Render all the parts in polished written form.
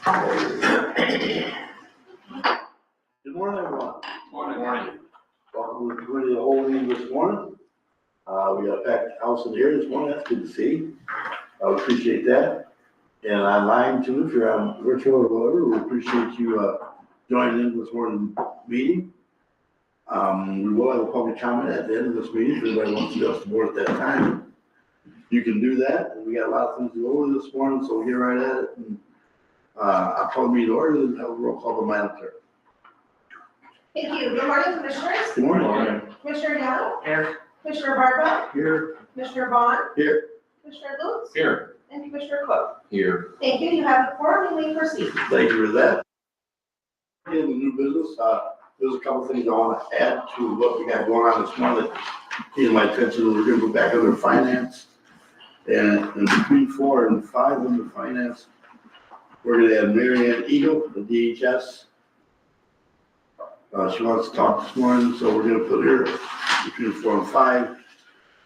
Good morning, everyone. Morning. Welcome to the committee of the whole meeting this morning. We got a packed house in here this morning. That's good to see. I appreciate that. And online too, if you're on virtual or whatever, we appreciate you joining in this morning meeting. We will have a public comment at the end of this meeting if anybody wants to address the board at that time. You can do that. And we got a lot of things to go over this morning, so we'll get right at it. And, I'll call the meeting to order and have a roll call by Madam Clerk. Thank you. Good morning, Commissioners. Good morning. Commissioner Young. Here. Commissioner Barba. Here. Commissioner Vaughn. Here. Commissioner Lutz. Here. And Commissioner Cook. Here. Thank you. You have the floor. You may proceed. Thank you for that. In the new business, there's a couple things I want to add to what we got going on this morning that came to my attention. We're going to go back under finance. And in between 4 and 5 under finance, we're going to add Mary Ann Eagle, the DHS. She wants to talk this morning, so we're going to put her between 4 and 5.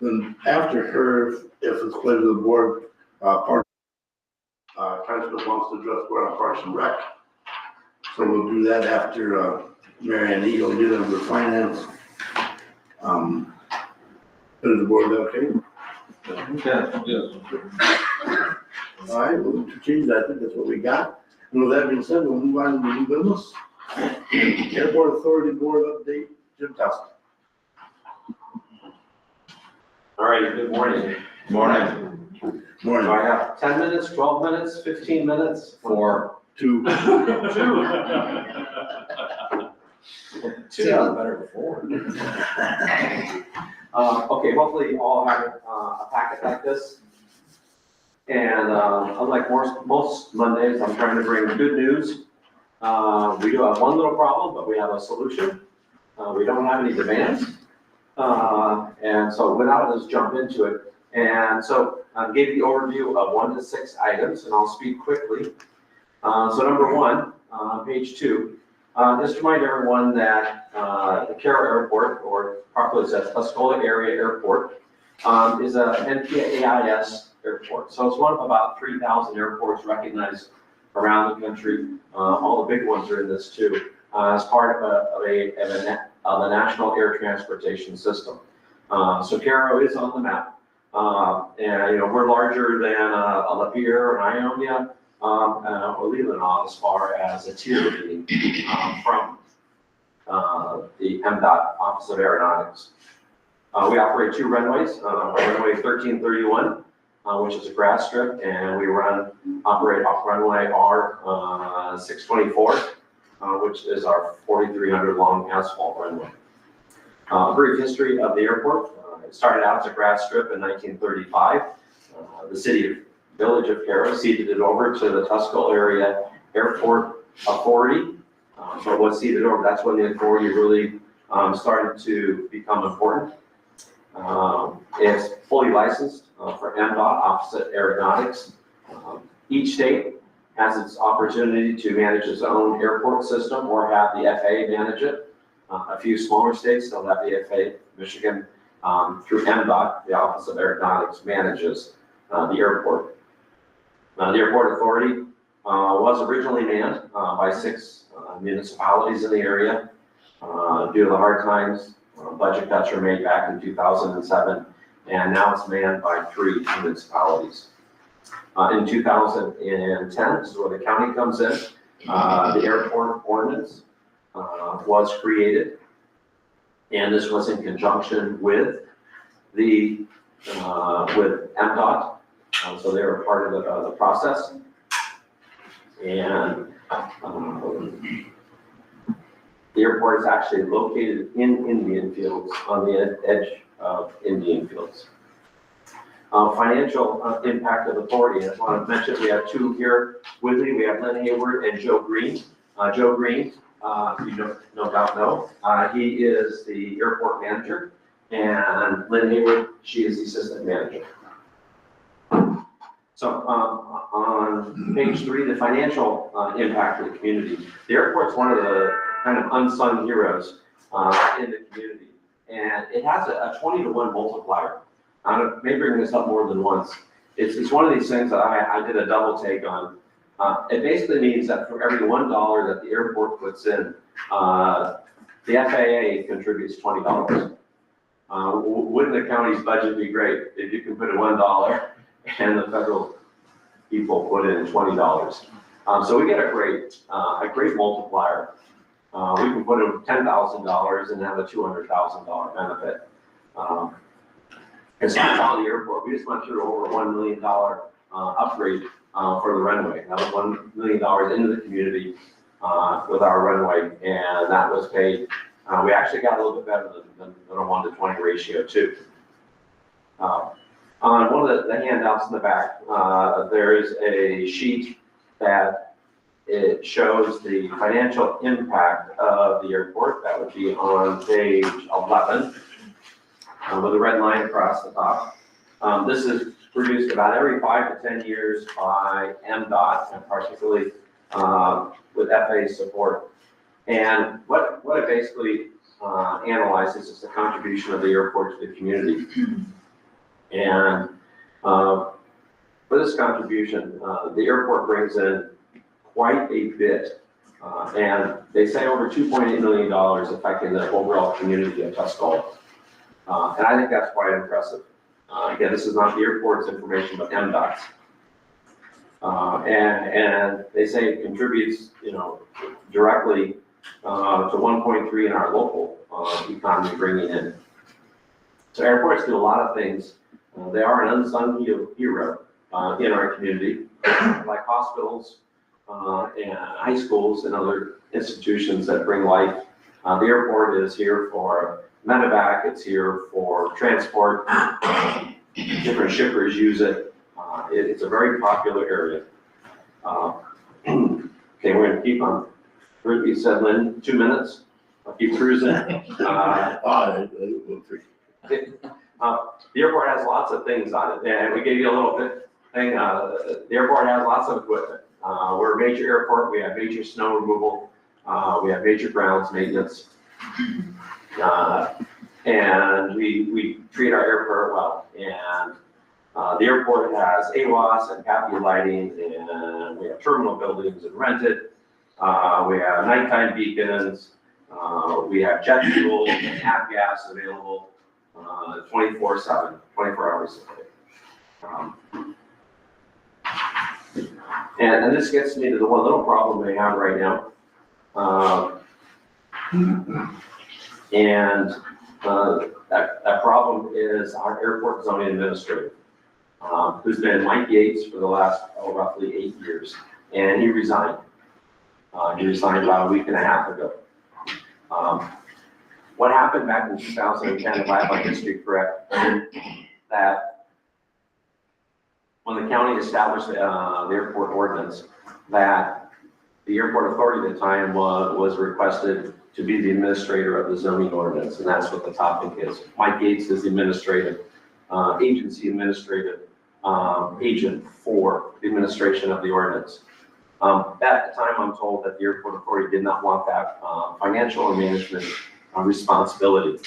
Then after her, if it's pleasure of the board, Constable wants to address board on Parks and Rec. So we'll do that after Mary Ann Eagle, get under finance. Is the board okay? All right, we'll change that. I think that's what we got. And with that being said, we'll move on to the new business. Airport Authority Board update, Jim Testa. All right, good morning. Morning. Do Morning. I have 10 minutes, 12 minutes, 15 minutes, or? 2. Two. Better before. Okay, hopefully you all have a packet like this. And unlike most Mondays, I'm trying to bring good news. We do have one little problem, but we have a solution. We don't have any demands. And so without us jump into it. And so I gave the overview of 1 to 6 items, and I'll speak quickly. So number 1, page 2, just remind everyone that the Carroll Airport, or properly said Tuscola Area Airport, is a NPAIS airport. So it's one of about 3,000 airports recognized around the country. All the big ones are in this too, as part of the National Air Transportation System. So Carroll is on the map. And you know, we're larger than a Lapeer, an Ionia, or Leelanau as far as a tier rating from the MDOT Office of Aeronautics. We operate 2 runways, runway 1331, which is a grass strip, and we operate off runway R 624, which is our 4,300 long asphalt runway. Brief history of the airport. It started out as a grass strip in 1935. The village of Carroll ceded it over to the Tuscola Area Airport Authority. So it was ceded over. That's when the authority really started to become important. It's fully licensed for MDOT, Office of Aeronautics. Each state has its opportunity to manage its own airport system or have the FAA manage it. A few smaller states don't have the FAA. Michigan, through MDOT, the Office of Aeronautics, manages the airport. The airport authority was originally manned by 6 municipalities in the area. Due to the hard times, budget cuts were made back in 2007, and now it's manned by 3 municipalities. In 2010, this is where the county comes in, the airport ordinance was created, and this was in conjunction with with MDOT, so they were part of the process. And the airport is actually located in Indian Fields, on the edge of Indian Fields. Financial impact of authority. I just want to mention we have 2 here with me. We have Lynn Hayward and Joe Green. Joe Green, you no doubt know, he is the airport manager, and Lynn Hayward, she is the assistant manager. So on page 3, the financial impact of the community. The airport's one of the kind of unsung heroes in the community, and it has a 20-to-1 multiplier. I may bring this up more than once. It's one of these things that I did a double take on. It basically means that for every $1 that the airport puts in, the FAA contributes $20. Wouldn't the county's budget be great if you can put in $1 and the federal people put in $20? So we get a great multiplier. We can put in $10,000 and have a $200,000 benefit. It's not on the airport. We just went through over $1 million upgrade for the runway. That was $1 million into the community with our runway, and that was paid. We actually got a little bit better than a 1-to-20 ratio too. On one of the handouts in the back, there is a sheet that it shows the financial impact of the airport. That would be on page 11 with a red line across the top. This is produced about every 5 to 10 years by MDOT, and particularly with FAA support. And what it basically analyzes is the contribution of the airport to the community. And for this contribution, the airport brings in quite a bit. And they say over $2.8 million affecting the overall community of Tuscola. And I think that's quite impressive. Again, this is not the airport's information, but MDOT's. And they say it contributes, directly to 1.3 in our local economy bringing in. So airports do a lot of things. They are an unsung hero in our community, like hospitals and high schools and other institutions that bring life. The airport is here for medevac, it's here for transport. Different shippers use it. It's a very popular area. Okay, we're gonna keep on. You said, Lynn, 2 minutes. I'll keep cruising. The airport has lots of things on it, and we gave you a little bit thing. The airport has lots of equipment. We're a major airport. We have major snow removal. We have major grounds maintenance. And we treat our airport well. And the airport has AWAS and PAPI lighting, and we have terminal buildings and rented. We have nighttime beacons. We have jet fuel and half gas available 24/7, 24 hours a day. And this gets me to the one little problem we have right now. That problem is our airport zoning administrator, who's been Mike Yates for the last roughly 8 years, and he resigned. He resigned about a week and a half ago. What happened back in 2010, if I have my history correct, that when the county established the airport ordinance, that the airport authority at the time was requested to be the administrator of the zoning ordinance, and that's what the topic is. Mike Yates is the administrative agency administrative agent for the administration of the ordinance. At the time, I'm told that the airport authority did not want that financial and management responsibility.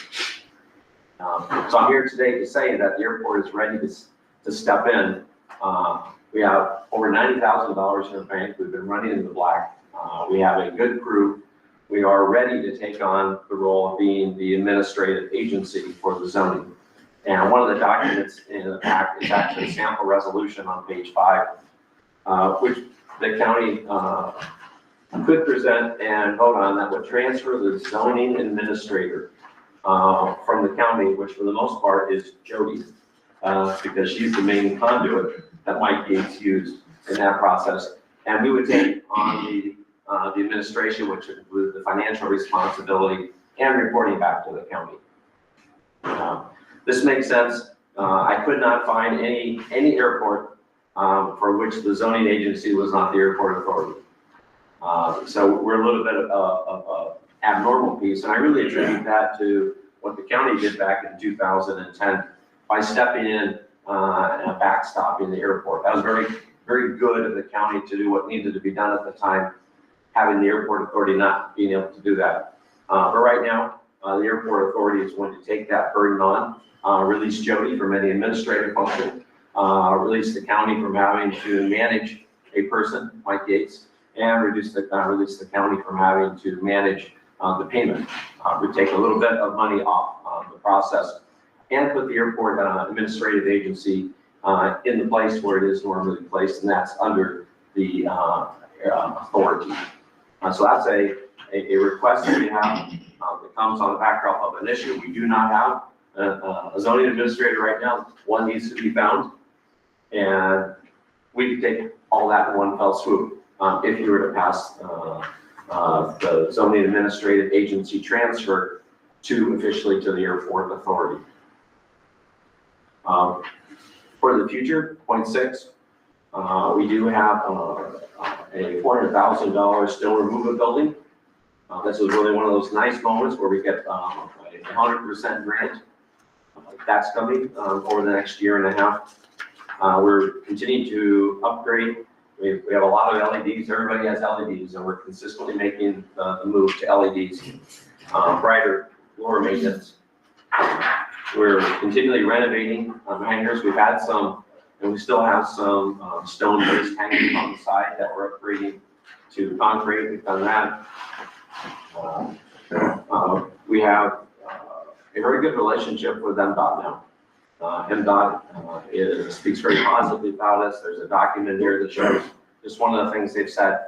So I'm here today to say that the airport is ready to step in. We have over $90,000 in the bank. We've been running in the black. We have a good crew. We are ready to take on the role of being the administrative agency for the zoning. And one of the documents in the pack is actually a sample resolution on page 5, which the county could present and vote on, that would transfer the zoning administrator from the county, which for the most part is Jody, because she's the main conduit that Mike Gates used in that process. And we would take on the administration, which includes the financial responsibility and reporting back to the county. This makes sense. I could not find any airport for which the zoning agency was not the airport authority. So we're a little bit of abnormal piece, and I really attribute that to what the county did back in 2010 by stepping in and backstopping the airport. That was very, very good of the county to do what needed to be done at the time, having the airport authority not being able to do that. But right now, the airport authority is going to take that burden on, release Jody from any administrative function, release the county from having to manage a person, Mike Yates, and release the county from having to manage the payment. We take a little bit of money off the process and put the airport administrative agency in the place where it is normally placed, and that's under the authority. So that's a request that we have that comes on the backdrop of an issue. We do not have a zoning administrator right now. One needs to be found, and we can take all that in one fell swoop if you were to pass the zoning administrative agency transfer to officially to the airport authority. For the future, point 6, we do have a $400,000 snow removal building. This was really one of those nice moments where we get a 100% grant. That's coming over the next year and a half. We're continuing to upgrade. We have a lot of LEDs. Everybody has LEDs, and we're consistently making the move to LEDs. Brighter, lower maintenance. We're continually renovating hangars. We've had some, and we still have some stone-based hangars on the side that we're upgrading to concrete. We've done that. We have a very good relationship with MDOT now. MDOT speaks very positively about us. There's a document here that shows just one of the things they've said,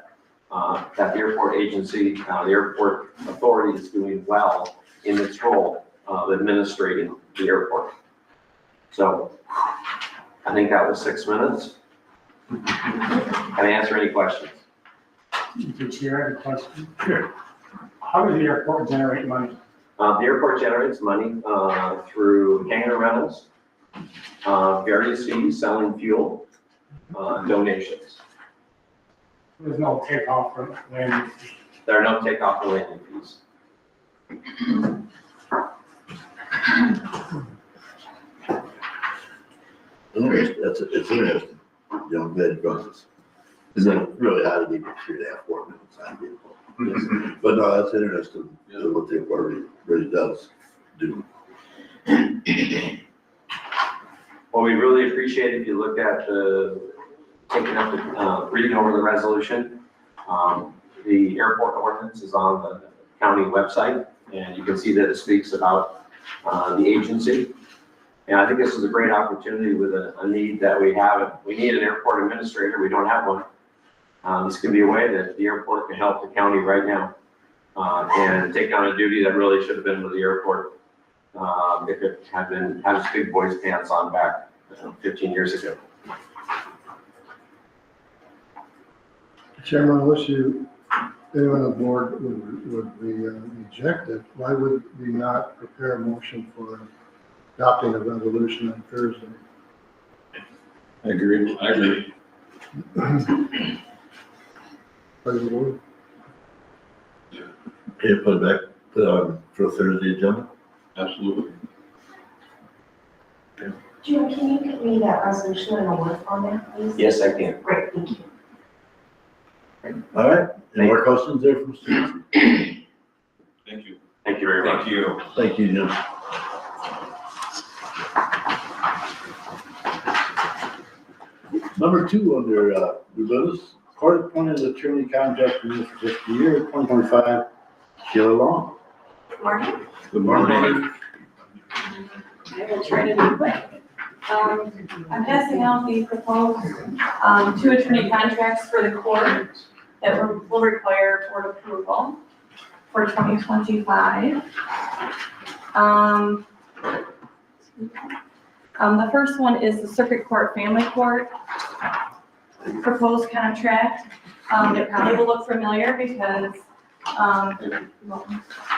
that the airport agency, the airport authority is doing well in its role of administrating the airport. So I think that was 6 minutes. Can I answer any questions? The chair, I have a question. Sure. How does the airport generate money? The airport generates money through hangar rentals, various fees, selling fuel, donations. There's no takeoff from landing. There are no takeoff and landing fees. It's interesting, you know, glad you brought this. It's really how to get through that 4 minutes on vehicle. But no, that's interesting, what the airport really does do. Well, we really appreciate it if you look at taking up the, reading over the resolution. The airport ordinance is on the county website, and you can see that it speaks about the agency. And I think this is a great opportunity with a need that we have. We need an airport administrator. We don't have one. This could be a way that the airport can help the county right now and take on a duty that really should have been with the airport if it had its big boy's pants on back 15 years ago. Chairman, unless anyone on the board would be rejected, why would we not prepare a motion for adopting a resolution on Thursday? I agree. Please vote. Okay, put it back, put it on for Thursday agenda. Absolutely. Jim, can you give me that resolution in a Word format, please? Yes, I can. Great, thank you. All right, any more questions there from students? Thank you. Thank you very much. Thank you. Thank you, Jim. Number 2 under new business, court appointed attorney contract renewal for fiscal year 2025, Sheila Long. Good morning. Good morning. I will try to be quick. I'm passing out the proposed 2 attorney contracts for the court that will require court approval for 2025. The first one is the Circuit Court Family Court proposed contract. It probably will look familiar because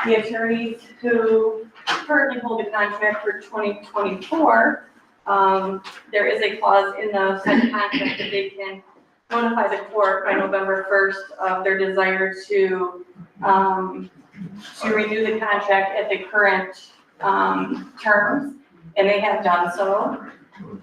the attorneys who currently hold the contract for 2024, there is a clause in the said contract that they can notify the court by November 1st of their desire to renew the contract at the current terms, and they have done so.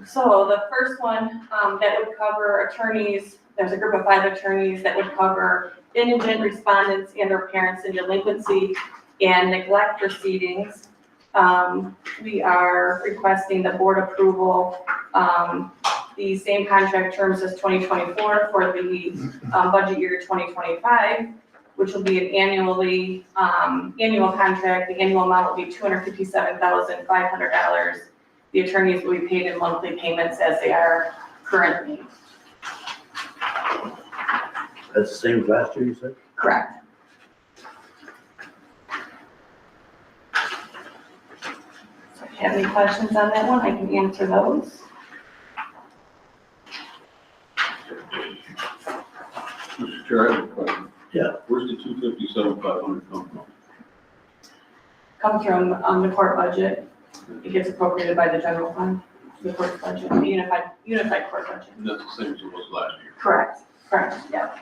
So the first one that would cover attorneys, there's a group of 5 attorneys that would cover indigent respondents and their parents in delinquency and neglect proceedings. We are requesting the board approval. The the same contract terms as 2024 for the budget year 2025, which will be an annual contract. The annual amount will be $257,500. The attorneys will be paid in monthly payments as they are currently. That's the same as last year, you said? Correct. So if you have any questions on that one, I can answer those. Mr. Chair, I have a question. Yeah. Where's the 257,500 come from? Comes from the court budget. It gets appropriated by the general fund, the court budget, the unified court budget. And that's the same as it was last year. Correct, yeah.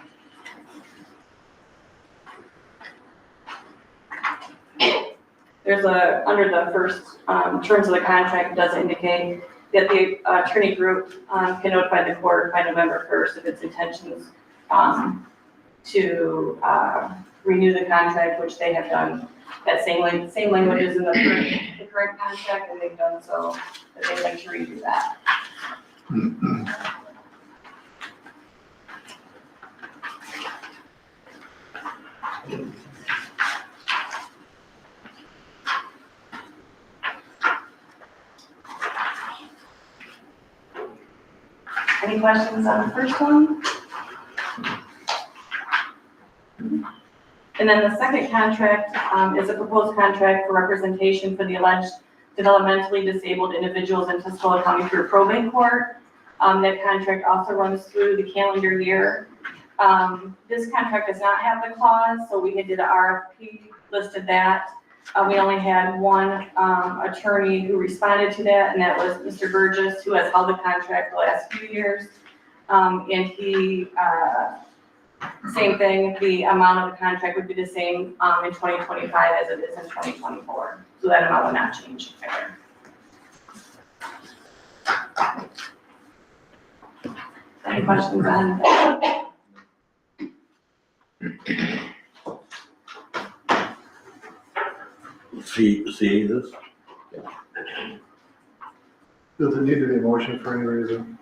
There's under the first terms of the contract, it does indicate that the attorney group can notify the court by November 1st of its intentions to renew the contract, which they have done. That same language is in the current contract, and they've done so, that they'd like to redo that. Any questions on the first one? And then the second contract is a proposed contract for representation for the alleged developmentally disabled individuals in Tuscola County through probate court. That contract also runs through the calendar year. This contract does not have the clause, so we did an RFP, listed that. We only had one attorney who responded to that, and that was Mr. Burgess, who has held the contract the last few years. And he, same thing, the amount of the contract would be the same in 2025 as it is in 2024. So that amount will not change either. Any questions on that? See this? Does it need to be a motion for any reason?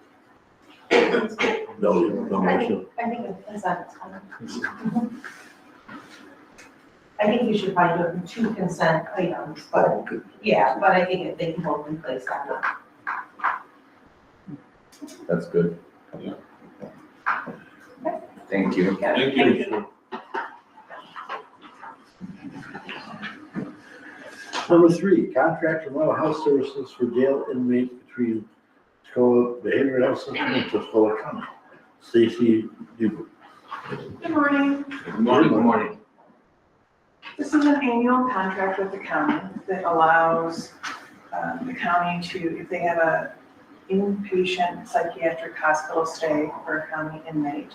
No motion. I think it's consent. I think you should probably do it in 2 consent items, but, yeah, but I think if they can both in place, that would. That's good. Thank you. Thank you. Number 3, contract for mental health services for jail inmates between Tuscola Behavioral Health System and Tuscola County. Stacy Duber. Good morning. Good morning. Good morning. This is an annual contract with the county that allows the county to, if they have a inpatient psychiatric hospital stay for a county inmate,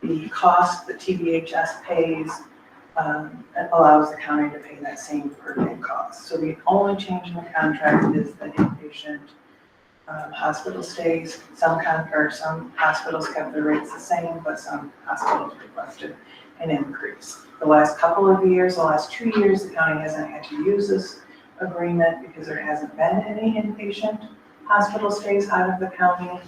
the cost that TBHS pays allows the county to pay that same per day cost. So the only change in the contract is the inpatient hospital stays. Some hospitals kept their rates the same, but some hospitals requested an increase. The last couple of years, the last 2 years, the county hasn't had to use this agreement because there hasn't been any inpatient hospital stays out of the county.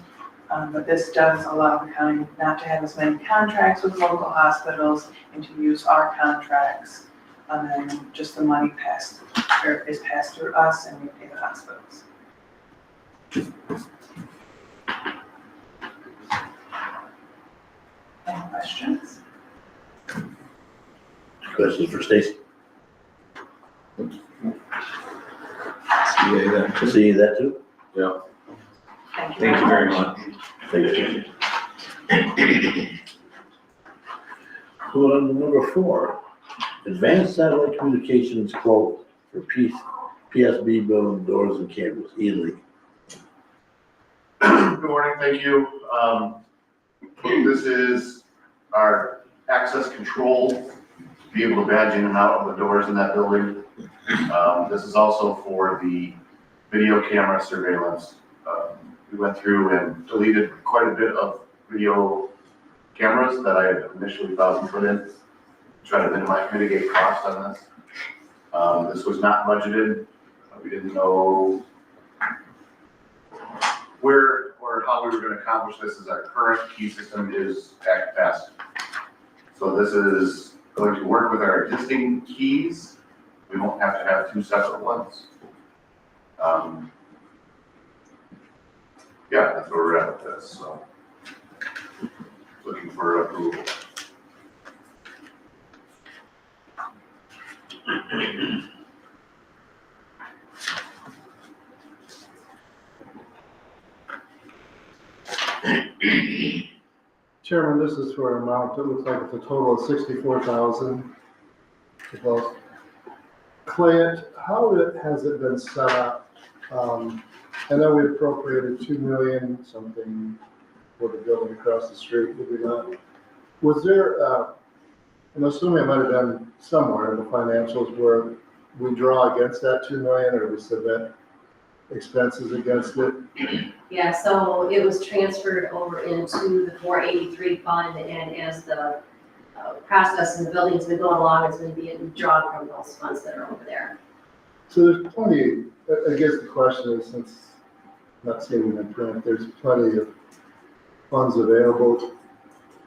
But this does allow the county not to have as many contracts with local hospitals and to use our contracts. And then just the money is passed through us and we pay the hospitals. Any questions? Questions for Stacy? See that too? Yeah. Thank you very much. Thank you. Moving on to number 4, advanced satellite communications quote for PSB building doors and cameras, Ely. Good morning, thank you. This is our access control to be able to badge in and out of the doors in that building. This is also for the video camera surveillance. We went through and deleted quite a bit of video cameras that I had initially thought we put in, try to mitigate cost on this. This was not budgeted. We didn't know where or or how we were gonna accomplish this is our current key system is at capacity. So this is going to work with our existing keys. We won't have to have two separate ones. Yeah, that's where we're at with this, so. Looking for approval. Chairman, this is for an amount, it looks like it's a total of 64,000. Well, Clint, how has it been set up? I know we appropriated 2 million something for the building across the street, did we not? Was there, I'm assuming it might have been somewhere in the financials where we draw against that 2 million or we submit expenses against it? Yeah, so it was transferred over into the 483 fund, and as the process in the building's been going along, it's been being drawn from those funds that are over there. So there's plenty, I guess the question is, since I'm not seeing it in print, there's plenty of funds available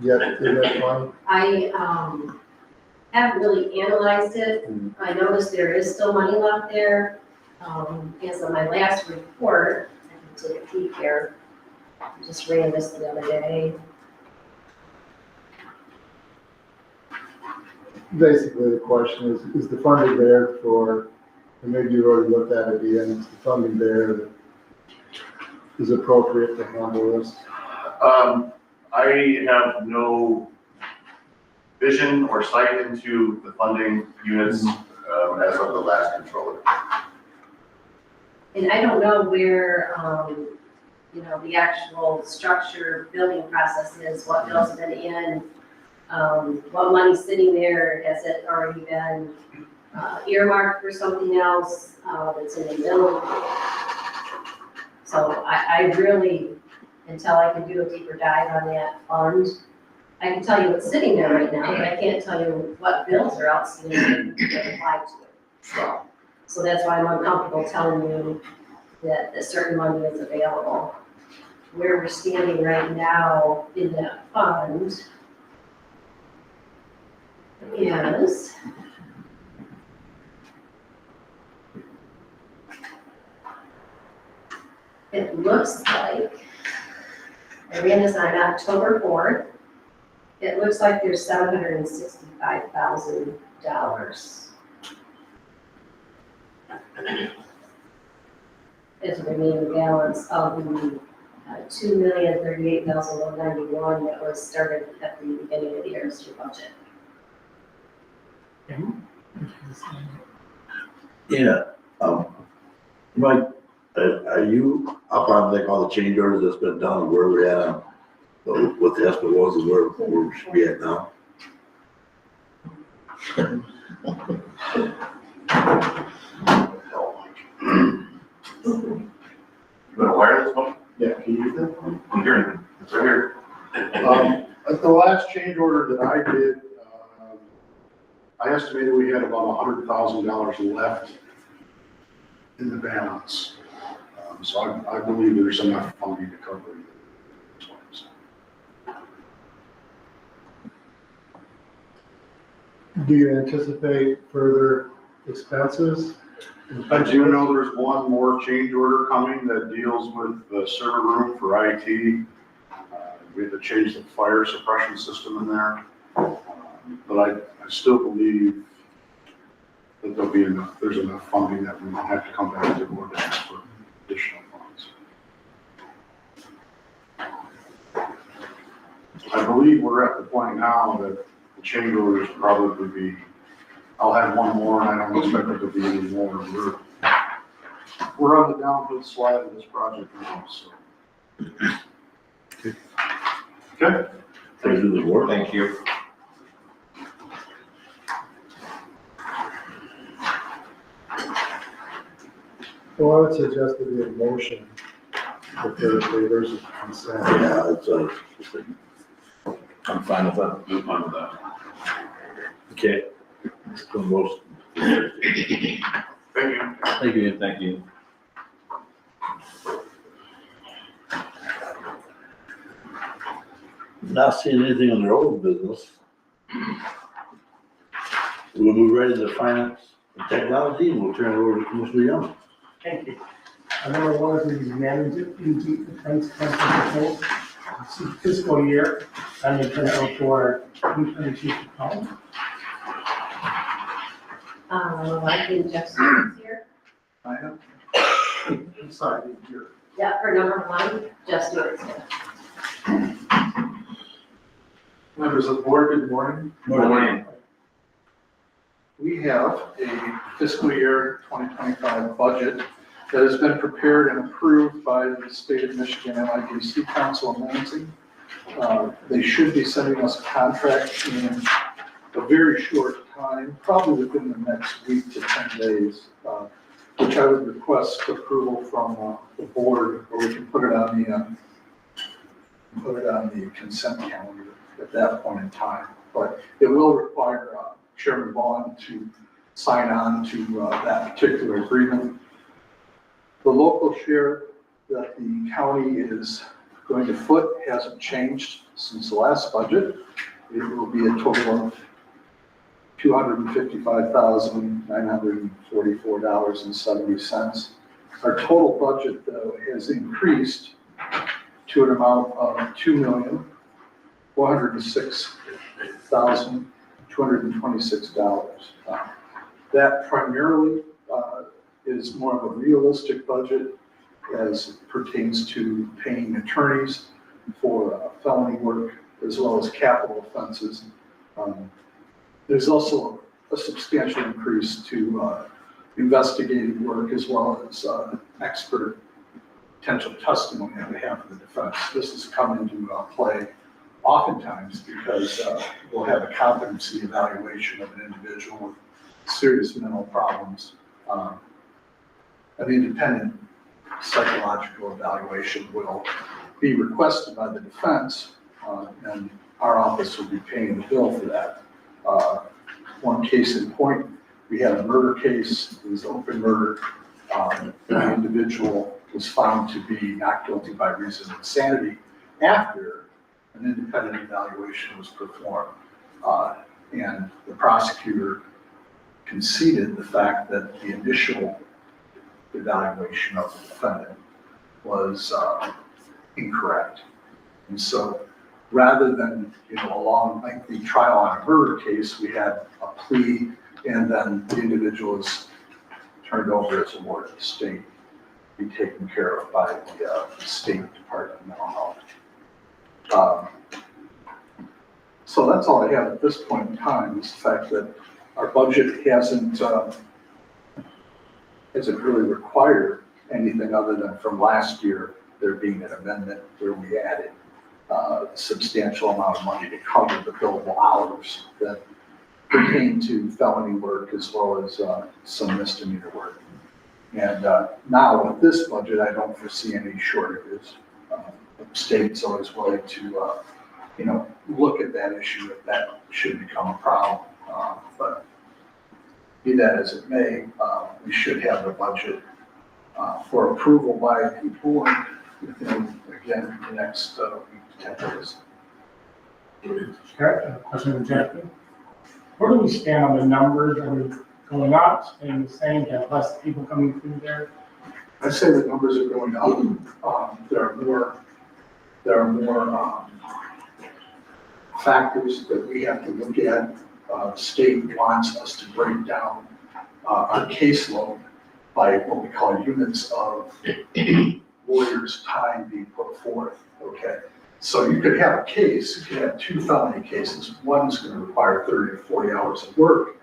yet in that fund? I haven't really analyzed it. I noticed there is still money left there. As of my last report, I can take a peek here. I just ran this the other day. Basically, the question is the funding there for, and maybe you already looked at it at the end, is the funding there that is appropriate to handle this? I have no vision or sight into the funding units, as of the last controller. And I don't know where, the actual structure building process is, what bills have been in, what money's sitting there, has it already been earmarked for something else that's in the middle? So I really, until I can do a deeper dive on that fund, I can tell you what's sitting there right now, but I can't tell you what bills are outstanding that apply to it. So that's why I'm uncomfortable telling you that a certain money is available. Where we're standing right now in that fund is it looks like, I ran this on October 4th, it looks like there's $765,000. Is the remaining balance of the $2,038,191 that was started at the beginning of the year's budget. Yeah, Mike, are you up on like all the change orders that's been done, where we're at on what the estimate was and where we should be at now? You want a wireless one? Yeah, can you do I'm hearing, it's right here. that? At the last change order that I did, I estimated we had about $100,000 left in the balance. So I believe there's enough funding to cover it. That's what I'm saying. Do you anticipate further expenses? I do know there's one more change order coming that deals with the server room for IT. We had to change the fire suppression system in there. But I still believe that there'll be enough, there's enough funding that we won't have to come back to the board to ask for additional funds. I believe we're at the point now that the change orders probably be, I'll have one more and I don't expect it to be any more. We're on the downhill slide of this project now, so. Okay. Thank you, the board. Thank you. Well, I would suggest there be a motion for Thursday versus consent. Yeah, it's I'm fine with that. I'm fine with that. okay. So most. Thank you. Thank you. Thank you. Not seeing anything on their old business. We'll move right into finance and technology, and we'll turn it over to Commissioner Young. Thank you. Number one is the management into defense council fiscal year. I'm going to turn it over to our Lieutenant Chief Collins. I think Jeff Stewart's here. I am. I'm sorry, I didn't hear. Yeah, for number one, Jeff Stewart's here. Members of the board, good morning. Morning. We have a fiscal year 2025 budget that has been prepared and approved by the State of Michigan LIDC Council on Lansing. They should be sending us a contract in a very short time, probably within the next week to 10 days, which I would request approval from the board, or we can put it on the consent calendar at that point in time. But it will require Chairman Vaughn to sign on to that particular agreement. The local share that the county is going to foot hasn't changed since the last budget. It will be a total of $255,944.70. Our total budget, though, has increased to an amount of $2,406,226. That primarily is more of a realistic budget as pertains to paying attorneys for felony work as well as capital offenses. There's also a substantial increase to investigative work as well as expert potential testimony on behalf of the defense. This has come into play oftentimes because we'll have a competency evaluation of an individual with serious mental problems. An independent psychological evaluation will be requested by the defense, and our office will be paying the bill for that. One case in point, we had a murder case, it was open murder. The individual was found to be not guilty by reason of insanity after an independent evaluation was performed. And the prosecutor conceded the fact that the initial evaluation of the defendant was incorrect. And so rather than, a long lengthy trial on a murder case, we had a plea and then the individual is turned over as a ward of the state, be taken care of by the State Department of Mental Health. So that's all I have at this point in time, is the fact that our budget hasn't really required anything other than from last year, there being an amendment where we added a substantial amount of money to cover the billable hours that pertain to felony work as well as some misdemeanor work. And now with this budget, I don't foresee any shortages. The state's always willing to, look at that issue if that should become a problem. But be that as it may, we should have the budget for approval by the board within, again, the next week to 10 days. Okay, question from Jeff. Where do we stand on the numbers? Are we going up, staying the same, have less people coming through there? I'd say the numbers are going up. There are more factors that we have to look at. The state wants us to break down our caseload by what we call units of lawyers' time being put forth, okay? So you could have a case, you could have two felony cases. One's going to require 30 to 40 hours of work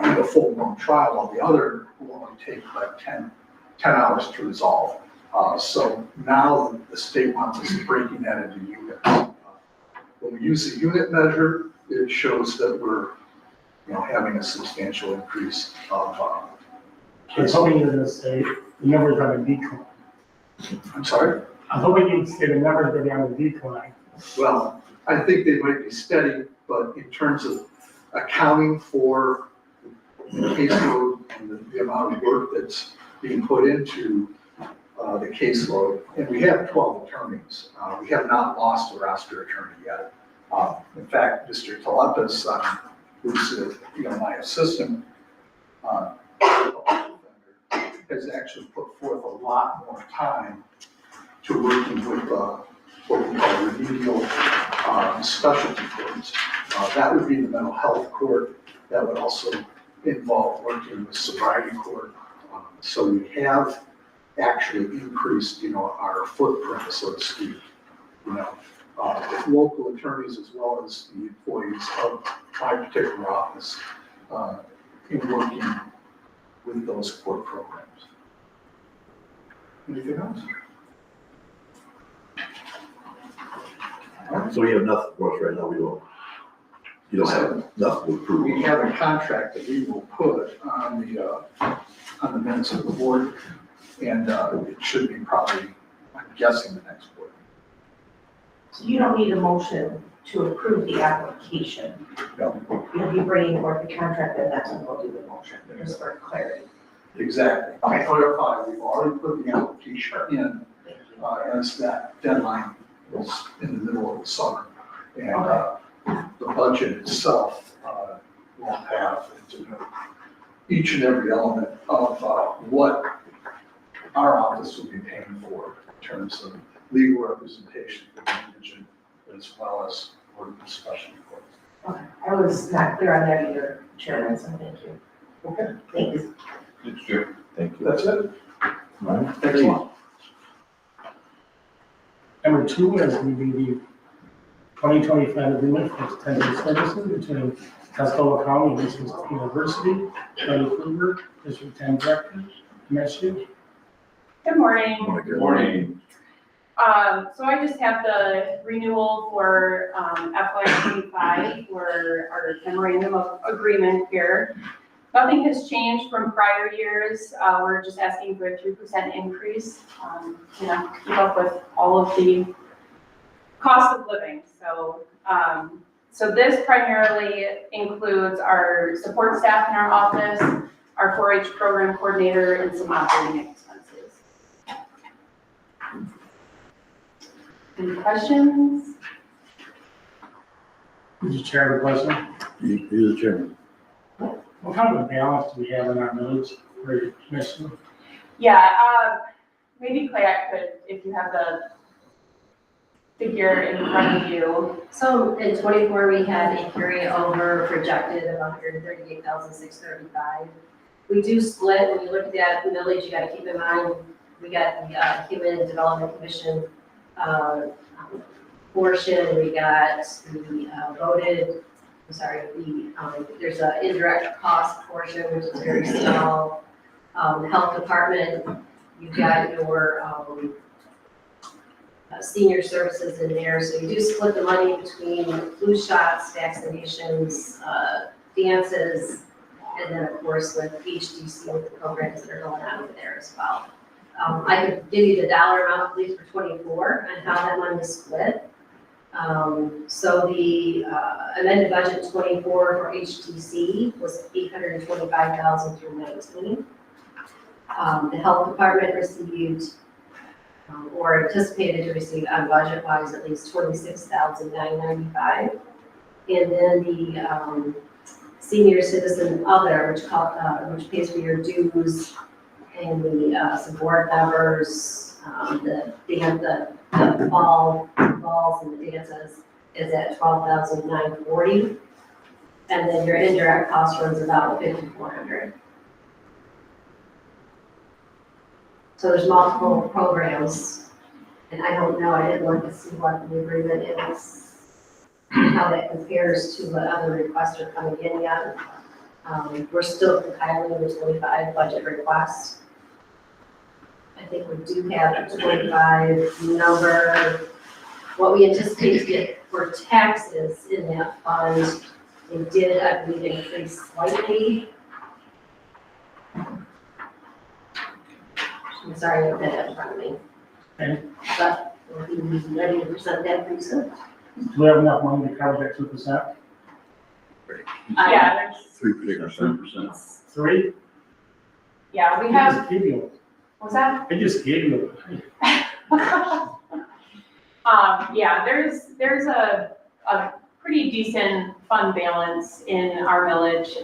in a full-blown trial, while the other will only take like 10 hours to resolve. So now the state wants us breaking that into units. When we use the unit measure, it shows that we're, having a substantial increase of I was hoping you were going to say the numbers are on the decline. I'm sorry? I was hoping you'd say the numbers are on the decline. Well, I think they might be steady, but in terms of accounting for the caseload and the amount of work that's being put into the caseload, and we have 12 attorneys. We have not lost a roster attorney yet. In fact, Mr. Talapa's son, who's, my assistant, has actually put forth a lot more time to working with, what we call remedial, specialty courts. That would be the mental health court. That would also involve working with sobriety court. So we have actually increased, our footprint, so to speak, with local attorneys as well as the employees of my particular office, in working with those court programs. Anything else? So we have nothing for us right now, you don't have nothing to approve. We have a contract that we will put on the minutes of the board, and it should be probably, I'm guessing, the next board. So you don't need a motion to approve the application. No. You'll be bringing forth the contract, and that's when we'll do the motion, just for clarity. Exactly. To clarify, we've already put the application in, as that deadline was in the middle of the summer. And the budget itself will have each and every element of what our office will be paying for in terms of legal representation for the indigent, as well as for the special courts. Okay, I was not clear on that either, Chairman, so thank you. Okay, Thank you. It's true. Thank you. that's it. All right. Excellent. Number 2 is the 2025 agreement for extended services between Tuscola County and Eastern University. Kelly Kruger, District 10 Director, Commissioner. Good morning. Good Morning. So I just have the renewal for FY25 for our memorandum of agreement here. Nothing has changed from prior years. We're just asking for a 3% increase, keep up with all of the cost of living. So this primarily includes our support staff in our office, our 4-H program coordinator, and some operating expenses. Any questions? Did you chair the question? You're the chairman. What kind of a balance do we have in our village for your commission? Yeah, maybe Clay, if you have the figure in front of you. So in 24, we had a carryover projected of 138,635. We do split, when you look at that millage, you gotta keep in mind, we got the Human Development Commission portion, we got the there's an indirect cost portion, which is very small. The health department, you've got your senior services in there, so you do split the money between flu shots, vaccinations, dances, and then of course with HDC with the programs that are going on over there as well. I could give you the dollar amount, at least for 24, and how that money is split. So the amended budget 24 for HTC was 825,000 through 19. The health department received, or anticipated to receive on budget wise at least 26,995. And then the senior citizen other, which pays for your dues and the support members, the balls and the dances is at 12,940. And then your indirect cost runs about 5,400. So there's multiple programs, and I don't know, I didn't look to see what the agreement is, how that compares to what other requests are coming in yet. We're still compiling the 25 budget requests. I think we do have a 25 number. What we anticipate to get for taxes in that fund, it did, I believe, increase slightly. I'm sorry, I don't have that in front of me. Okay. But we'll be ready to present that pretty soon. Do we have enough money to cover that 2%? Yeah, there's, 3%. 3%. 3? yeah, we have, Give you Was that? I just gave you. Yeah, there's a pretty decent fund balance in our village,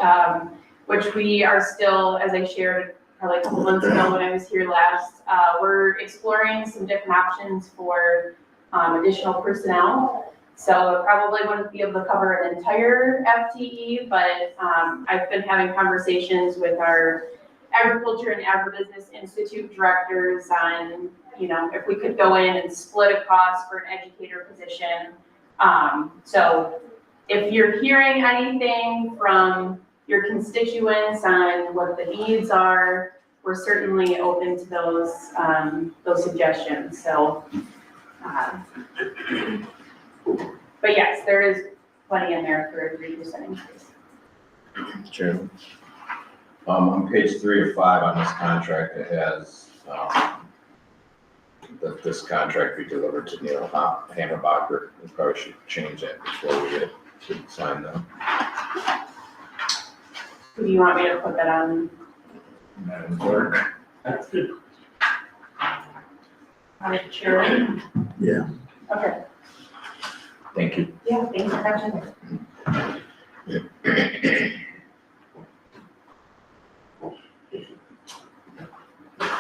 which we are still, as I shared probably a couple months ago when I was here last, we're exploring some different options for additional personnel. So it probably wouldn't be able to cover an entire FTE, but I've been having conversations with our Agriculture and Agribusiness Institute directors on, if we could go in and split a cost for an educator position. So if you're hearing anything from your constituents on what the needs are, we're certainly open to those suggestions. So, but yes, there is plenty in there for a 3% increase. Chairman. On page 3 or 5 on this contract, it has, that this contract be delivered to Neil Hammerbacher. We probably should change that before we get to sign them. Do you want me to put that on? Madam Clerk? That's good. Sure. Yeah. Okay. Thank you. Yeah, thanks for catching it.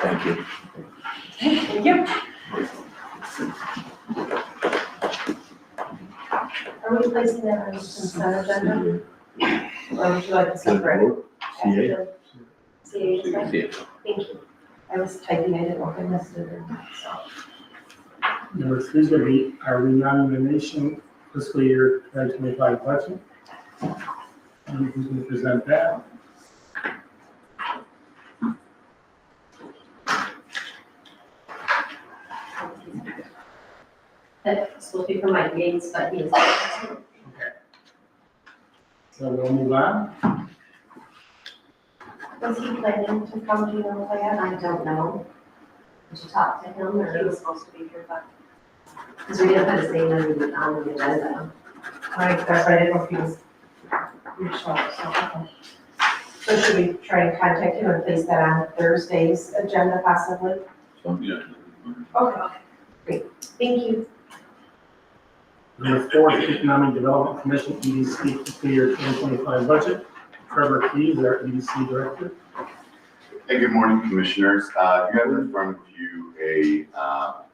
Thank you. Thank you. Are we placing that on the consent agenda? Or would you like to separate? CA? CA, is fine. See you. Thank you. I was typing, I didn't know if I missed it or not, so. Number 3 is going to be our renomination fiscal year 2025 budget. And who's going to present that? That's supposed to be for Mike Gates, but he's. Okay. So we'll move on. Was he planning to come, do you know, Leanne? I don't know. Did you talk to him He or? was supposed to be here, but, Because we didn't put his name on the agenda. that's right, I didn't know if he was. Sure, so, okay. So should we try and contact him and place that on Thursday's agenda possibly? Yeah. Okay, great, thank you. Number 4 is Economic Development Commission, EDC fiscal year 2025 budget. Trevor Key is our EDC director. Hey, good morning, commissioners. You have in front of you a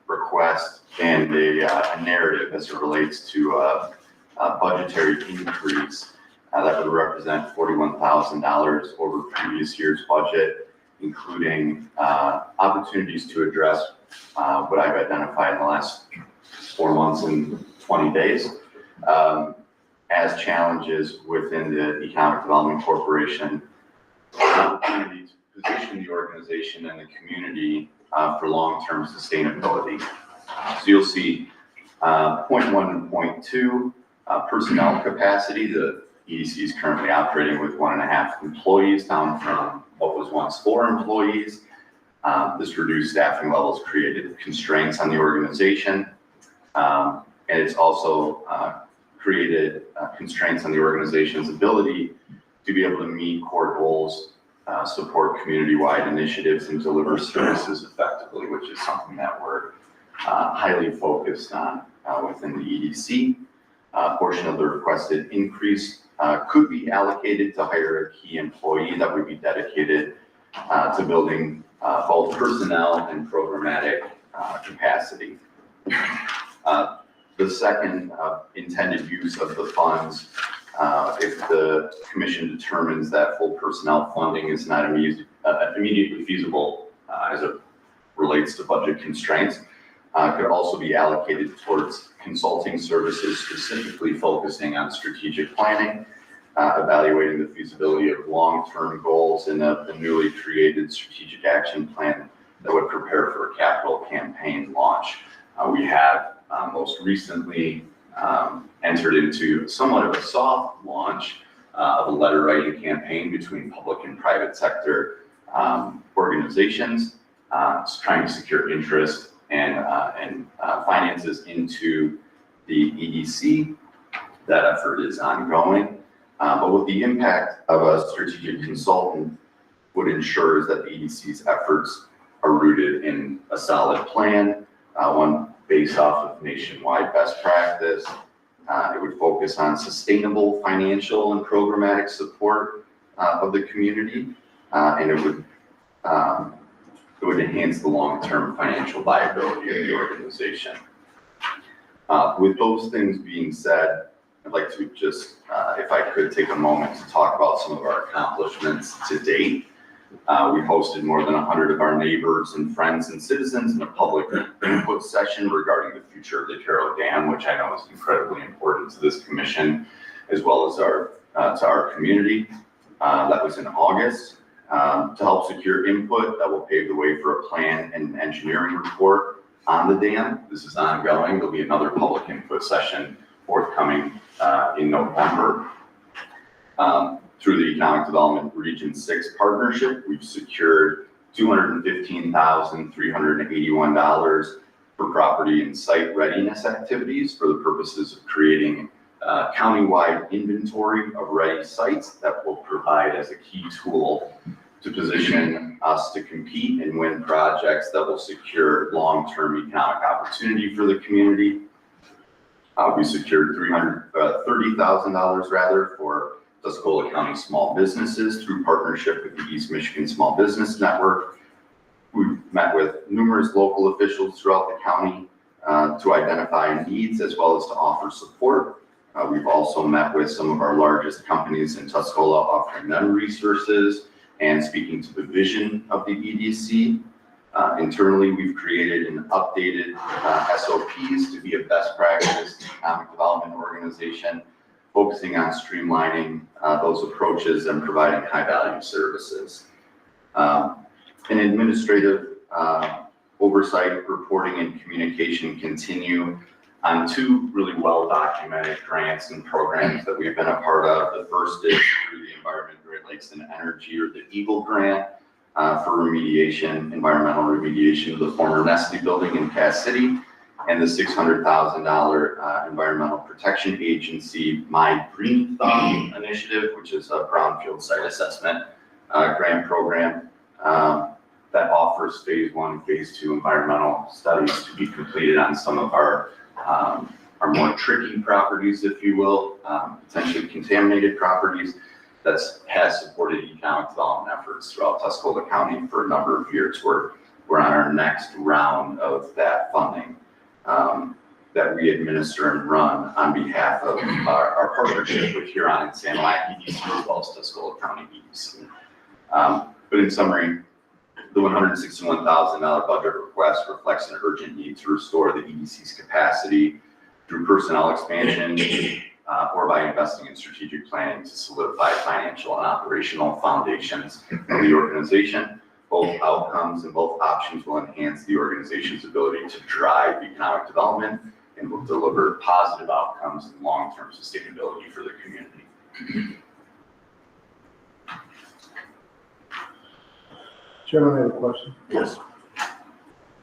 request and a narrative as it relates to a budgetary increase that would represent $41,000 over previous year's budget, including opportunities to address what I've identified in the last 4 months and 20 days as challenges within the Economic Development Corporation, opportunity to position the organization and the community for long-term sustainability. So you'll see point 1 and point 2, personnel capacity. The EDC is currently operating with 1.5 employees, down from what was once 4 employees. This reduced staffing levels created constraints on the organization. And it's also created constraints on the organization's ability to be able to meet core goals, support community-wide initiatives, and deliver services effectively, which is something that we're highly focused on within the EDC. A portion of the requested increase could be allocated to hire a key employee that would be dedicated to building both personnel and programmatic capacity. The second intended use of the funds, if the commission determines that full personnel funding is not immediately feasible as it relates to budget constraints, could also be allocated towards consulting services, specifically focusing on strategic planning, evaluating the feasibility of long-term goals in the newly created strategic action plan that would prepare for a capital campaign launch. We have most recently entered into somewhat of a soft launch of a letter writing campaign between public and private sector organizations, trying to secure interest and finances into the EDC. That effort is ongoing. But what the impact of a strategic consultant would ensure is that the EDC's efforts are rooted in a solid plan, one based off of nationwide best practice. It would focus on sustainable financial and programmatic support of the community, and it would enhance the long-term financial viability of the organization. With those things being said, I'd like to just, if I could, take a moment to talk about some of our accomplishments to date. We hosted more than 100 of our neighbors and friends and citizens in a public input session regarding the future of the Carroll Dam, which I know is incredibly important to this commission, as well as to our community. That was in August. To help secure input that will pave the way for a plan and engineering report on the dam. This is ongoing. There'll be another public input session forthcoming in November. Through the Economic Development Region 6 partnership, we've secured $215,381 for property and site readiness activities for the purposes of creating a countywide inventory of ready sites that will provide as a key tool to position us to compete and win projects that will secure long-term economic opportunity for the community. We secured $30,000 rather for Tuscola County small businesses through partnership with the East Michigan Small Business Network. We've met with numerous local officials throughout the county to identify needs as well as to offer support. We've also met with some of our largest companies in Tuscola, offering them resources and speaking to the vision of the EDC. Internally, we've created and updated SOPs to be a best practice economic development organization, focusing on streamlining those approaches and providing high-value services. And administrative oversight, reporting, and communication continue on two really well-documented grants and programs that we've been a part of. The first is through the Environment, Great Lakes, and Energy, or the EAGLE grant, for remediation, environmental remediation of the former Nestle building in Cass City, and the $600,000 Environmental Protection Agency My Green Thumb initiative, which is a brownfield site assessment grant program that offers phase 1 and phase 2 environmental studies to be completed on some of our more tricky properties, if you will, potentially contaminated properties. That has supported economic development efforts throughout Tuscola County for a number of years. We're on our next round of that funding that we administer and run on behalf of our partnership with Huron and Sanilac EDC, as well as Tuscola County EDC. But in summary, the $161,000 budget request reflects an urgent need to restore the EDC's capacity through personnel expansion or by investing in strategic planning to solidify financial and operational foundations of the organization. Both outcomes and both options will enhance the organization's ability to drive economic development and will deliver positive outcomes and long-term sustainability for the community. Chairman, I have a question. Yes. I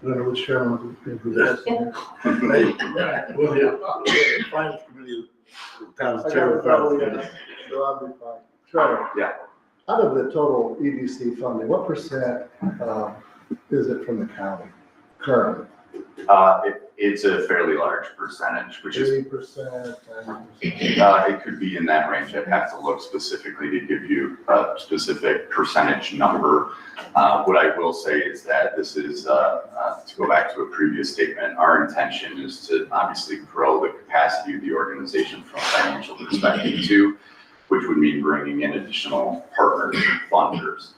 don't know which chairman would be this. Hey, we'll be, Finance Committee, Town I Chair. got it, probably, so I'll be fine. Trevor? Yeah. Out of the total EDC funding, what percent is it from the county currently? It's a fairly large percentage, which is 80%, 90%? it could be in that range. I'd have to look specifically to give you a specific percentage number. What I will say is that this is, to go back to a previous statement, our intention is to obviously grow the capacity of the organization from a financial perspective too, which would mean bringing in additional partners and funders,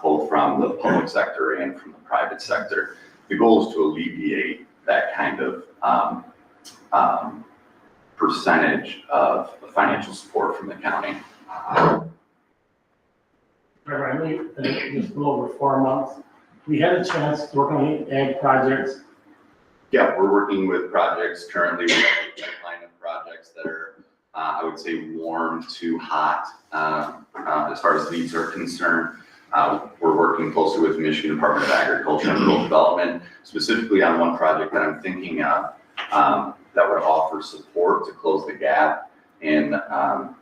both from the public sector and from the private sector. The goal is to alleviate that kind of percentage of financial support from the county. Trevor, I mean, just a little over 4 months. We had a chance to work on the ag projects. Yeah, we're working with projects currently. We have a pipeline of projects that are, I would say, warm to hot as far as leads are concerned. We're working closely with the Michigan Department of Agriculture and Rural Development, specifically on one project that I'm thinking of that would offer support to close the gap in a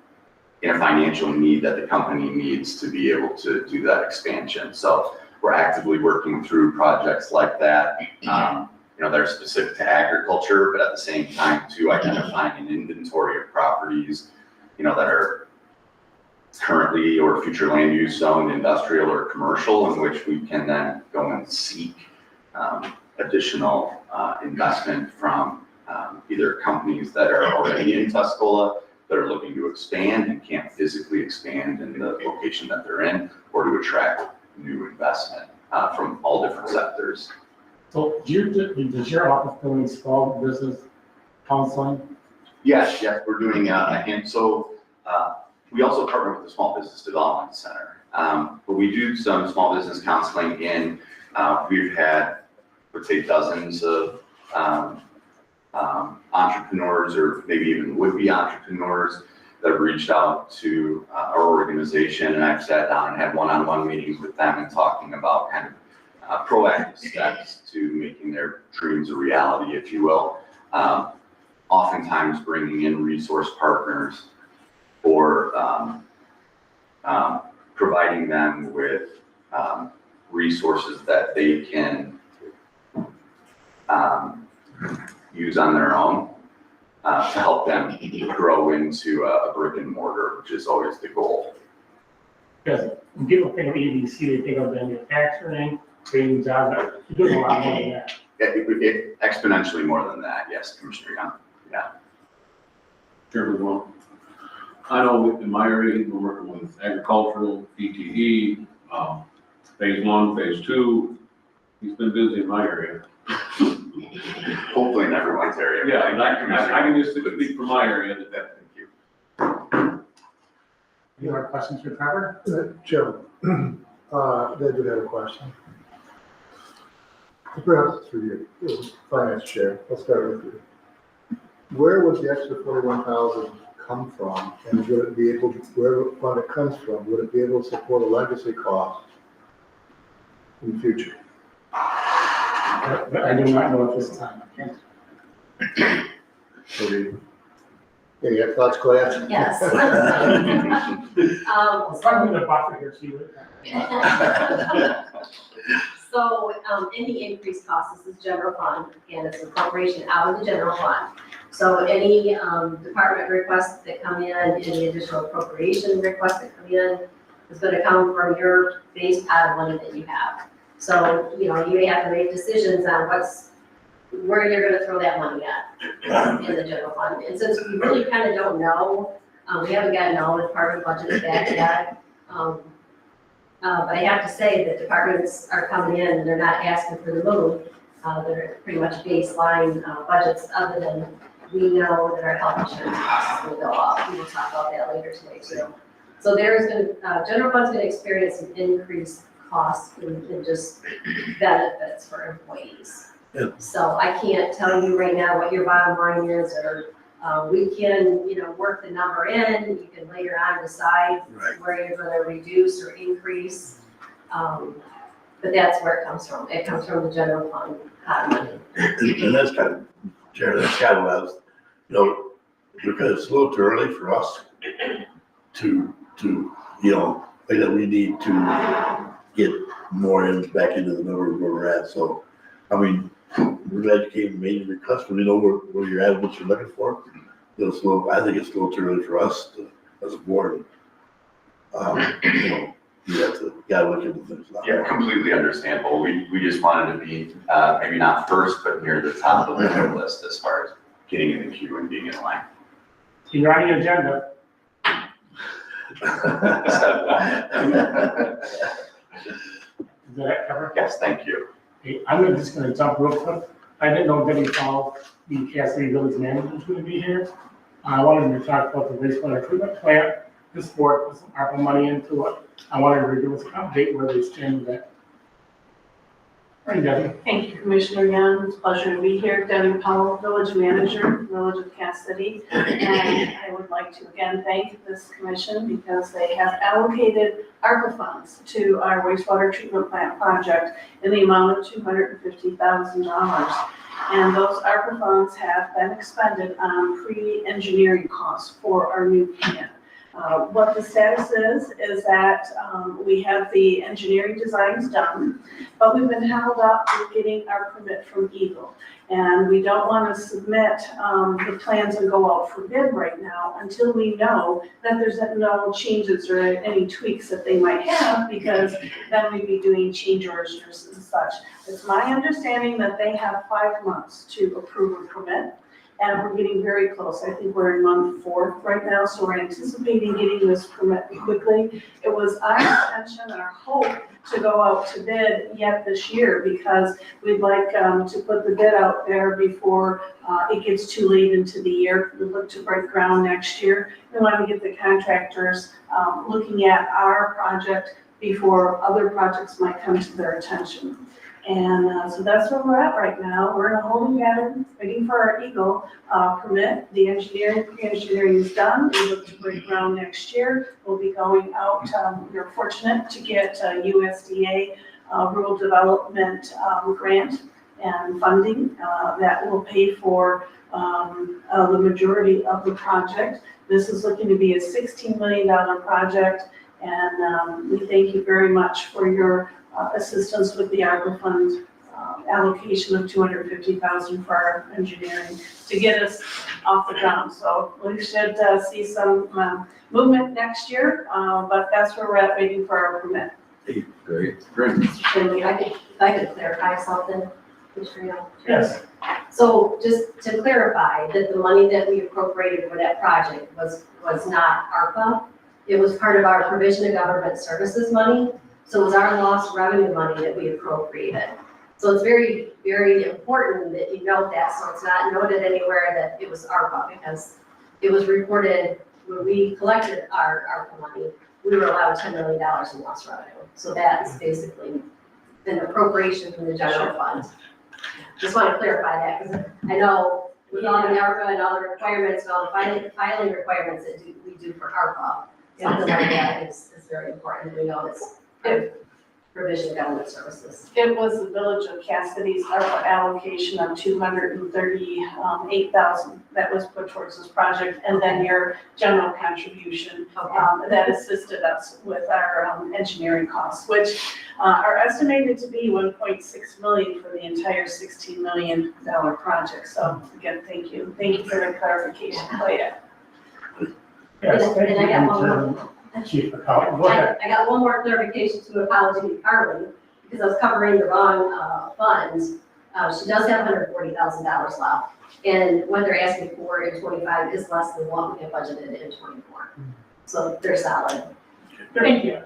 financial need that the company needs to be able to do that expansion. So we're actively working through projects like that, that are specific to agriculture, but at the same time too, identifying an inventory of properties, that are currently or future land use zoned, industrial or commercial, in which we can then go and seek additional investment from either companies that are already in Tuscola, that are looking to expand and can't physically expand in the location that they're in, or to attract new investment from all different sectors. So does your office doing small business counseling? Yes, we're doing we also partner with the Small Business Development Center. But we do some small business counseling we've had, let's say, dozens of entrepreneurs or maybe even would-be entrepreneurs that have reached out to our organization, and I've sat down and had one-on-one meetings with them and talking about kind of proactive steps to making their dreams a reality, if you will. Oftentimes bringing in resource partners or providing them with resources that they can use on their own to help them grow into a brick and mortar, which is always the goal. Because when people think of EDC, they think of manufacturing, creating jobs, you're doing a lot more than that. It exponentially more than that, yes, Commissioner Young. Chairman Wong. I know in my area, we're working with agricultural, PTE, phase 1, phase 2. He's been busy in my area. Hopefully in everyone's area. Yeah, I can just speak for my area. Thank you. Any more questions for Trevor? Jim, they do have a question. Perhaps for you, Finance Chair, let's start with you. Where would the extra 41,000 come from, and would it be able to, where the fund it comes from, would it be able to support a legacy cost in the future? But I do not know at this time. Yeah, you have thoughts, Claire? Yes. I'm talking to the buffer here, too. So, any increased costs, this is general fund, and it's appropriation out of the general fund. So any department requests that come in, any additional appropriation requests that come in, is gonna come from your base pot of money that you have. So, you may have to make decisions on where you're gonna throw that money at in the general fund. And since we really kind of don't know, we haven't gotten all the department budgets back yet. But I have to say that departments are coming in and they're not asking for the moon. They're pretty much baseline budgets, other than we know that our health insurance costs will go up. We will talk about that later today too. So general fund's gonna experience some increased costs in just benefits for employees. Yep. So I can't tell you right now what your bottom line is, or we can, work the number in. You can later on decide where you're gonna reduce or increase. But that's where it comes from. It comes from the general fund pot of money. And that's kind of, Jared, that's kind of what I was, because it's a little too early for us to, like that we need to get more back into the numbers where we're at. So, I mean, we're glad you came and made your request. We know where you're at, what you're looking for. I think it's a little too early for us as a board. You have to, look into things. Yeah, completely understandable. We just wanted to be, maybe not first, but near the top of the list as far as getting in the queue and being in line. You're on the agenda. Is that covered? Yes, thank you. Okay, I'm just gonna jump real quick. I didn't know Debbie Paul, the Cassidy Village Manager, was gonna be here. I wanted to talk about the wastewater treatment plant. This board put some ARPA money into it. I wanted to give us an update where they stand with that. Right, Debbie. Thank you, Commissioner Young. It's a pleasure to be here. Debbie Powell, Village Manager, Village of Cass City. And I would like to again thank this commission because they have allocated ARPA funds to our wastewater treatment plant project in the amount of $250,000. And those ARPA funds have been expended on pre-engineering costs for our new plant. What the status is that we have the engineering designs done, but we've been held up with getting our permit from Eagle. And we don't want to submit the plans and go out for bid right now until we know that there's no changes or any tweaks that they might have, because then we'd be doing change orders and such. It's my understanding that they have 5 months to approve a permit, and we're getting very close. I think we're in month 4 right now, so we're anticipating getting this permit quickly. It was our intention and our hope to go out to bid yet this year, because we'd like to put the bid out there before it gets too late into the year. We look to break ground next year. We want to get the contractors looking at our project before other projects might come to their attention. And so that's where we're at right now. We're in a holding pattern, waiting for our Eagle permit. The engineering is done. We look to break ground next year. We'll be going out, we're fortunate to get a USDA rural development grant and funding that will pay for the majority of the project. This is looking to be a $16 million project, and we thank you very much for your assistance with the ARPA fund allocation of $250,000 for our engineering to get us off the ground. So we should see some movement next year, but that's where we're at, waiting for our permit. Great. Mr. Chairman, if I could clarify something, Mr. Young. Yes. So just to clarify, that the money that we appropriated for that project was not ARPA. It was part of our provision of government services money. So it was our lost revenue money that we appropriated. So it's very, very important that you note that, so it's not noted anywhere that it was ARPA, because it was reported when we collected our ARPA money, we were allowed $10 million in lost revenue. So that's basically an appropriation from the general fund. Just want to clarify that, because I know with all the ARPA and all the requirements and all the filing requirements that we do for ARPA, something like that is very important. We know it's provision of government services. It was the Village of Cassidy's ARPA allocation of $238,000 that was put towards this project, and then your general contribution that assisted us with our engineering costs, which are estimated to be $1.6 million for the entire $16 million project. So again, thank you. Thank you for the clarification, Claudia. Yes, And thank I got one you, more. Chief Accountant. Go ahead. I got one more clarification to apology to Carly, because I was covering the wrong fund. She does have $140,000 left, and what they're asking for in 25 is less than what we have budgeted in 24. So they're solid. Thank you.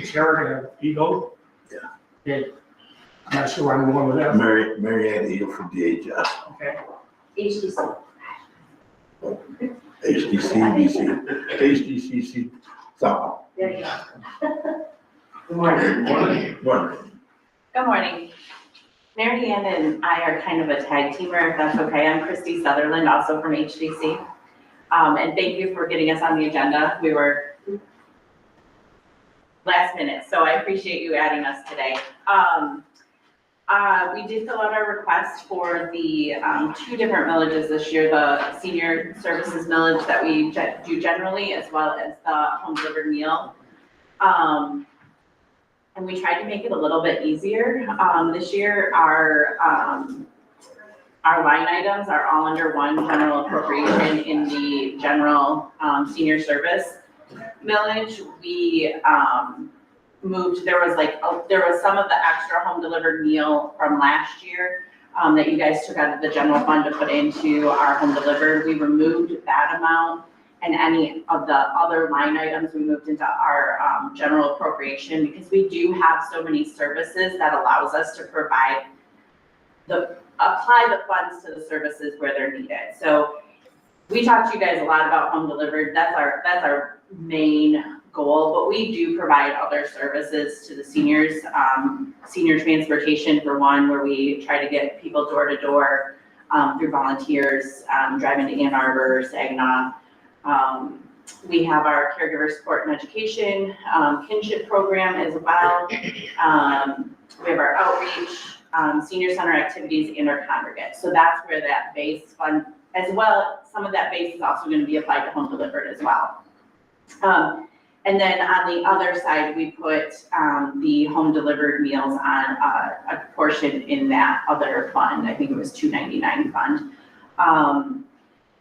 Chair of Eagle. Yeah. Okay. I'm not sure where I'm going with that. Mary Ann Eagle from DHS. Okay. HDC. HDCC, so. There you go. Good morning. Good morning. Mary Ann and I are kind of a tag teamer, if that's okay. I'm Christy Sutherland, also from HDC. And thank you for getting us on the agenda. We were last minute, so I appreciate you adding us today. We did fill out our request for the 2 different millages this year, the senior services millage that we do generally, as well as the home delivered meal. And we tried to make it a little bit easier. This year, our line items are all under one general appropriation in the general senior service millage. We moved, there was some of the extra home delivered meal from last year that you guys took out of the general fund to put into our home delivered. We removed that amount, and any of the other line items we moved into our general appropriation, because we do have so many services that allows us to apply the funds to the services where they're needed. So we talked to you guys a lot about home delivered. That's our main goal, but we do provide other services to the seniors. Senior transportation, for one, where we try to get people door to door through volunteers, driving to Ann Arbor, Saginaw. We have our caregiver support and education, kinship program as well. We have our outreach, senior center activities, and our congregate. So that's where that base fund, as well, some of that base is also gonna be applied to home delivered as well. And then on the other side, we put, the home delivered meals on, a portion in that other fund, I think it was 299 fund.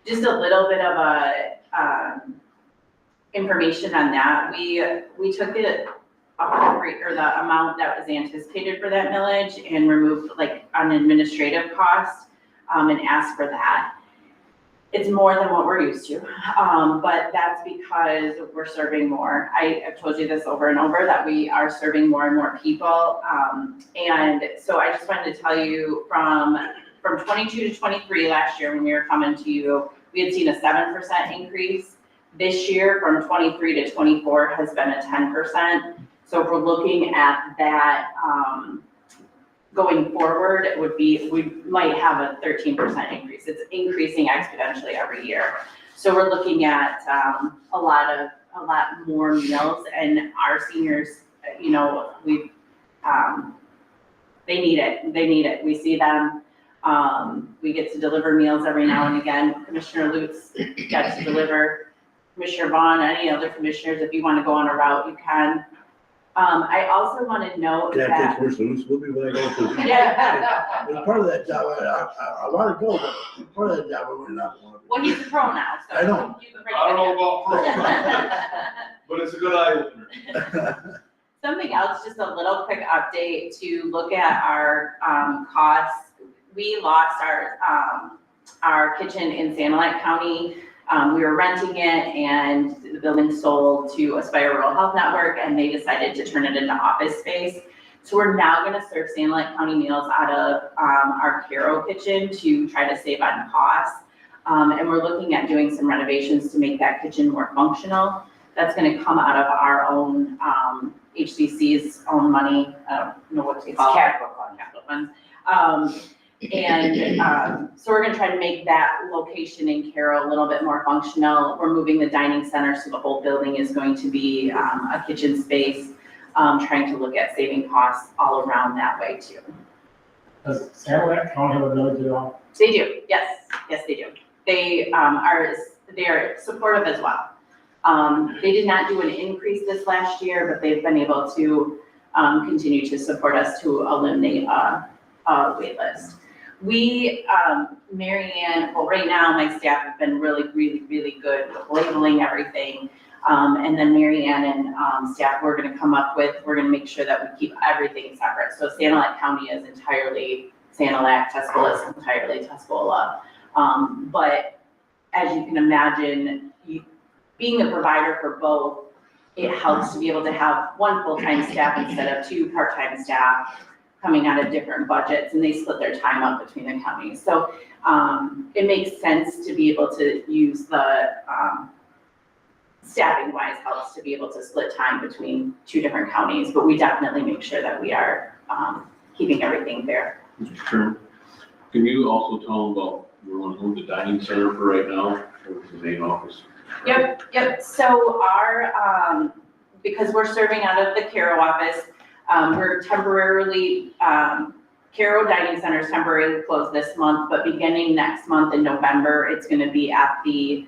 Just a little bit of information on that, we took the amount that was anticipated for that millage and removed like an administrative cost, and asked for that. It's more than what we're used to, but that's because we're serving more. I've told you this over and over, that we are serving more and more people. And so I just wanted to tell you from 22 to 23 last year, when we were coming to you, we had seen a 7% increase. This year, from 23 to 24, has been a 10%. So if we're looking at that, going forward, it would be, we might have a 13% increase. It's increasing exponentially every year. So we're looking at a lot more meals, and our seniors, you know, they need it. We see them. We get to deliver meals every now and again. Commissioner Lutz gets to deliver. Commissioner Vaughn, any other commissioners, if you want to go on a route, you can. I also want to note Can I that. take Commissioner Lutz with me when I go? Yeah. As part of that job, I want to go, but part of that job, I would not want to. Well, he's a pro now, so. I know. you can bring I don't it know about but it's a good eye opener. Something else, just a little quick update to look at our costs. We lost our kitchen in Sanilac County. We were renting it, and the building sold to Aspire Rural Health Network, and they decided to turn it into office space. So we're now gonna serve Sanilac County meals out of our Caro kitchen to try to save on costs. And we're looking at doing some renovations to make that kitchen more functional. That's gonna come out of our own, HCC's own money, I don't know what to call it. Capital funds. So we're gonna try to make that location in Caro a little bit more functional. We're moving the dining center, so the whole building is going to be a kitchen space. Trying to look at saving costs all around that way too. Does Sanilac County have a village at all? They do, yes, they do. They are supportive as well. They did not do an increase this last year, but they've been able to continue to support us to eliminate a wait list. We, Mary Ann, well, right now my staff have been really good with labeling everything. And then Mary Ann and staff, we're gonna make sure that we keep everything separate. So Sanilac County is entirely Sanilac, Tuscola is entirely Tuscola. But as you can imagine, being the provider for both, it helps to be able to have one full-time staff instead of two part-time staff coming out of different budgets, and they split their time up between the counties. So it makes sense to be able to use the staffing wise helps to be able to split time between two different counties, but we definitely make sure that we are keeping everything fair. Mr. Chairman, can you also tell them about, we're going to move the dining center for right now, or the main office? Yep. So our, because we're serving out of the Caro office, we're temporarily, Caro Dining Center is temporarily closed this month, but beginning next month in November, it's gonna be at the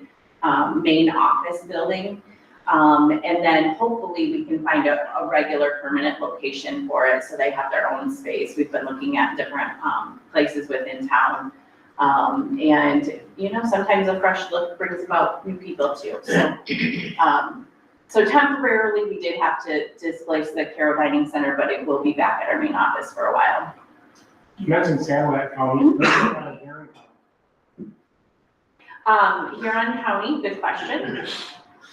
main office building. And then hopefully we can find a regular permanent location for it, so they have their own space. We've been looking at different places within town. And you know, sometimes a fresh look brings about new people too. So temporarily, we did have to displace the Caro Dining Center, but it will be back at our main office for a while. You mentioned Sanilac County. Huron County, good question.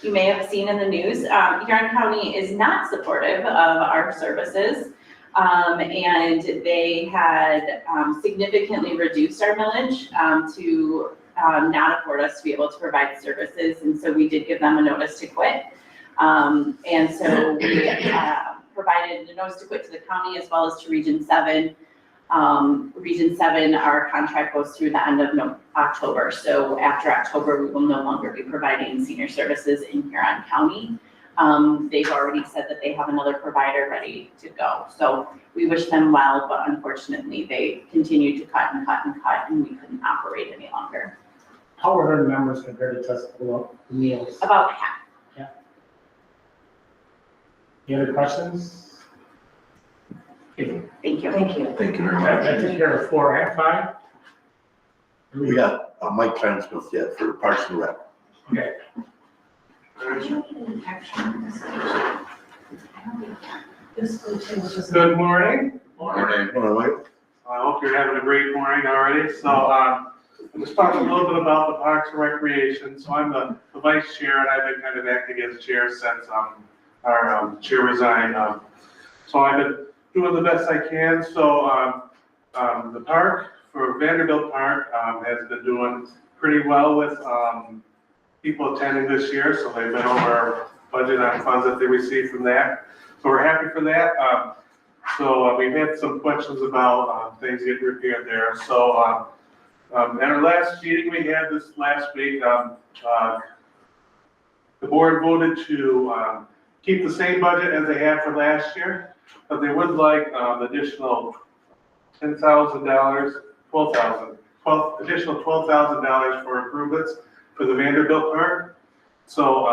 You may have seen in the news, Huron County is not supportive of our services. And they had significantly reduced our millage to not afford us to be able to provide services. And so we did give them a notice to quit. And so we provided the notice to quit to the county as well as to Region 7. Region 7, our contract goes through the end of October. So after October, we will no longer be providing senior services in Huron County. They've already said that they have another provider ready to go. So we wish them well, but unfortunately they continued to cut, and we couldn't operate any longer. how are their numbers compared to just below meals? About half. Any other questions? Okay, Thank you. Thank you. Thank you very that much. took care of 4 and 5. We got Mike Transmith yet for Parks and Rec. Okay, Good morning. Morning. Morning, Mike. I hope you're having a great morning already. So, I'm just talking a little bit about the Parks and Recreation. So I'm the vice chair, and I've been kind of acting as chair since, our chair resigned. So I've been doing the best I can. So, the park, for Vanderbilt Park, has been doing pretty well with, people attending this year. So they've been over budget on funds that they received from that. So we're happy for that. So we've had some questions about things getting repaired there. So at our last meeting we had this last week, the board voted to keep the same budget as they had for last year, but they would like additional $10,000, additional $12,000 for improvements for the Vanderbilt Park. So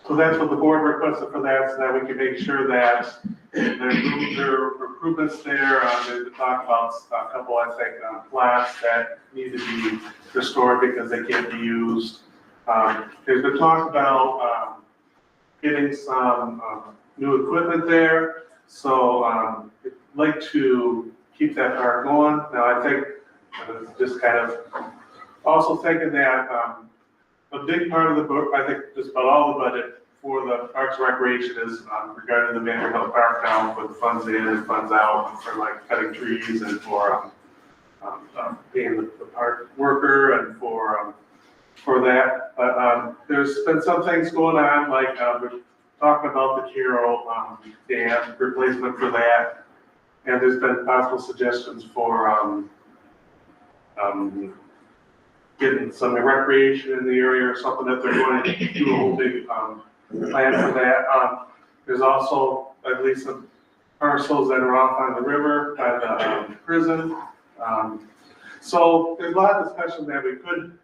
so that's what the board requested for that, so that we can make sure that there are improvements there. They talked about a couple, I think, flats that need to be restored because they can't be used. There's been talk about getting some new equipment there. So I'd like to keep that park going. Now, I think just kind of also thinking that a big part of the book, I think just about all the budget for the Parks and Recreation is regarding the Vanderbilt Park now, with funds in and funds out for like cutting trees and for being the park worker and for that. But there's been some things going on, like we're talking about the Carroll dam replacement for that. And there's been possible suggestions for getting some recreation in the area or something that they're going to do a whole big plan for that. There's also at least some parcels that are off on the river by the prison. So there's a lot of discussion that we could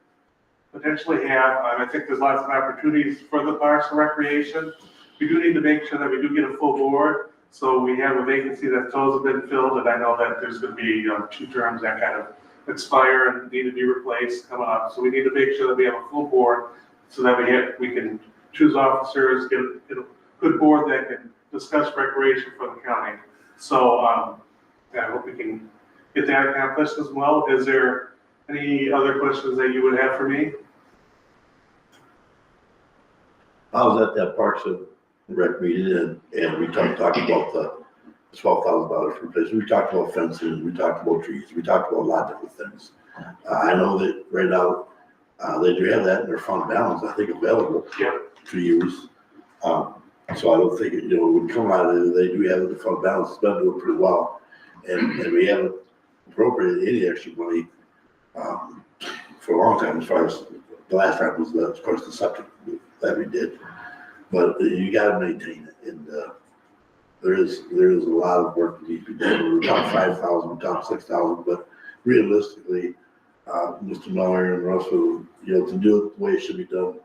potentially have. I think there's lots of opportunities for the Parks and Recreation. We do need to make sure that we do get a full board. So we have a vacancy that's also been filled, and I know that there's going to be 2 terms that kind of expire and need to be replaced coming up. So we need to make sure that we have a full board so that we can choose officers, get a good board that can discuss recreation for the county. So I hope we can get that accomplished as well. Is there any other questions that you would have for me? I was at that Parks and Rec meeting and we talked about the $12,000 for replacement. We talked about fencing, we talked about trees, we talked about a lot of different things. I know that right now, they do have that in their fund balance, I think, available to use. So I don't think, it would come out of it. They do have it in the fund balance, it's been doing pretty well. And we haven't appropriated any extra money for a long time, as far as the last time was, of course, the septic that we did. But you gotta maintain it, and there is a lot of work that needs to be done. We're talking 5,000, we're talking 6,000, but realistically, Mr. Miller and Russell, to do it the way it should be done,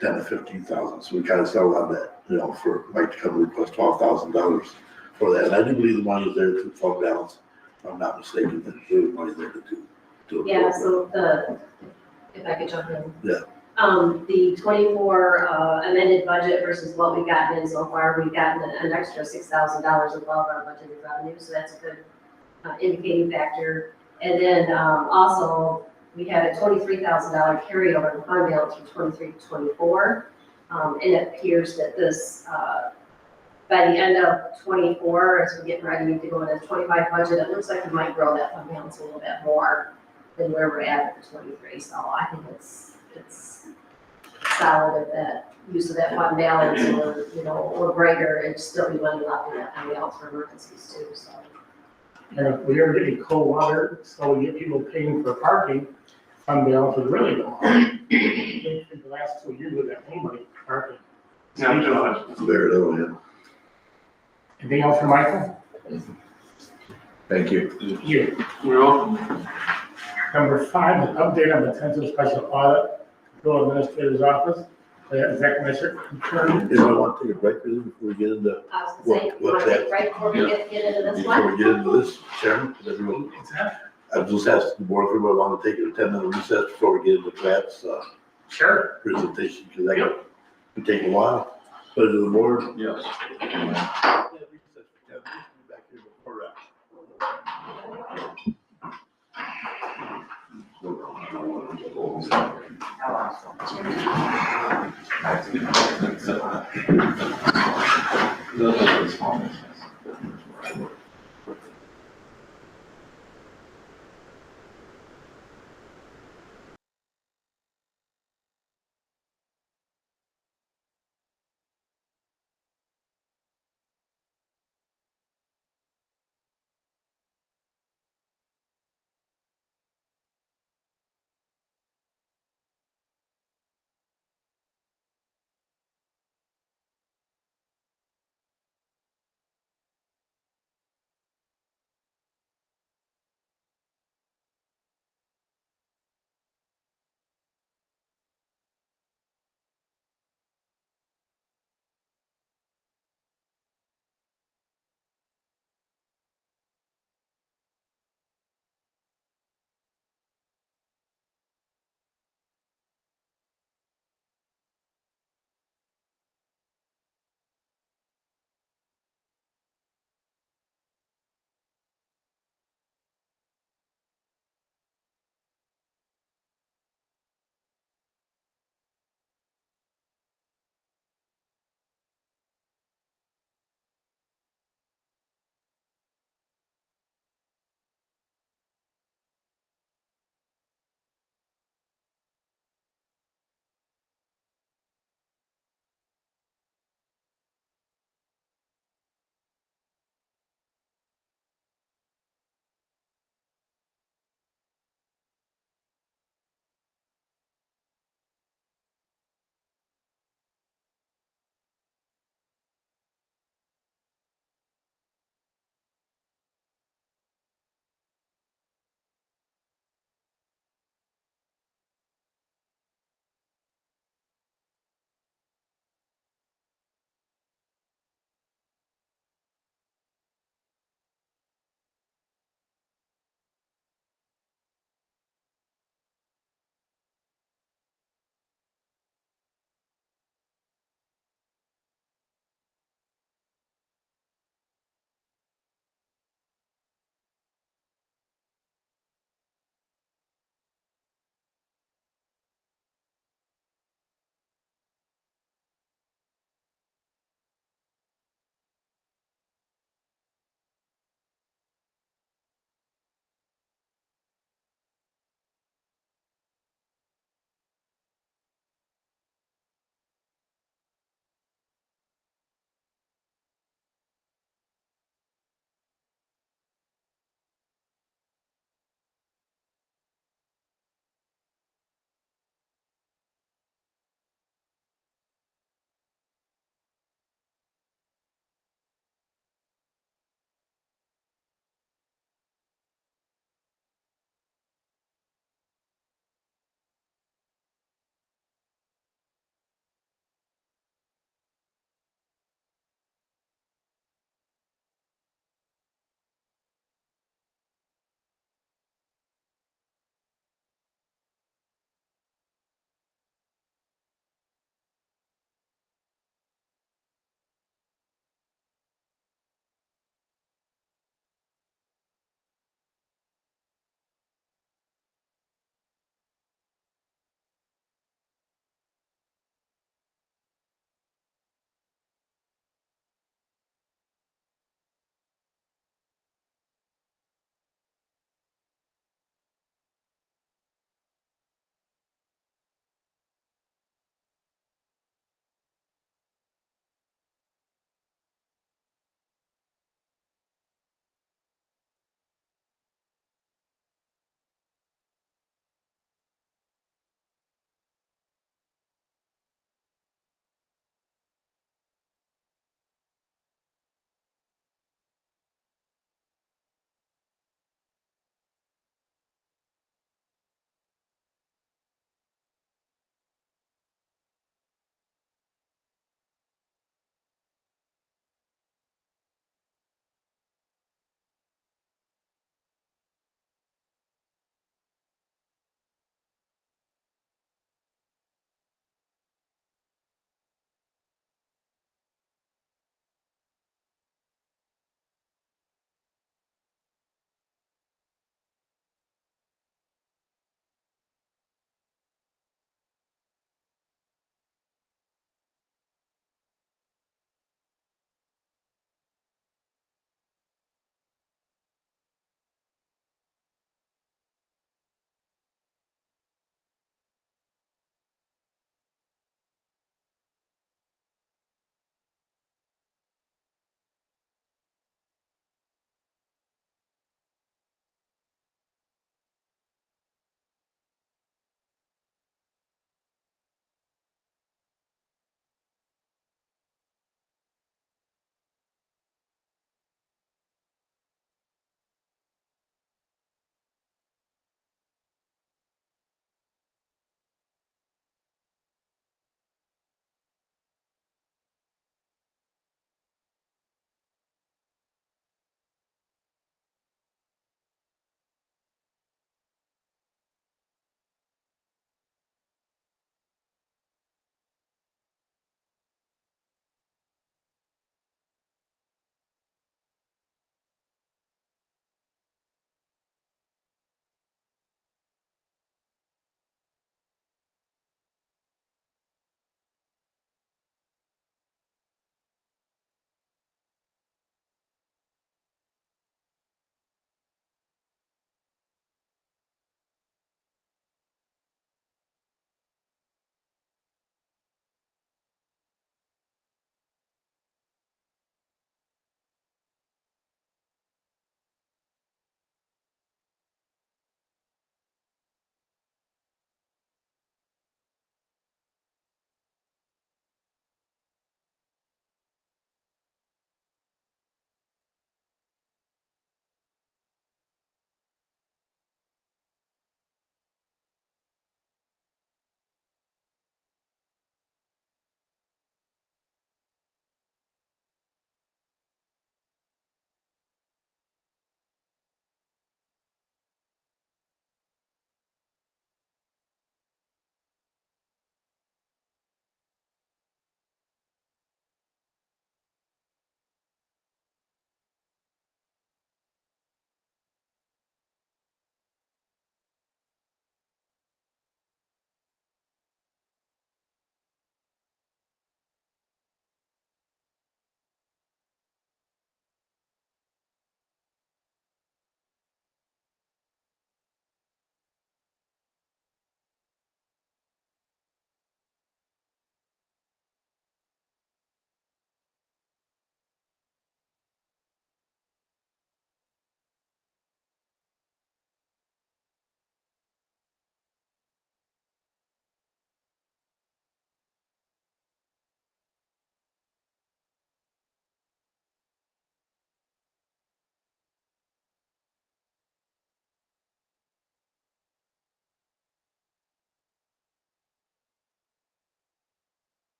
10 to 15,000. So we kind of settled on that, for Mike to come and request $12,000 for that. And I do believe the money is there to fund balance. If I'm not mistaken, that there's money there to do it. Yeah, so if I could jump in. Yeah. The 24 amended budget versus what we've gotten in so far, we've gotten an extra $6,000 above our budgeted revenue, so that's a good indicating factor. And then also, we had a $23,000 carryover in fund balance from 23 to 24. And it appears that this, by the end of 24, as we're getting ready to go into the 25 budget, it looks like we might grow that fund balance a little bit more than where we're at the 23. So I think it's solid at that use of that fund balance, or greater, and still be money left in that fund balance for emergencies too, so. and if we are getting cold water, so we get people paying for parking, fund balance is really low. I think in the last 2 years, we've got anybody parking. Not too much. Very little, yeah. Anything else for Michael? Thank you. You. You're welcome. Number 5, an update on potential special audit, control administrator's office. Is that Commissioner concerned? You know, I want to take a break really before we get into, I was gonna say, What's wanna that? take right before we get into this before one? we get into this, Sharon, is everyone? I've just asked the board if we want to take a 10-minute recess before we get into Pat's, Sure. presentation, because that could take a while. Pleasure of the board. Yes. Back here before,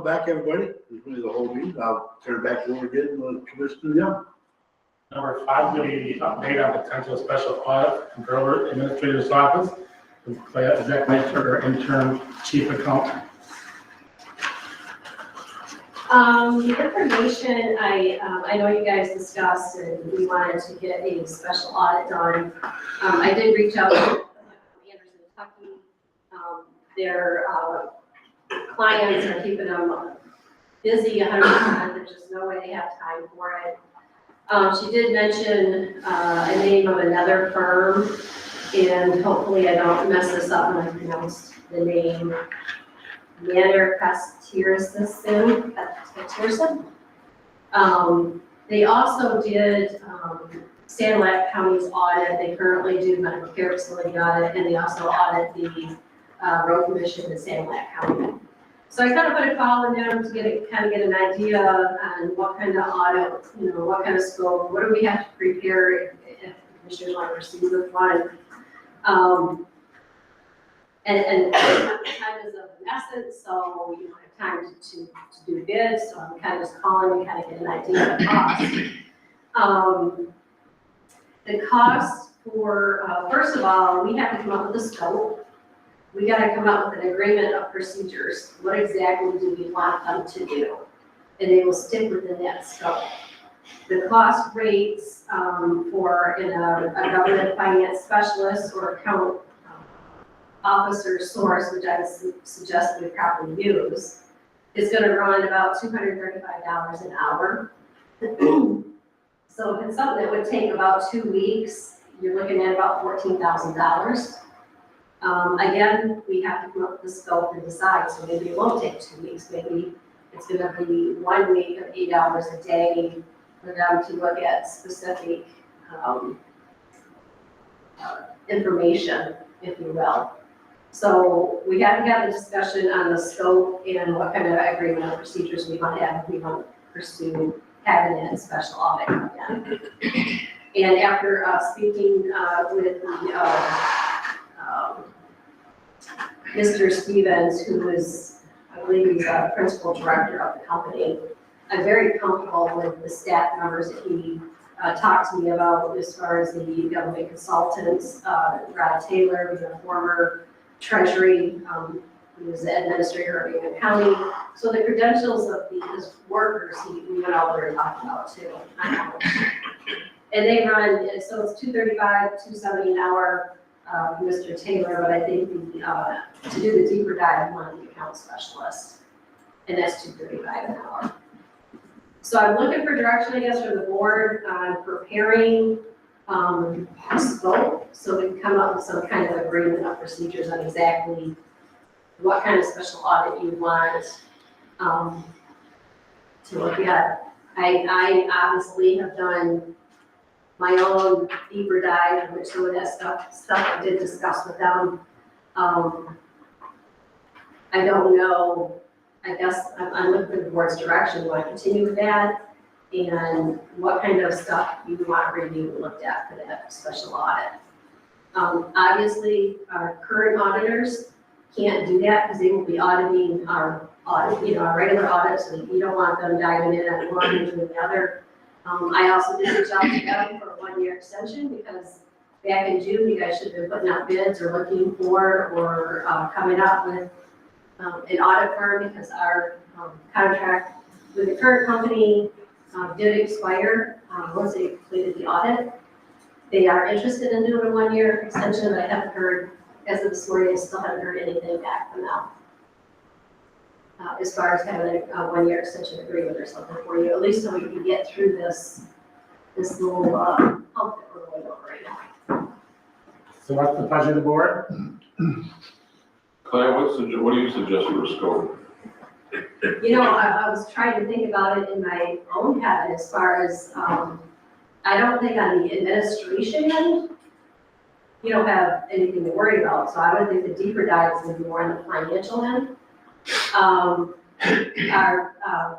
back, everybody. This is the whole meeting. I'll turn it back over again to Commissioner Young. Number 5, the update on potential special audit controller administrator's office with executive or interim chief accountant. Information, I know you guys discussed and we wanted to get a special audit done. I did reach out to Anderson, Kentucky. Their clients are keeping them busy 100%. There's just no way they have time for it. She did mention a name of another firm, and hopefully I don't mess this up when I pronounce the name. Manor Castirison. They also did Sanilac County's audit. They currently do medical care facility audit, and they also audit the road commission in Sanilac County. So I kind of put a call in them to get an idea on what kind of audit, what kind of scope, what do we have to prepare if the commissioners want to proceed with one. And time is of the essence, so you don't have time to do bids, so I'm kind of just calling to kind of get an idea of the cost. The cost for, first of all, we have to come up with a scope. We got to come up with an agreement of procedures. What exactly do we want them to do? And they will stick within that scope. The cost rates for a government finance specialist or account officer source, which I suggest we probably use, is going to run about $235 an hour. So if it's something that would take about 2 weeks, you're looking at about $14,000. Again, we have to come up with the scope and decide, so maybe it won't take 2 weeks, maybe it's going to be 1 week of 8 hours a day for them to look at specific information, if you will. So we have to have a discussion on the scope and what kind of agreement and procedures we want to have if we want to pursue having a special audit come in. And after speaking with Mr. Stevens, who is, I believe he's a principal director of the company, I'm very comfortable with the staff members that he talked to me about as far as the government consultants, Rod Taylor, who's a former Treasury, he was the administrator of Union County. So the credentials of his workers, we went over and talked about too. And they run, so it's $235, $270 an hour, Mr. Taylor, but I think to do the deeper dive, we want the account specialist, and that's $235 an hour. So I'm looking for direction, I guess, from the board on preparing a scope, so we can come up with some kind of agreement of procedures on exactly what kind of special audit you want to look at. I obviously have done my own deeper dive, which some of that stuff I did discuss with them. I don't know, I guess I'm looking for the board's direction. Do I continue with that? And what kind of stuff you want to review and looked at for that special audit? Obviously, our current auditors can't do that because they will be auditing our audit, our regular audits, so you don't want them diving in on one and doing the other. I also did reach out to them for a 1-year extension because back in June, you guys should have been putting out bids or looking for or coming up with an audit firm because our contract with the current company did expire once they completed the audit. They are interested in doing a 1-year extension, but I haven't heard, as of this morning, I still haven't heard anything back from them. As far as having a 1-year extension agreement or something for you, at least so we can get through this little hump that we're going over right now. So what's the pleasure of the board? Claire, what do you suggest for a scope? I was trying to think about it in my own head as far as, I don't think on the administration end, you don't have anything to worry about. So I would think the deeper dive is going to be more on the financial end. Our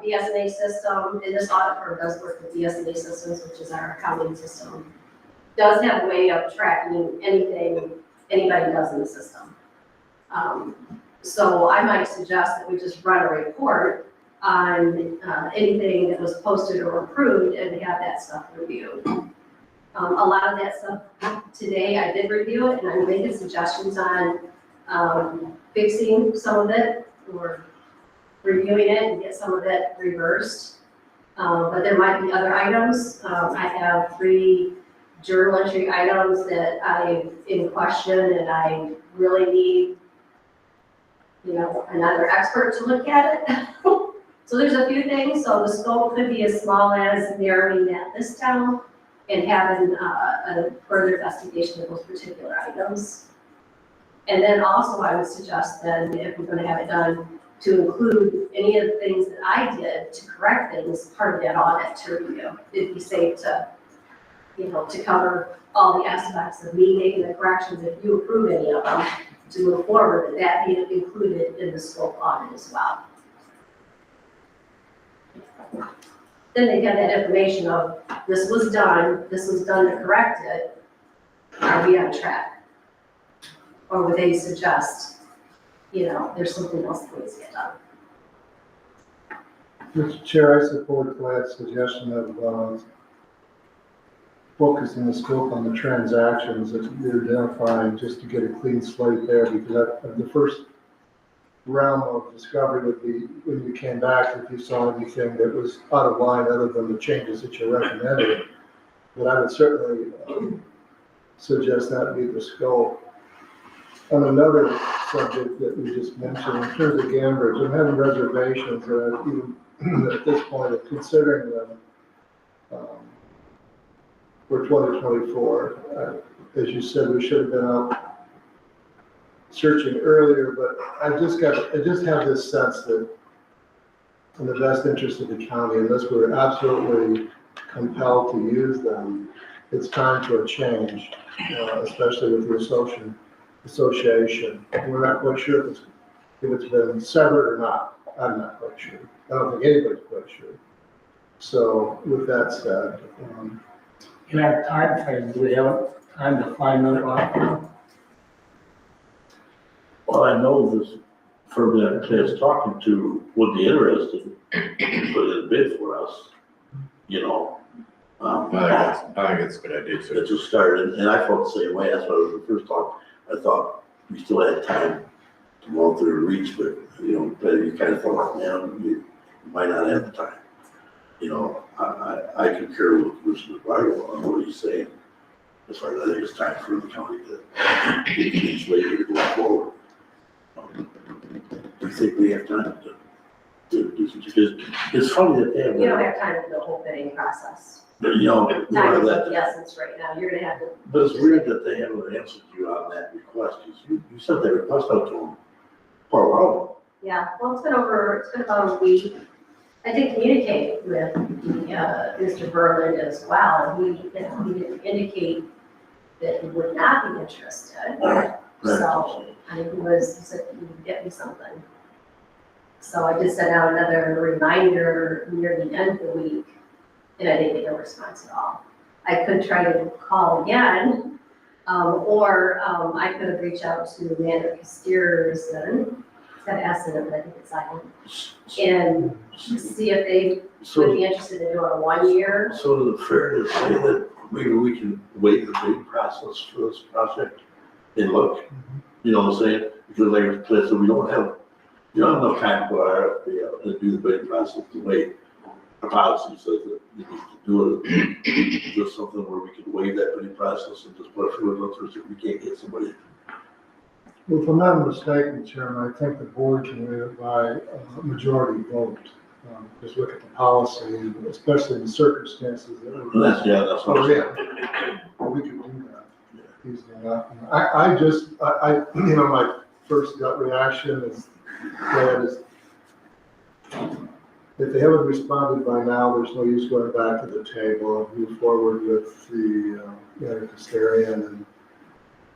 BSNA system, and this audit firm does work with BSNA systems, which is our accounting system, does have a way of tracking anything anybody does in the system. So I might suggest that we just run a report on anything that was posted or approved and have that stuff reviewed. A lot of that stuff today, I did review it and I'm making suggestions on fixing some of it or reviewing it and get some of it reversed. But there might be other items. I have 3 journal entry items that I'm in question and I really need, another expert to look at it. So there's a few things, so the scope could be as small as narrowing that list down and having a further investigation of those particular items. And then also I would suggest then, if we're gonna have it done, to include any of the things that I did to correct things, part of that audit to review. It'd be safe to, to cover all the aspects of me making the corrections, if you approve any of them, to move forward, that be included in the scope audit as well. Then they get that information of, this was done to correct it, are we on track? Or would they suggest, there's something else that needs to get done? Mr. Chair, I support Glad's suggestion of focusing the scope on the transactions that you're identifying, just to get a clean slate there, because the first realm of discovery would be when you came back, if you saw anything that was out of line other than the changes that you recommended. But I would certainly suggest that be the scope. On another subject that we just mentioned, in terms of Gambridge, I'm having reservations even at this point of considering them for 2024. As you said, we should have been out searching earlier, but I just have this sense that in the best interest of the county, unless we're absolutely compelled to use them, it's time for a change, especially with the association. We're not quite sure if it's been severed or not. I'm not quite sure. I don't think anybody's quite sure. So with that said, In our time frame, do we have time to find another auditor? Well, I know this firm that Claire's talking to would be interested in putting a bid for us, I think it's a good idea too. It just started, and I felt the same way. That's why it was the first talk. I thought we still had time to go through the reach, but, but you kind of thought, man, you might not have the time. I concur with Commissioner Barlow on what he's saying. As far as I think it's time for the county to get things later to go forward. Do you think we have time to do some, because it's funny that they have. You don't have time for the whole bidding process. But, Time is of the essence right now, you're gonna have to. But it's weird that they haven't answered you on that request, because you sent that request out to them for a while. Yeah, well, it's been about a week. I did communicate with Mr. Berlin as well. He didn't indicate that he would not be interested. So, he said he would get me something. So I just sent out another reminder near the end of the week, and I didn't get a response at all. I could try to call again, or I could have reached out to Amanda Casteres, got asked them, but I think it's silent, and see if they would be interested in doing a 1 year. So is it fair to say that maybe we can wait the bidding process for this project and look, you know what I'm saying? Because like a place that we don't have enough time to go out and do the bidding process to wait. Our policy says that you need to do it, just something where we can waive that bidding process and just put it through another, so we can't get somebody. well, if I'm not mistaken, Chairman, I think the board can waive it by a majority vote. Just look at the policy, and especially in the circumstances that we're. That's what I'm saying. We can do that easily enough. My first gut reaction is, if they haven't responded by now, there's no use going back to the table and move forward with the custodian and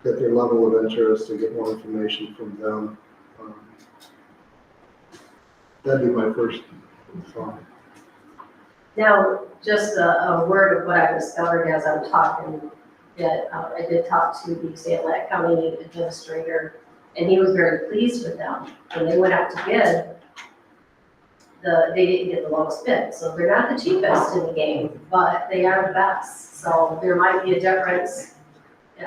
get their level of interest and get more information from them. That'd be my first thought. Now, just a word of what I discovered as I'm talking, that I did talk to the St. Lat County administrator, and he was very pleased with them. When they went out to bid, they didn't get the lowest bid. So they're not the cheapest in the game, but they are the best. So there might be a difference,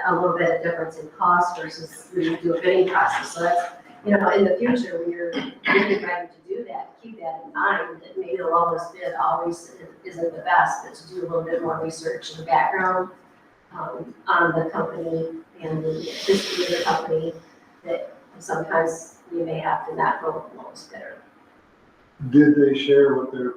a little bit of difference in cost versus when you do a bidding process. So that's, in the future, when you're getting ready to do that, keep that in mind, that maybe the lowest bid always isn't the best, but to do a little bit more research in the background on the company and the history of the company, that sometimes you may have to not go with the lowest bidder. Did they share what they're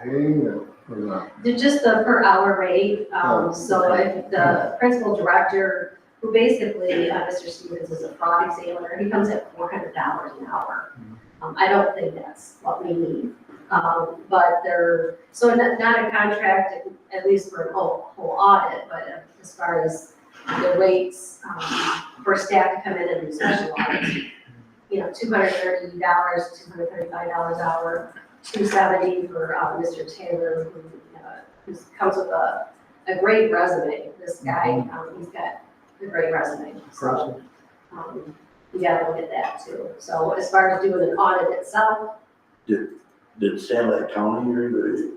paying or not? They're just the per hour rate, so if the principal director, who basically, Mr. Stevens is a fraud examiner, he comes at $400 an hour. I don't think that's what we need. But so not a contract, at least for a whole audit, but as far as the rates, for staff to come in and do special audits, $230, $235 an hour, $270 for Mr. Taylor, who comes with a great resume. This guy, he's got a great resume. So, you gotta look at that too. So as far as doing an audit itself, Did Sandlot County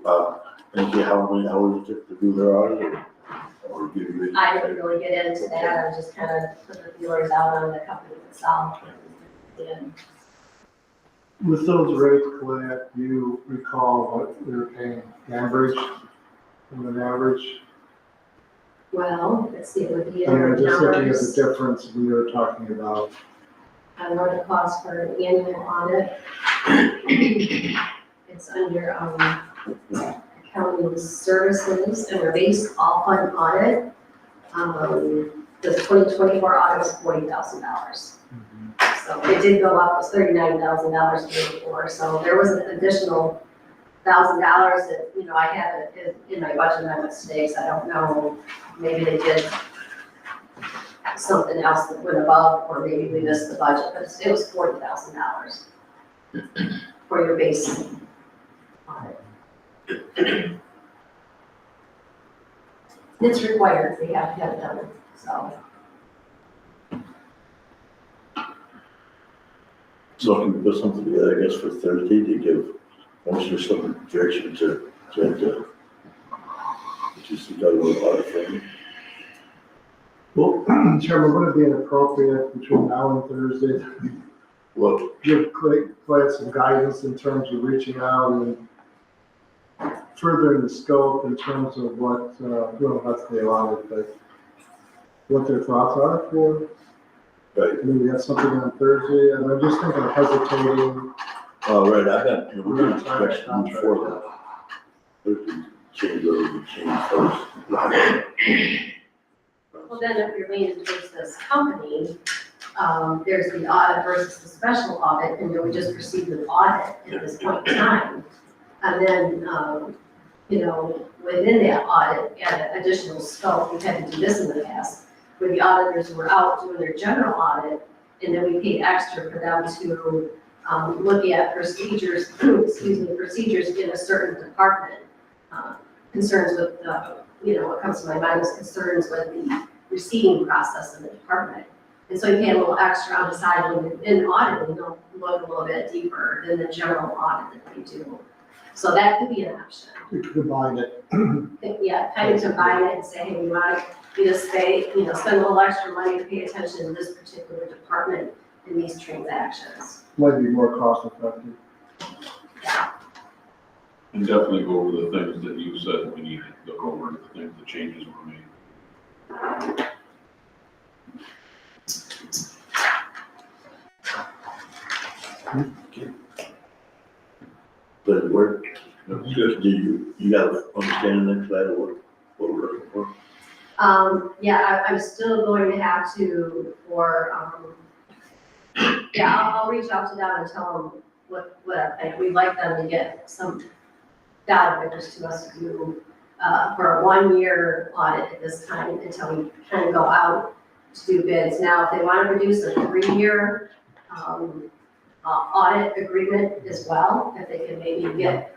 or think you how many hours it took to do their audit? Or give you? I didn't really get into that. I just kind of put the feelers out on the company itself. And With those rates, Colette, do you recall what we were paying average, on an average? well, let's see, it would be in And our we're just looking at numbers. the difference we were talking about. What it costs for an annual audit. It's under, accounting services and our base all fund audit. The 2024 audit was $40,000. So it did go up, it was $39,000 the year before, so there was an additional $1,000 that, I had it in my budget amendments today, so I don't know, maybe they did something else that went above, or maybe we missed the budget, but it was $40,000 for your base audit. It's required, we have to have it done, so. So can we put something together, I guess, for Thursday to give most of some direction to just got a little audit thing. Well, Chairman, would it be inappropriate between now and Thursday, Well, give Clay some guidance in terms of reaching out and furthering the scope in terms of what, that's the audit, but what their thoughts are for? right, Maybe we have something on Thursday, and I'm just thinking of hesitating. right, I got, we're gonna question before that. Thursday, change those, change first. Well, then if you're leaning towards this company, there's the audit versus the special audit, and then we just proceed with audit at this point in time. And then, within that audit, add additional scope, we've had to do this in the past, where the auditors were out doing their general audit, and then we paid extra for them to, look at procedures, procedures in a certain department. Concerns with, what comes to my mind is concerns with the receiving process in the department. And so you pay a little extra on the side when you're in auditing, you'll look a little bit deeper than the general audit that we do. So that could be an option. We could combine it. Yeah, kind of combine it and say, hey, we want you to stay, spend a little extra money to pay attention to this particular department in these transactions. Might be more cost effective. And definitely go over the things that you said we need to go over, the things, the changes were made. But it worked. That's good. Do you got to understand the next level, what we're looking for? Yeah, I'm still going to have to, I'll reach out to them and tell them what I think. We'd like them to get some data figures to us to do, for a 1-year audit at this time until we kind of go out to do bids. Now, if they want to reduce a 3-year, audit agreement as well, if they can maybe get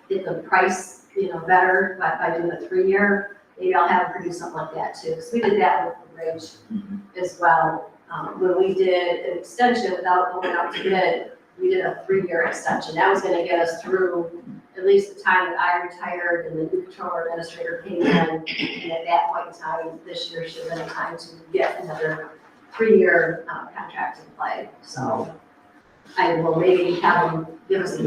the price, better by doing a 3-year, maybe I'll have them produce something like that too. Because we did that with the bridge as well. When we did an extension without going out to bid, we did a 3-year extension. That was gonna get us through at least the time that I retired and the new controller administrator came in. And at that point in time, this year should have been a time to get another 3-year contract in play. So I will maybe have him give us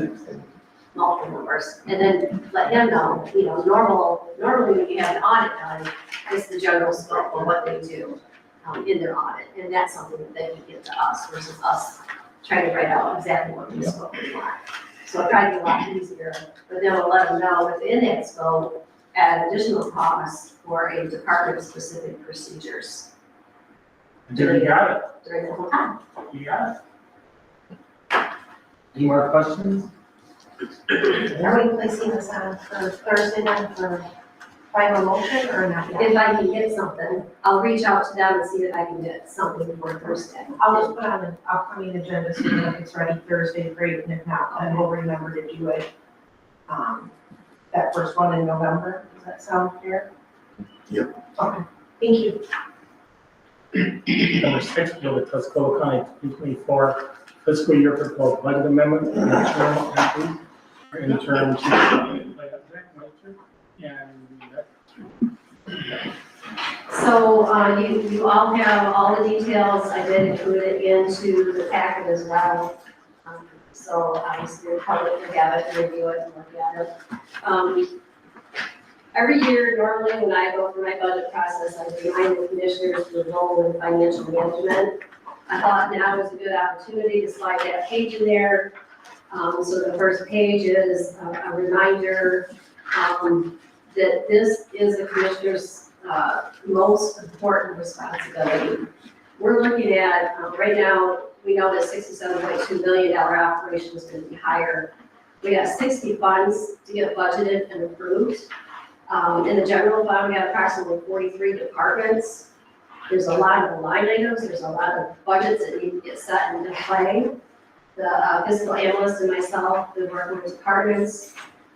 multiple numbers and then let him know, normally when you have an audit done, it's the general scope of what they do in their audit. And that's something that they can give to us versus us trying to write out exactly what the scope we want. So I try to be a lot easier, but then we'll let them know within that scope, add additional costs for a department-specific procedures Jimmy, you got it. during the whole time. You got it. Any more questions? Are we placing this on for Thursday then for final motion or not yet? If I can get something, I'll reach out to them and see if I can get something for Thursday. I'll just put on an upcoming agenda so that if it's ready Thursday, great, and if not, then we'll remember to do it, that first one in November. Does that sound fair? Yep. Okay, thank you. Number 6, deal with Tuscola County 2024 fiscal year proposed budget amendment and internal entries for interim chief. So, you all have all the details. I did include it into the packet as well. So obviously the public can have it, review it, and look at it. Every year, normally when I go through my budget process, I remind the commissioners the role in financial management. I thought now was a good opportunity to slide that page in there. So the first page is a reminder that this is the commissioner's most important responsibility. We're looking at, right now, we know that $67.2 million operation is going to be higher. We have 60 funds to get budgeted and approved. In the general fund, we have approximately 43 departments. There's a lot of line items, there's a lot of budgets that need to get set into play. The fiscal analyst and myself, we work with departments,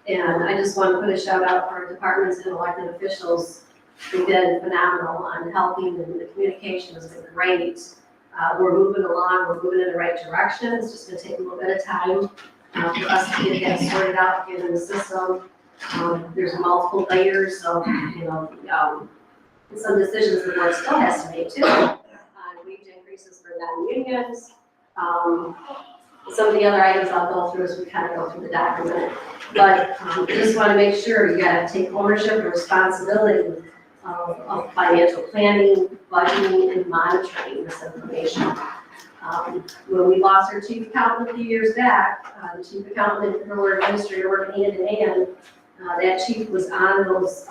and I just want to put a shout out for our departments and elected officials. They've been phenomenal on helping, and the communication has been great. We're moving along, we're moving in the right direction. It's just going to take a little bit of time for us to get that sorted out, get in the system. There's multiple layers of, some decisions the board still has to make too. Wage increases for non-unions. Some of the other items I'll go through as we kind of go through the document. But just want to make sure you got to take ownership and responsibility of financial planning, budgeting, and monitoring this information. When we lost our chief accountant a few years back, the chief accountant and controller administrator working hand in hand, that chief was on those,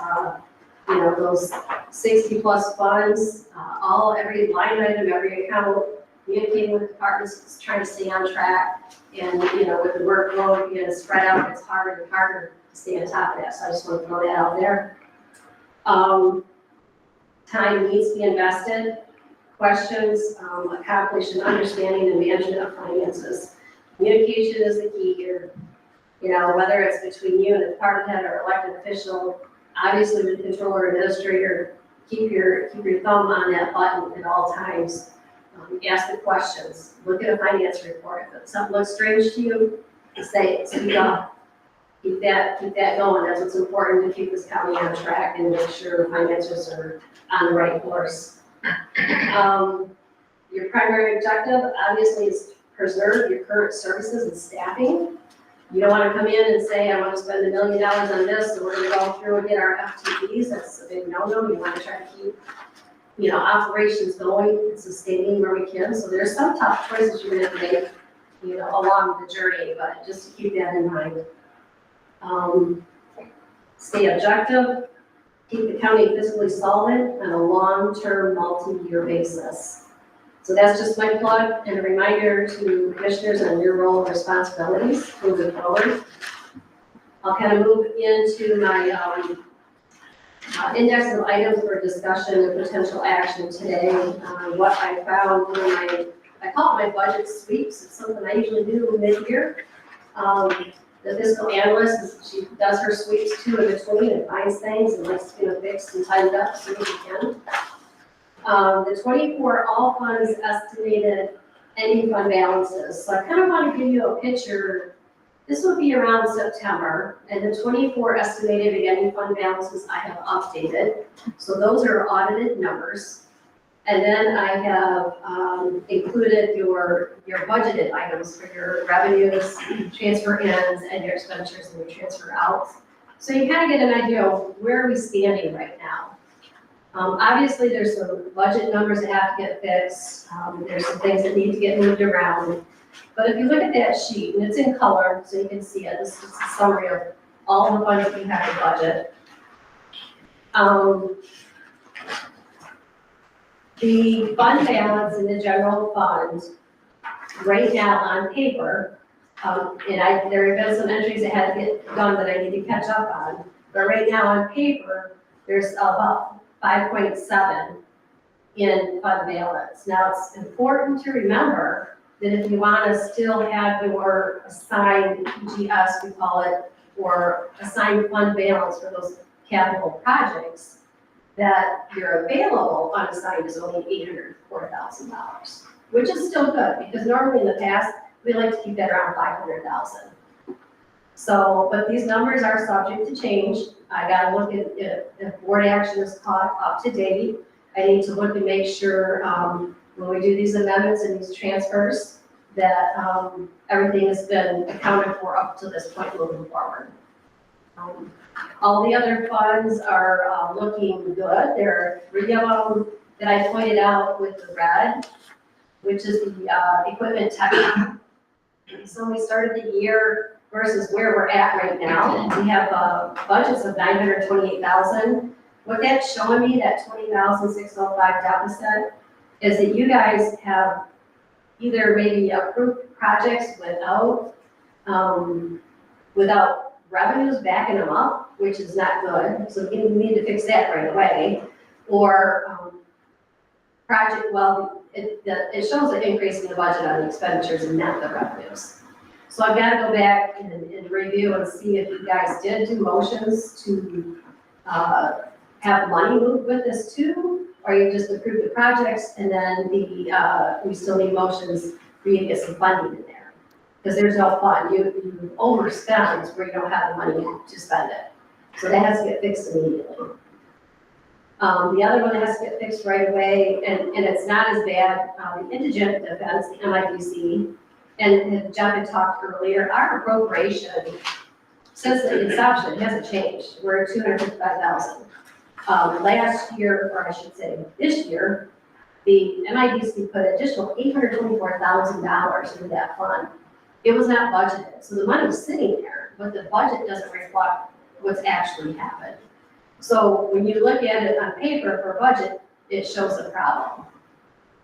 those 60 plus funds, every line item, every account, communicating with departments, trying to stay on track. And, with the workload being spread out, it's harder and harder to stay on top of that. So I just want to throw that out there. Time needs to be invested. Questions, accomplish, understanding and management of finances. Communication is the key here. Whether it's between you and the department head or elected official, obviously the controller administrator, keep your thumb on that button at all times. Ask the questions. Look at a finance report. If something looks strange to you, speak up. Keep that going. That's what's important to keep this county on track and make sure the finances are on the right course. Your primary objective, obviously, is to preserve your current services and staffing. You don't want to come in and say, I want to spend $1 million on this, so we're going to go through and get our FTEs. That's a big no-no. You want to try to keep, operations going and sustaining where we can. So there's some tough choices you're going to have to make, along the journey, but just to keep that in mind. Stay objective. Keep the county fiscally solvent on a long-term, multi-year basis. So that's just my plug and a reminder to commissioners on your role and responsibilities moving forward. I'll kind of move into my index of items for discussion and potential action today. What I found in I call it my budget sweeps. It's something I usually do mid-year. The fiscal analyst, she does her sweeps too in between and finds things and likes to get fixed and tightened up as soon as she can. The 24 all funds estimated ending fund balances. So I kind of want to give you a picture. This will be around September, and the 24 estimated beginning fund balances I have updated. So those are audited numbers. And then I have included your budgeted items for your revenues, transfer ins, and your expenditures and your transfer outs. So you kind of get an idea of where are we standing right now. Obviously, there's some budget numbers that have to get fixed. There's some things that need to get moved around. But if you look at that sheet, and it's in color, so you can see it, this is a summary of all the funds that you have to budget. The fund balance in the general fund, right now on paper, and there have been some entries that had to get done that I need to catch up on. But right now on paper, there's about 5.7 in fund balance. Now, it's important to remember that if you want to still have your assigned PGS, we call it, or assigned fund balance for those capital projects, that your available unassigned is only $804,000, which is still good, because normally in the past, we like to keep that around 500,000. So, but these numbers are subject to change. I gotta look at if board action is caught up to date. I need to look and make sure, when we do these amendments and these transfers, that, everything has been accounted for up to this point moving forward. All the other funds are looking good. There are 3 of them that I pointed out with the red, which is the equipment tech. So we started the year versus where we're at right now. We have budgets of $928,000. What that's showing me, that $20,605 deficit, is that you guys have either maybe approved projects without revenues backing them up, which is not good, so we need to fix that right away. Or it shows an increase in the budget on the expenditures and not the revenues. So I've got to go back and review and see if you guys did do motions to have money moved with this too, or you just approved the projects and then we still need motions for you to get some funding in there. Because there's no fund, you overspend where you don't have the money to spend it. So that has to get fixed immediately. The other one that has to get fixed right away, and it's not as bad, the indigent defense, the MIDC, and Jeff had talked earlier, our appropriation since the inception hasn't changed. We're at $255,000. Last year, or I should say this year, the MIDC put additional $824,000 into that fund. It was not budgeted, so the money was sitting there, but the budget doesn't reflect what's actually happened. So when you look at it on paper for budget, it shows a problem.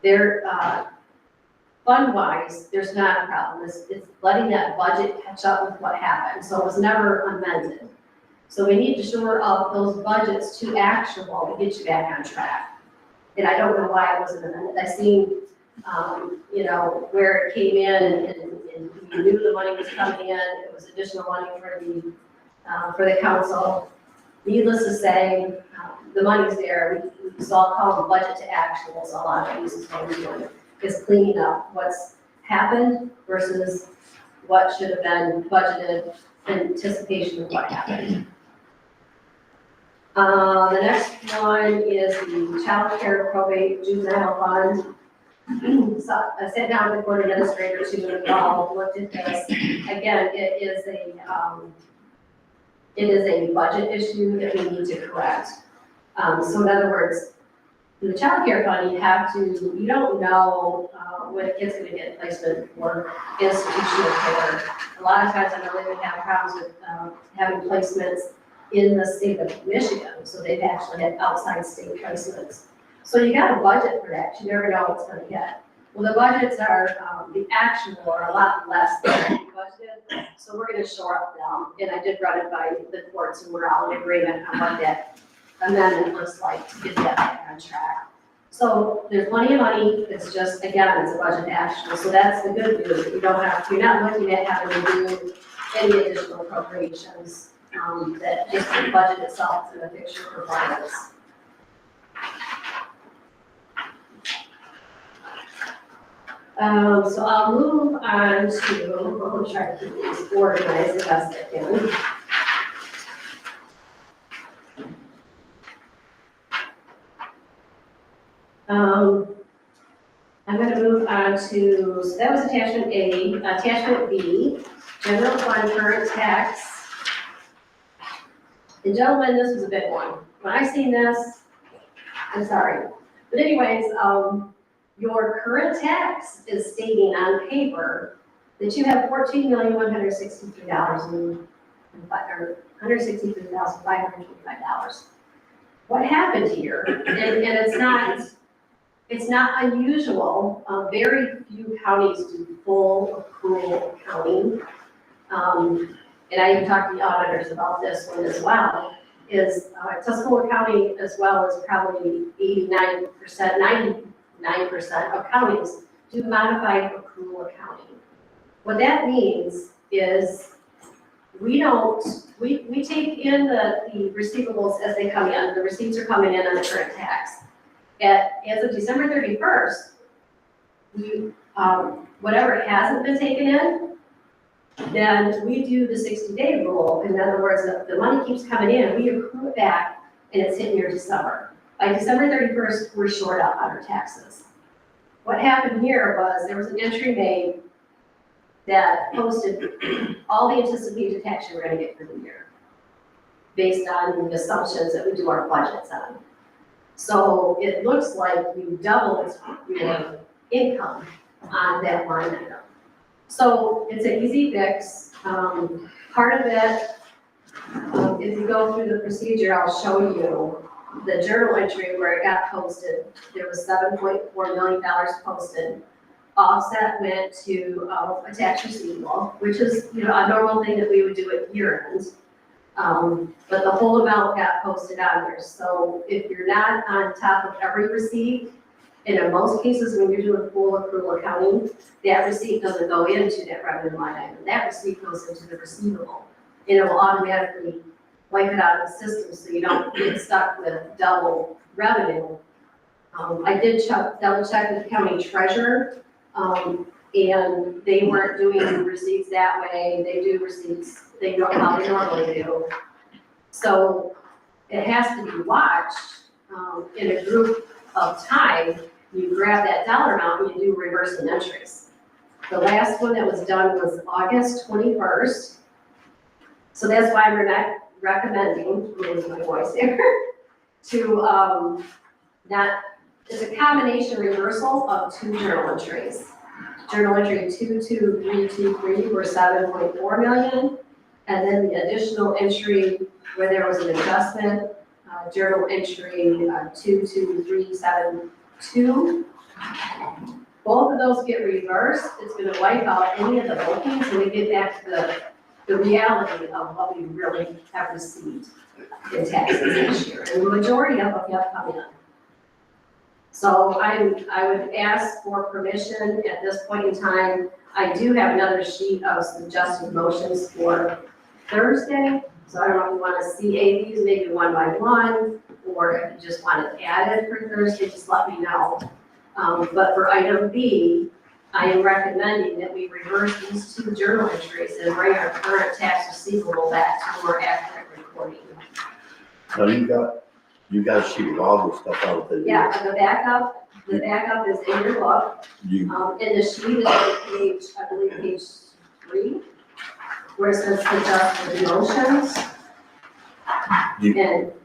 There, fund-wise, there's not a problem. It's letting that budget catch up with what happened, so it was never amended. So we need to shore up those budgets to actual to get you back on track. And I don't know why it wasn't amended. I seen, where it came in and you knew the money was coming in. It was additional money for the council. Needless to say, the money's there. So I'll call them budget to actuals. A lot of these is what we're doing, is cleaning up what's happened versus what should have been budgeted in anticipation of what happened. The next one is the child care probate juvenile fund. So I sat down with the court administrator to all looked at this. Again, it is a budget issue that we need to correct. So in other words, in the child care fund, you don't know when a kid's going to get placement for institutional care. A lot of times I know they would have problems with having placements in the state of Michigan, so they've actually had outside state placements. So you got a budget for that, you never know what's gonna get. Well, the budgets are, the actual are a lot less than the budget, so we're gonna shore up them. And I did run it by the courts, and we're all in agreement on what that amendment looks like to get that back on track. So there's plenty of money, it's just, again, it's a budget action, so that's the good news. You don't have, you're not looking at having to do any additional appropriations, that just the budget itself is in a picture for finance. So I'll move on to, I'll try to keep these organized as best I can. I'm gonna move on to, so that was attachment A. Attachment B, general fund current tax. And gentlemen, this was a big one. When I seen this, I'm sorry. But anyways, your current tax is stating on paper that you have $14,163,525. What happened here? And it's not unusual. Very few counties do full accrual accounting. And I even talked to the auditors about this one as well, is Tuscola County as well as probably 89%, 99% of counties do modified accrual accounting. What that means is we take in the receivables as they come in, the receipts are coming in on the current tax. As of December 31st, whatever hasn't been taken in, then we do the 60-day rule. In other words, the money keeps coming in, we accrue it back, and it's hitting your December. By December 31st, we're short up on our taxes. What happened here was there was an entry made that posted all the anticipated tax you were going to get for the year, based on the assumptions that we do our budgets on. So it looks like you doubled your income on that line item. So it's an easy fix. Part of it, if you go through the procedure, I'll show you the journal entry where it got posted. There was $7.4 million posted. Offset went to a tax receivable, which is, a normal thing that we would do at year end. But the whole amount got posted on there. So if you're not on top of every receipt, and in most cases, when you're doing full accrual accounting, that receipt doesn't go into that revenue line item. That receipt goes into the receivable. And it will automatically wipe it out of the system so you don't get stuck with double revenue. I did double check with the county treasurer, and they weren't doing receipts that way. They do receipts, they know how they normally do. So it has to be watched in a group of time. You grab that dollar amount and you do reversing entries. The last one that was done was August 21st. So that's why we're not recommending, lose my voice here, to it's a combination reversal of two journal entries. Journal entry 22323 for $7.4 million, and then the additional entry where there was an adjustment, journal entry 22372. Both of those get reversed. It's going to wipe out any of the bookings, and we get back to the reality of what we really have received in taxes this year, and the majority of them have come in. So I would ask for permission at this point in time. I do have another sheet of suggested motions for Thursday. So I don't know if you want to see these maybe one by one, or if you just want it added for Thursday, just let me know. But for item B, I am recommending that we reverse these two journal entries and bring our current tax receivable back to more accurate reporting. Now you got a sheet with all the stuff out there. Yeah, and the backup is in your book. And the sheet is on page, I believe, page 3, where it says adjusted motions. Do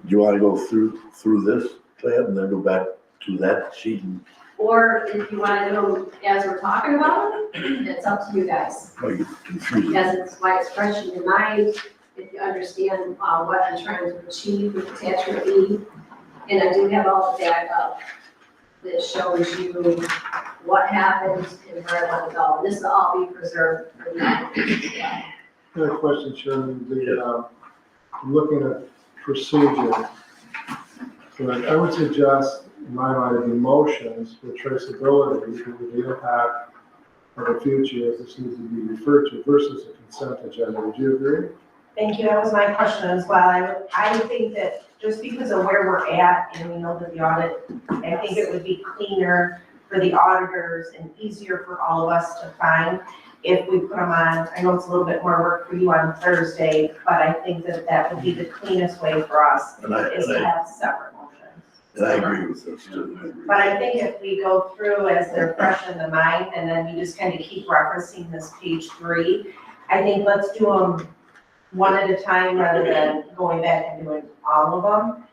you want to go through this, Claire, and then go back to that sheet? Or if you want to do them as we're talking about them, it's up to you guys. Oh, you're confused. Because it's why it's fresh in your mind, if you understand what I'm trying to achieve with attachment B. And I do have all the backup that shows you what happened and where I want to go. This will all be preserved for you. I have a question, Sharon. Looking at procedure, so I would suggest, in my mind, the motions for traceability to the impact of the future as this needs to be referred to versus a consent agenda. Would you agree? Thank you, that was my question as well. I would think that just because of where we're at, and we know that the audit, I think it would be cleaner for the auditors and easier for all of us to find if we put them on. I know it's a little bit more work for you on Thursday, but I think that that would be the cleanest way for us, is to have separate motions. And I agree with this too. But I think if we go through as they're fresh in the mind, and then we just kind of keep referencing this page 3, I think let's do them one at a time rather than going back and doing all of them.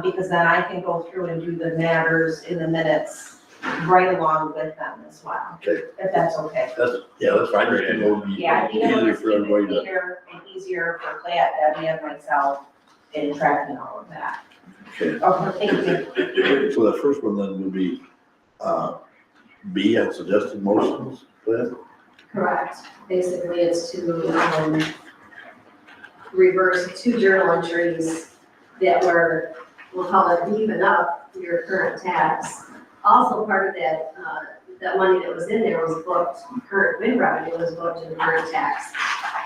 Because then I can go through and do the matters in the minutes right along with them as well. Okay. If that's okay. That's fine. It would be Yeah, I think it easier would for keep everybody it to. cleaner and easier for Clayette, Debbie, and myself in tracking all of that. Okay. Okay, thank you. So the first one then would be, B, on suggested motions, Glenn? Correct. Basically, it's to, reverse 2 journal entries that were, we'll call it leaving up your current tax. Also, part of that, that money that was in there was booked, current wind revenue was booked in the current tax.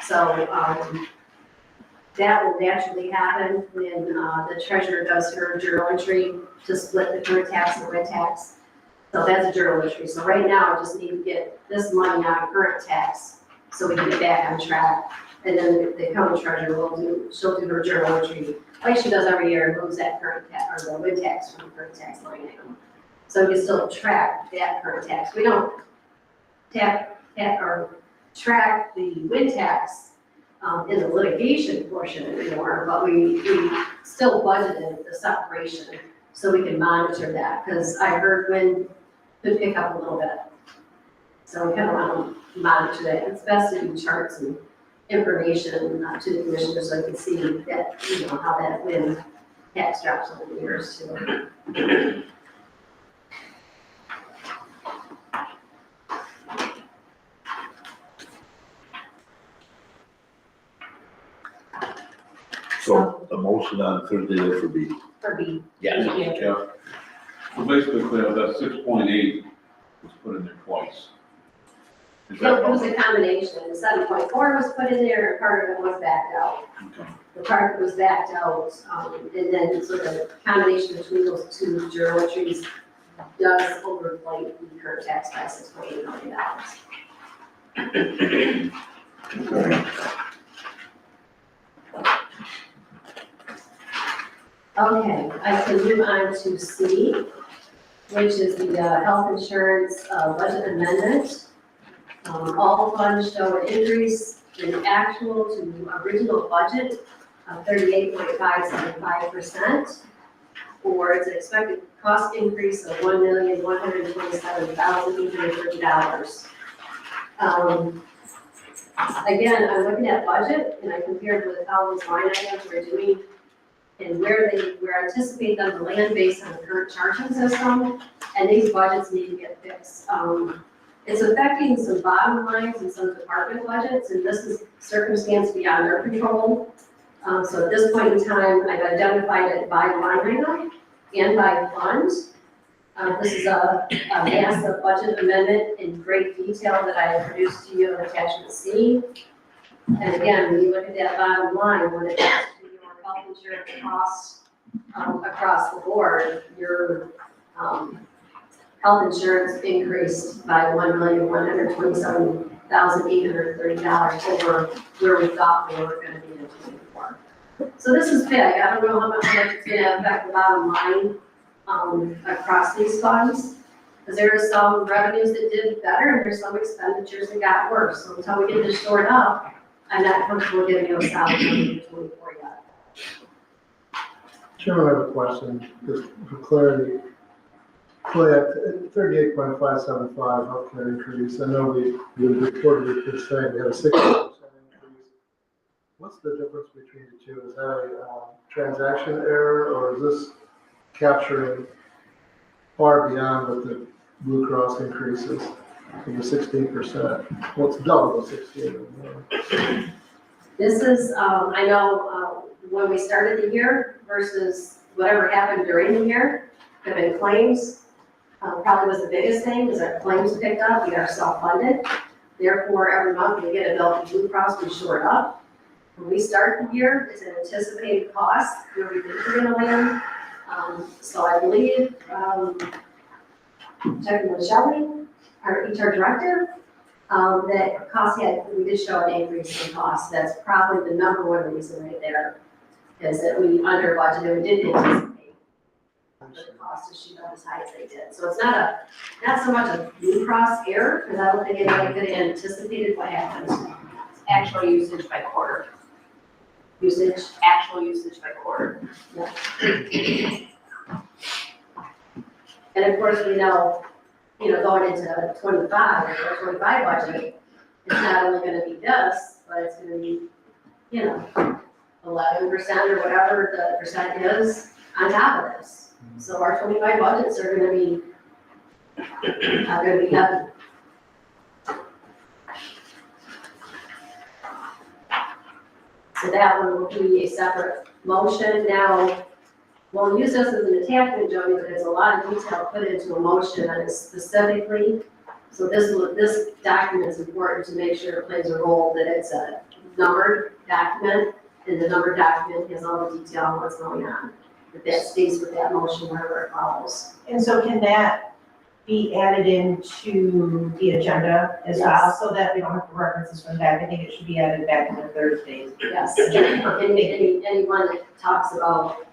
So, that will naturally happen when, the treasurer does her journal entry to split the current tax and wind tax. So that's a journal entry. So right now, I just need to get this money out of current tax so we can get back on track. And then the county treasurer she'll do her journal entry, like she does every year, and moves that current tax, or the wind tax from the current tax line item. So we can still track that current tax. We don't track the wind tax in the litigation portion anymore, but we still budgeted the separation so we can monitor that, because I heard wind could pick up a little bit. So we kind of want to monitor that. It's best to do charts and information to the commissioners so they can see that, how that wind tax drops over the years too. So a motion on Thursday for B. For B. Yes. Thank you. Yeah. So basically, that 6.8 was put in there twice. Is that It was a combination. 7.4 was put in there, and part of it was backed out. Okay. The part that was backed out, and then so the combination between those 2 journal entries does overplay the current tax by $6.8 million. Okay, I can move on to C, which is the health insurance budget amendment. All funds show an increase in actual to original budget of 38.575%, or it's an expected cost increase of $1,127,830. Again, I'm looking at budget and I compared with how those line items we're doing and where anticipate them to land based on the current charging system, and these budgets need to get fixed. It's affecting some bottom lines and some department budgets, and this is circumstance beyond their control. So at this point in time, I've identified it by line item and by fund. This is a massive budget amendment in great detail that I produced to you in attachment C. And again, when you look at that bottom line, when it comes to your health insurance costs across the board, your health insurance increased by $1,127,830 over where we thought we were going to be in 2024. So this is big. I don't know how much it's going to affect the bottom line across these funds, because there are some revenues that did better and there's some expenditures that got worse. So until we get this stored up, I'm not comfortable giving you a solid number for 24 yet. Chairman, I have a question, just for clarity. Clay, at 38.575 healthcare increase, I know we reported it this thing, we had a 60% increase. What's the difference between the two? Is that a transaction error, or is this capturing far beyond what the Blue Cross increases from the 16%? Well, it's double the 16. This is, I know when we started the year versus whatever happened during the year, have been claims. Probably was the biggest thing, because our claims picked up, we are self-funded. Therefore, every month we get a bill from Blue Cross, we shore it up. When we start the year, it's an anticipated cost, where we think we're gonna land. So I believe, checking with Shelley, our HR director, that cost we did show an increase in cost. That's probably the number one reason right there, is that we under budgeted, we didn't anticipate the cost to shoot up as high as they did. So it's not so much a Blue Cross error, because I don't think anybody could have anticipated what happened. It's actual usage by quarter. Actual usage by quarter. And of course, we know, going into 25, or 25 budget, it's not only gonna be this, but it's gonna be, 11% or whatever the percent is on top of this. So our 25 budgets are gonna be heavy. So that one will be a separate motion. Now, we'll use this as an attachment, Jody, but there's a lot of detail put into a motion on it specifically. So this document is important to make sure it plays a role, that it's a numbered document, and the numbered document has all the detail on what's going on. That stays with that motion wherever it follows. And so can that be added into the agenda as well, so that we don't have to reference this from back? I think it should be added back into Thursdays. Yes, anyone that talks about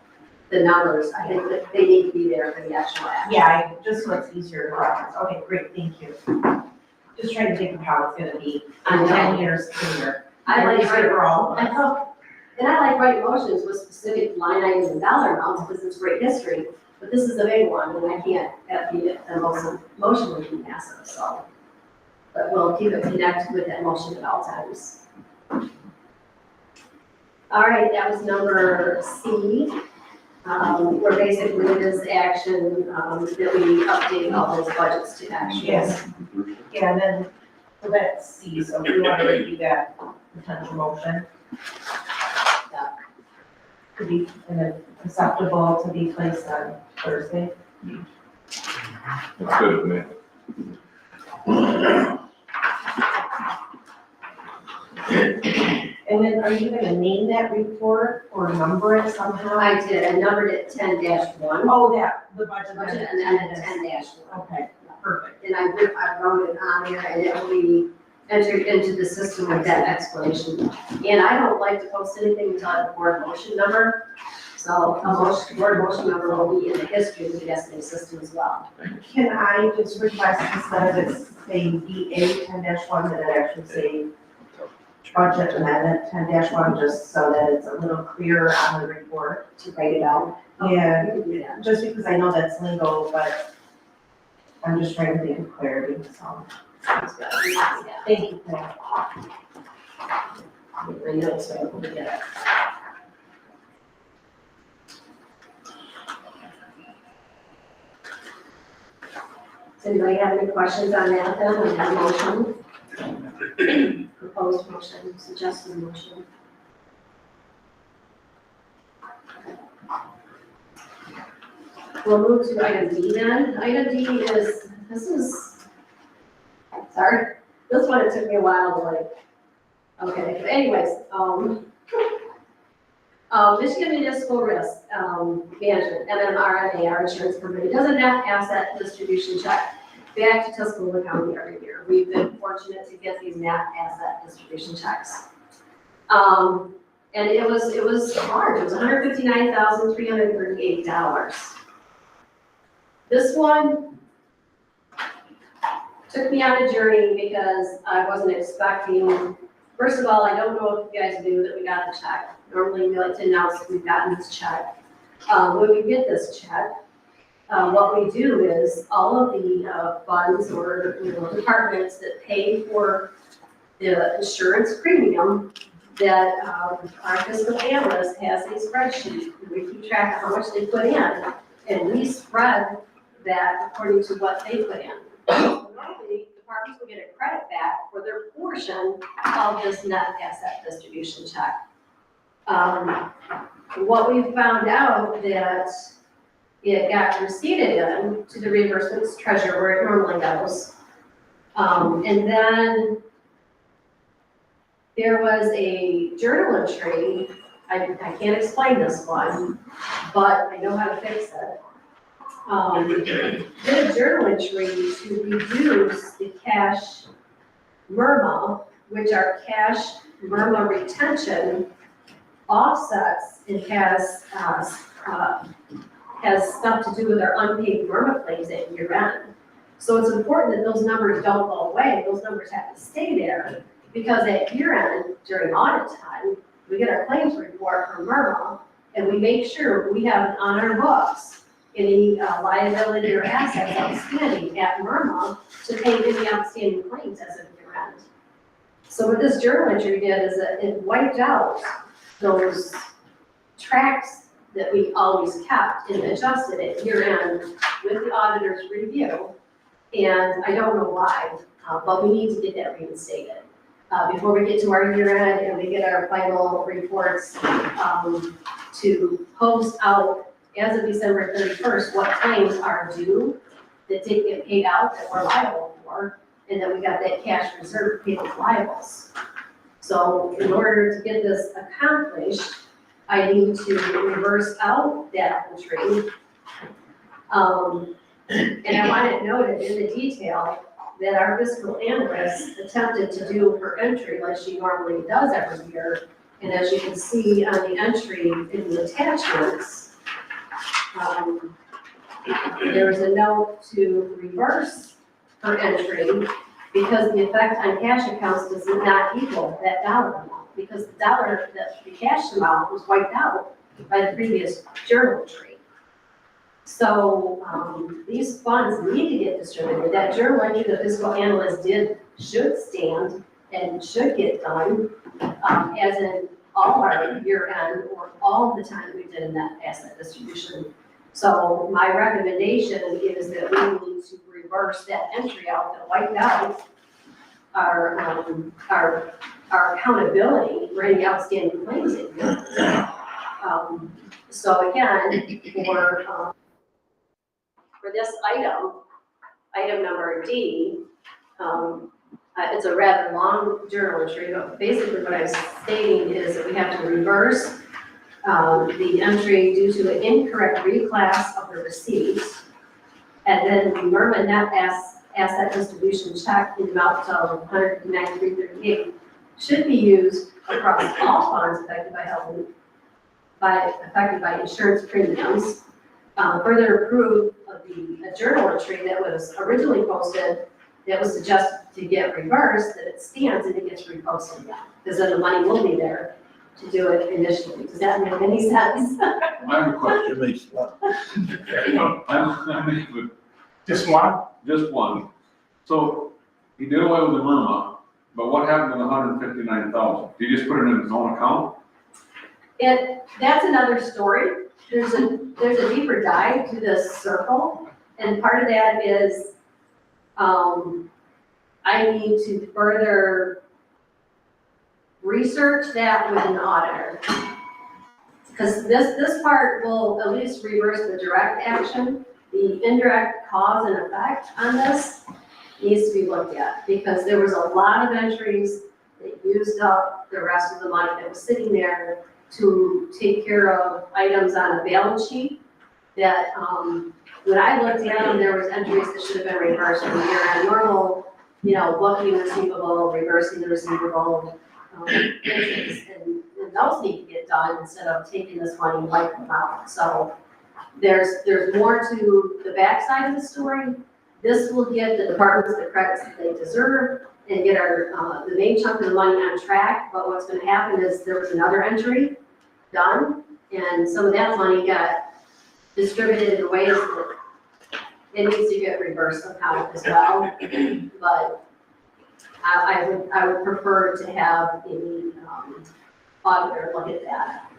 the numbers, I think that they need to be there for the actual action. Yeah, just so it's easier to reference. Okay, great, thank you. Just trying to think of how it's gonna be in 10 years later. I like Easier for all of us. And I like writing motions with specific line items and dollar amounts, because it's great history, but this is a big one, and I can't have the motion would be massive, so. But we'll keep it connected with that motion at all times. All right, that was number C. Where basically it is action, that we update all those budgets to action. Yes. Yeah, and then, so that's C, so we want to review that potential motion. Yeah. Could be acceptable to be placed on Thursday. That's good with me. And then are you gonna name that report or number it somehow? I did, I numbered it 10-1. Oh, yeah, the budget. Budget and then 10-1. Okay, perfect. And I wrote it on there, and it will be entered into the system with that explanation. And I don't like to post anything until I have a board motion number. So a board motion number will be in the history of the estimate system as well. Can I just request instead of it saying BA 10-1, that it actually say budget amendment 10-1, just so that it's a little clearer on the report? To write it out. Yeah, just because I know that's lingo, but I'm just trying to think of clarity, so. Thank you. I know, so I will get it. Does anybody have any questions on that then, on that motion? Proposed motion, suggested motion? We'll move to item D then. Item D is, sorry, this one, it took me a while to okay, but anyways, Michigan Municipal Risk Management, MMRMA, our insurance company, does a net asset distribution check back to Tuscaloosa County every year. We've been fortunate to get these net asset distribution checks. And it was large, it was $159,338. This one took me on a journey because I wasn't expecting, first of all, I don't know if you guys knew that we got the check. Normally we like to announce that we've gotten this check. When we get this check, what we do is all of the funds or departments that pay for the insurance premium, that our fiscal analyst has a spreadsheet. We keep track of how much they put in, and we spread that according to what they put in. Normally, departments will get a credit back for their portion of this net asset distribution check. What we found out that it got receipted in to the reimbursements treasurer where it normally goes. And then there was a journal entry. I can't explain this one, but I know how to fix it. did a journal entry to reduce the cash MRMA, which are cash MRMA retention offsets and has stuff to do with our unpaid MRMA claims at year end. So it's important that those numbers don't go away, those numbers have to stay there, because at year end, during audit time, we get our claims report from MRMA, and we make sure we have on our books any liability or assets outstanding at MRMA to pay any outstanding claims as of year end. So what this journal entry did is that it wiped out those tracks that we always kept and adjusted at year end with the auditor's review. And I don't know why, but we need to get that reinstated. Before we get to our year end and we get our final reports, to post out as of December 31st, what claims are due that didn't get paid out that we're liable for, and that we got that cash reserve to pay those liables. So in order to get this accomplished, I need to reverse out that entry. And I want it noted in the detail that our fiscal analyst attempted to do her entry like she normally does every year. And as you can see on the entry in the attachments, there is a note to reverse her entry because the effect on cash accounts does not equal that dollar amount, because the cash amount was wiped out by the previous journal entry. So these funds need to get distributed. That journal entry the fiscal analyst did should stand and should get done, as in all our year end or all the time we did in that asset distribution. So my recommendation is that we need to reverse that entry out that wiped out our accountability for any outstanding claims. So again, for this item number D, it's a rather long journal entry, but basically what I'm stating is that we have to reverse the entry due to an incorrect reclass of the receipts, and then the MRMA net asset distribution check in the amount of $193.38 should be used across all funds affected by insurance premiums. Further approve of the journal entry that was originally posted that was suggested to get reversed, that it stands and it gets reposted again, because then the money will be there to do it initially. Does that make any sense? I have a question. It makes a lot. Just one? Just one. So he did away with the MRMA, but what happened with the $159,000? Did he just put it in his own account? That's another story. There's a deeper dive to this circle, and part of that is I need to further research that with an auditor. Because this part will at least reverse the direct action. The indirect cause and effect on this needs to be looked at, because there was a lot of entries that used up the rest of the money that was sitting there to take care of items on a balance sheet that, when I looked at them, there was entries that should have been reversed from year on normal, booking receivable, reversing the receivable, entries, and those need to get done instead of taking this money and wiping them out. So there's more to the backside of the story. This will give the departments the credits that they deserve and get the main chunk of the money on track. But what's going to happen is there was another entry done, and some of that money got distributed in ways that it needs to get reversed somehow as well. But I would prefer to have the auditor look at that.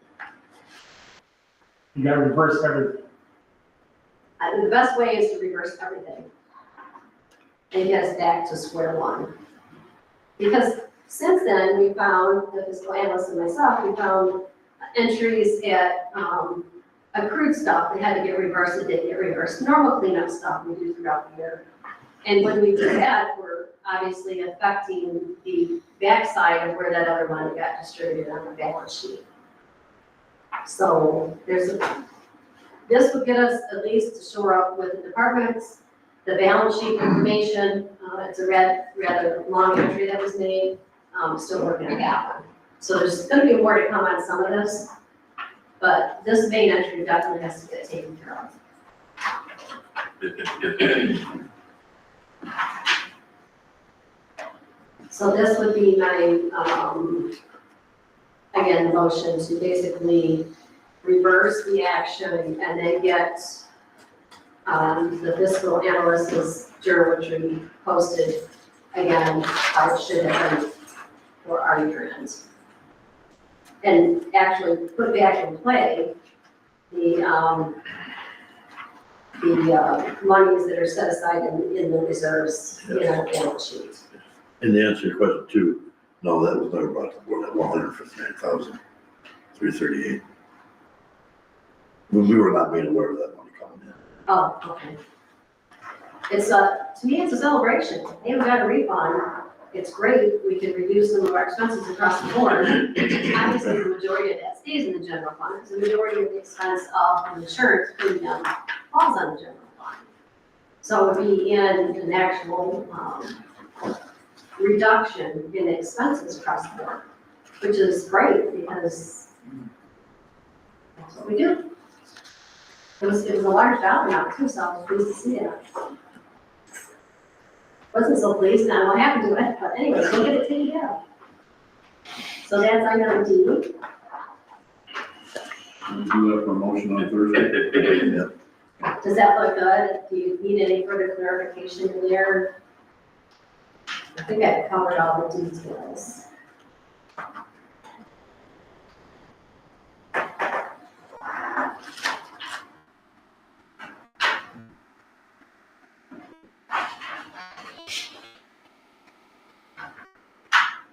You gotta reverse everything. The best way is to reverse everything and get us back to square one. Because since then, we found, the fiscal analyst and myself, we found entries at accrued stuff that had to get reversed and didn't get reversed. Normal cleanup stuff we do throughout the year. And when we do that, we're obviously affecting the backside of where that other money got distributed on the balance sheet. So there's this would get us at least to shore up with the departments, the balance sheet information, it's a rather long entry that was made, still working on that one. So there's gonna be more to come on some of this, but this main entry definitely has to get taken care of. So this would be my, again, motion to basically reverse the action and then get the fiscal analyst's journal entry posted again, how it should have been for our year end. And actually put back in play the monies that are set aside in the reserves in our balance sheet. And to answer your question too, no, that was never brought to the board, that 159,338. We were not made aware of that money coming in. Oh, okay. It's to me, it's a celebration. They haven't got a refund. It's great. We can reduce some of our expenses across the board. Obviously, the majority of that stays in the general fund, because the majority of the expense of insurance premium falls on the general fund. So it would be in an actual reduction in expenses across the board, which is great because that's what we do. It was a large dollar amount too, so I was pleased to see it. Wasn't so pleased now what happened to it, but anyway, we'll get it taken care of. So that's item D. We'll do that for motion on Thursday. Does that look good? Do you need any further clarification in there? I think I covered all the details.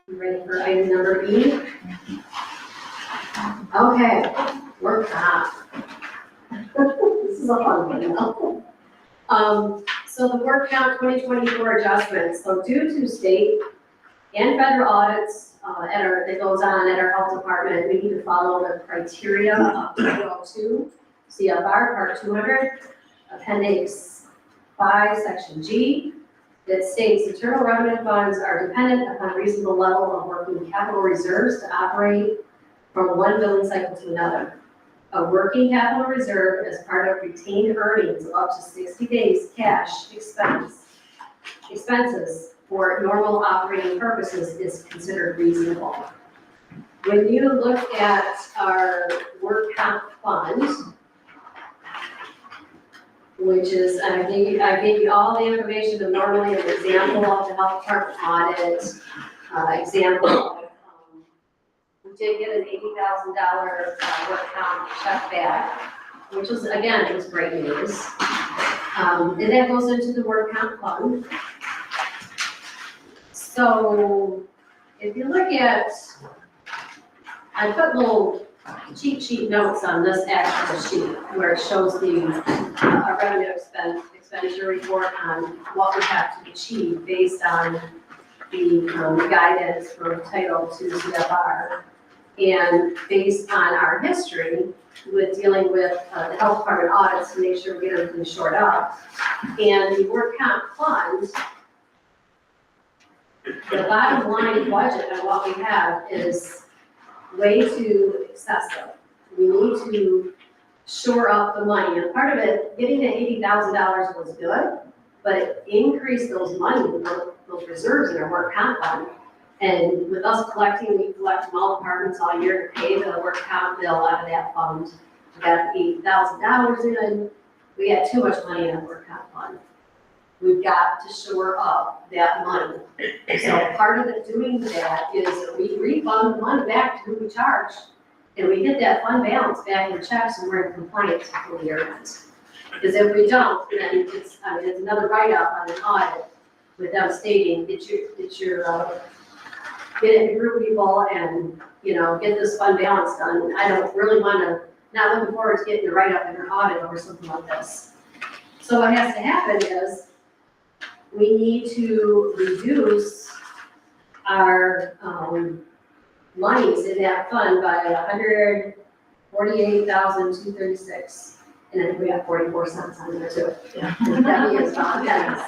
You ready for item number E? Okay, work comp. This is a fun one, though. So the work count 2024 adjustments, so due to state and federal audits that goes on at our health department, we need to follow the criteria of 202 CFR Part 200, Appendix 5, Section G, that states internal revenue funds are dependent upon a reasonable level of working capital reserves to operate from one billing cycle to another. A working capital reserve as part of retained earnings of up to 60 days cash expenses for normal operating purposes is considered reasonable. When you look at our work comp fund, which is, I gave you all the information of normally an example of the health department audit, example. We did get an $80,000 work comp check back, which was, again, it was great news. And that goes into the work comp fund. So if you look at, I put little cheat sheet notes on this actual sheet where it shows the revenue expenditure report on what we have to achieve based on the guidance from Title II CFR. And based on our history with dealing with the health department audits to make sure we get everything shored up. And the work comp fund, the bottom line budget of what we have is way too excessive. We need to shore up the money. And part of it, getting the $80,000 was good, but it increased those those reserves in our work comp fund. And with us collecting, we collect from all departments all year to pay the work comp bill out of that fund. We got $80,000 in, we had too much money in our work comp fund. We've got to shore up that money. So part of doing that is we refund the money back to who we charge, and we get that fund balance back in checks and we're in compliance for the year end. Because if we don't, then it's another write-up on an audit with them stating that you're get it through people and, get this fund balance done. I don't really want to, not looking forward to getting a write-up in an audit over something like this. So what has to happen is we need to reduce our monies in that fund by $148,236. And then we got 44 cents on there too. That is about pennies.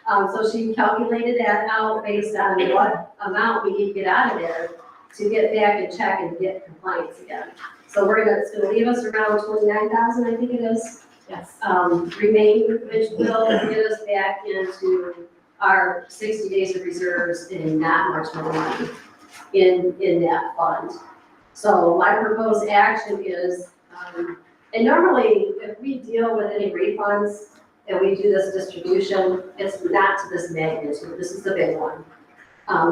So she calculated that out based on what amount we need to get out of there to get back and check and get compliance again. So it's gonna leave us around 29,000, I think it is. Yes. Remaining, which will get us back into our 60 days of reserves and not much more money in that fund. So my proposed action is, and normally if we deal with any refunds and we do this distribution, it's not to this magnitude, this is the big one.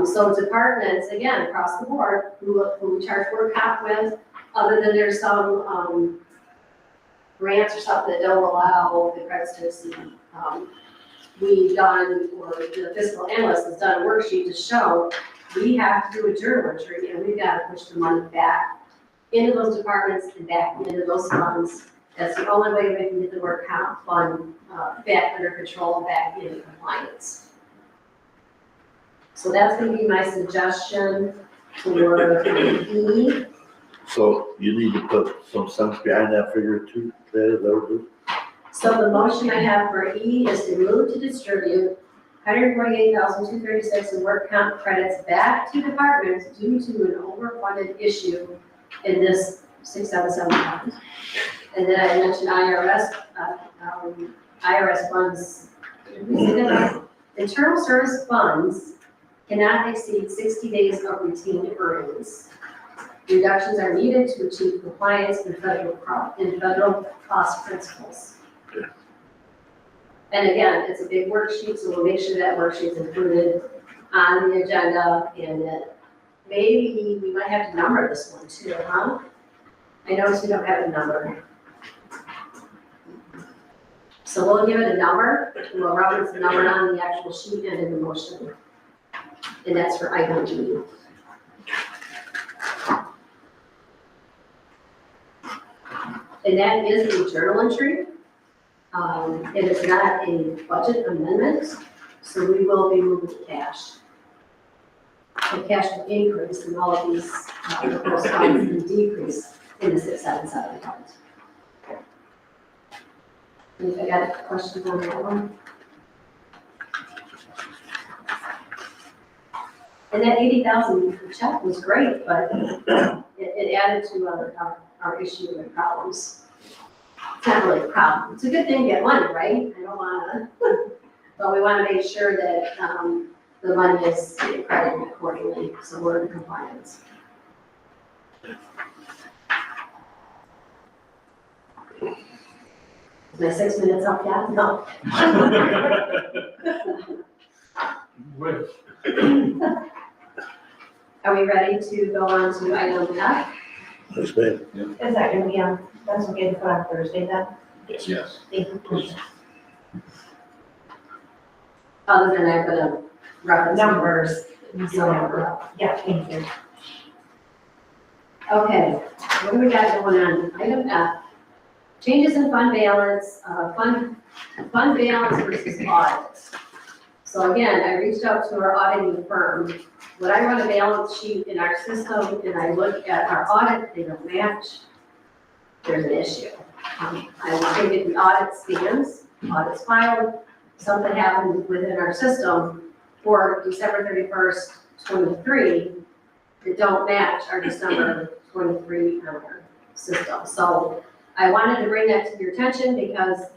So departments, again, across the board, who we charge work comp with, other than there's some, grants or something that don't allow the credits to exceed. We've done, or the fiscal analyst has done a worksheet to show we have to do a journal entry and we've got to push the money back into those departments and back into those funds. That's the only way we can get the work comp fund back under control and back into compliance. So that's going to be my suggestion for E. So you need to put some sense behind that figure too, is that what it is? So the motion I have for E is to move to distribute 148,236 in work comp credits back to departments due to an overfunded issue in this 677 fund. And then I mentioned IRS funds. Internal service funds cannot exceed 60 days of routine earnings. Reductions are needed to achieve compliance in federal cost principles. And again, it's a big worksheet, so we'll make sure that worksheet's included on the agenda, and that maybe we might have to number this one too, huh? I noticed we don't have a number. So we'll give it a number, we'll reference the number on the actual sheet and in the motion. And that's for item G. And that is a journal entry. It is not a budget amendment, so we will be moving cash. So cash will increase in all of these, funds and decrease in the 677 fund. If I got a question on that one. And that 80,000 check was great, but it added to our issue and problems. It's not really a problem. It's a good thing to get money, right? I don't wanna, but we wanna make sure that, the money is credited accordingly, so we're in compliance. Is my 6 minutes up yet? No. Are we ready to go on to item F? Yes, ma'am. Is that gonna be on, that's okay to put on Thursday then? Yes. Thank you. Other than I'm gonna reference Numbers. So, Yeah, thank you. okay, what do we got going on? Item F, changes in fund balance, fund balance versus audit. So again, I reached out to our auditing firm. When I run a balance sheet in our system and I look at our audit, they don't match, there's an issue. I want to get the audit scans, audits filed, something happened within our system for December 31st, 23, that don't match our December 23 on our system. So I wanted to bring that to your attention because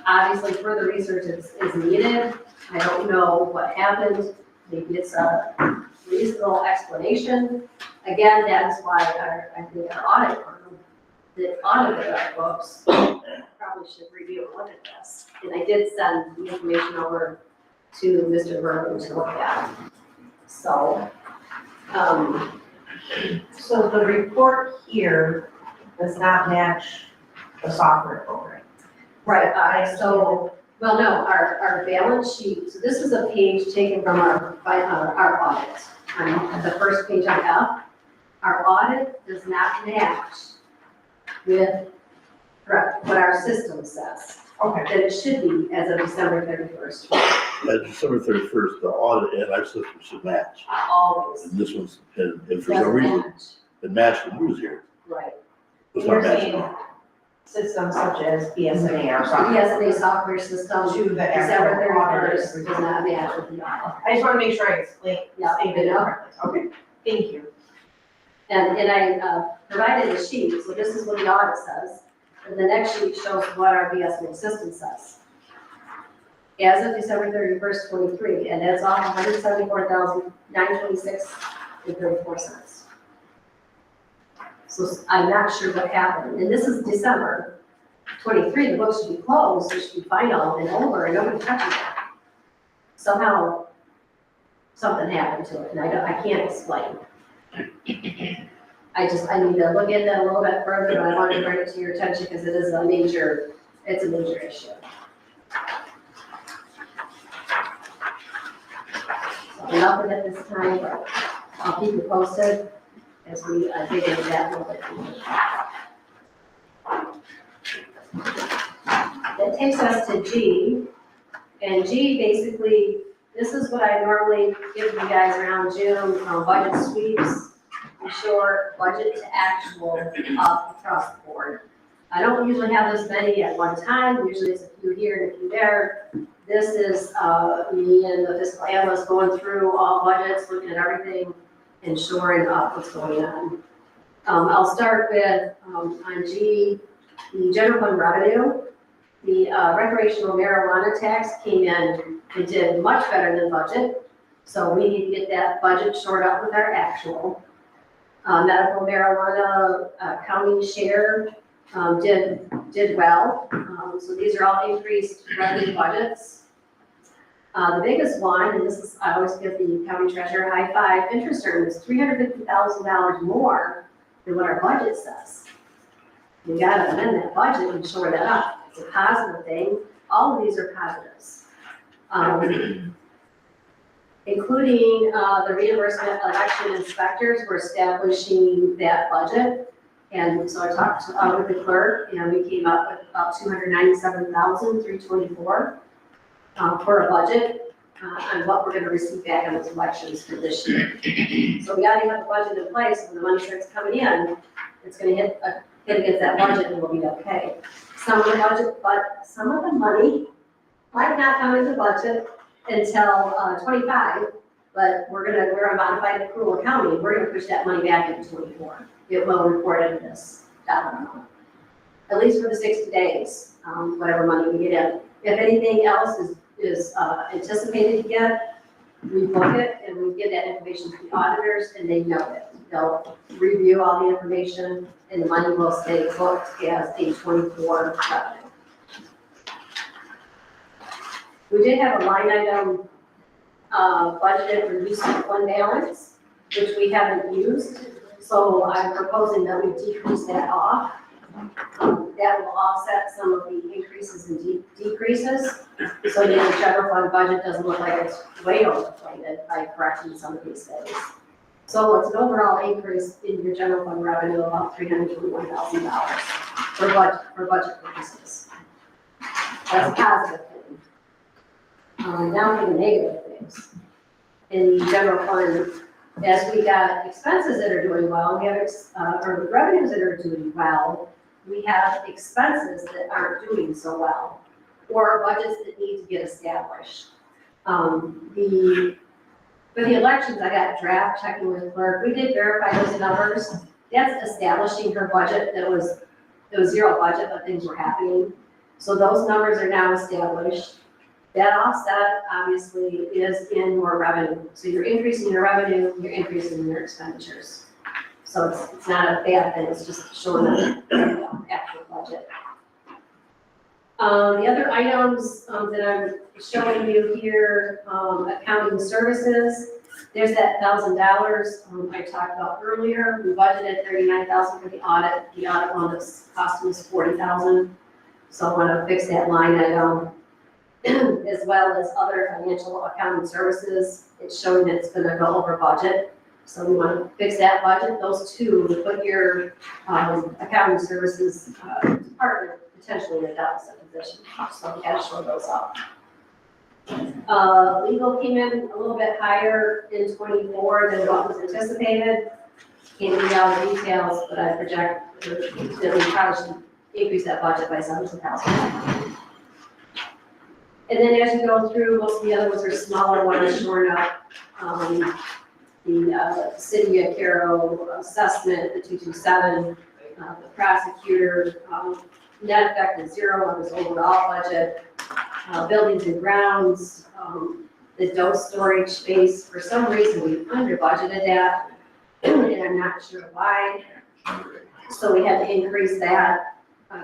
obviously further research is needed. I don't know what happened. Maybe it's a reasonable explanation. Again, that is why I think our audit firm that audited our books probably should review and look at this. And I did send the information over to Mr. Bergen to look at. So, So the report here does not match the software program. right, well, no, our balance sheet, so this is a page taken from our audit. On the first page on F, our audit does not match with what our system says. Okay. That it should be as of December 31st, At December 31st, the audit and our system should match. always. And this one's, and if for some Doesn't reason match. it matched when we was here. Right. What's You're not matching? saying systems such as BSNA or something. BSNA software system, To the December actual audit. 31st does not match with the audit. I just wanna make sure I explain, Yeah, stated it yeah. correctly. Okay, thank you. And I provided a sheet, so this is what the audit says, and the next sheet shows what our BSNA system says. As of December 31st, 23, and that's off $174,926.34. So I'm not sure what happened, and this is December 23, the books should be closed, it should be final and over, and nobody touching it. Somehow, something happened to it, and I can't explain. I need to look into it a little bit further, but I wanted to bring it to your attention because it's a major issue. So nothing at this time, but I'll keep you posted as we dig into that a little bit. That takes us to G, and G basically, this is what I normally give you guys around June, budget sweeps. Short budget to actual up across the board. I don't usually have this many at one time, usually it's a few here and a few there. This is me and the fiscal analyst going through all budgets, looking at everything and shoring up what's going on. I'll start with, on G, the general fund revenue. The recreational marijuana tax came in and did much better than budget. So we need to get that budget shored up with our actual. Medical marijuana county share did well. So these are all increased revenue budgets. The biggest one, and this is, I always give the county treasurer a high five, interest earned is $350,000 more than what our budget says. We gotta amend that budget and shore that up. It's a positive thing. All of these are positives. Including the reimbursement election inspectors, we're establishing that budget. And so I talked with the clerk, and we came up with about $297,324 for a budget on what we're gonna receive back on those elections for this year. So we gotta have a budget in place, when the money starts coming in, it's gonna hit against that budget and we'll be okay. Some of the budget, but some of the money might not come into budget until 25, but we're on modified accrual accounting, we're gonna push that money back into 24. It will report into this dollar amount, at least for the 60 days, whatever money we get in. If anything else is anticipated to get, we book it and we give that information to the auditors and they know it. They'll review all the information and the money will stay booked as a 24 revenue. We did have a line item budgeted for use of fund balance, which we haven't used. So I'm proposing that we decrease that off. That will offset some of the increases and decreases. So the general fund budget doesn't look like it's way overinflated by correcting some of these things. So it's an overall increase in your general fund revenue of about $321,000 for budget purposes. That's a positive thing. Now for the negative things. In the general fund, as we got expenses that are doing well, we have or revenues that are doing well, we have expenses that aren't doing so well, or budgets that need to get established. For the elections, I got draft checking with clerk. We did verify those numbers. That's establishing her budget. It was zero budget, but things were happening. So those numbers are now established. That offset, obviously, is in more revenue. So you're increasing your revenue, you're increasing your expenditures. So it's not a bad thing, it's just showing up the actual budget. The other items that I'm showing you here, accounting services, there's that $1,000 I talked about earlier. We budgeted $39,000 for the audit. The audit one that's costing us $40,000. So I want to fix that line item. As well as other financial accounting services. It's showing that it's gonna go over budget. So we want to fix that budget. Those two, to put your accounting services department potentially in a deficit position. So we gotta show those up. Legal came in a little bit higher in 24 than what was anticipated. Can't read all the details, but I project that we probably should increase that budget by $17,000. And then as you go through, most of the other ones are smaller ones, shorn up. The City of Carroll assessment, the 227, the prosecutor, net effect is 0 on his overall budget. Buildings and grounds, the dose storage space, for some reason we under budgeted that, and I'm not sure why. So we had to increase that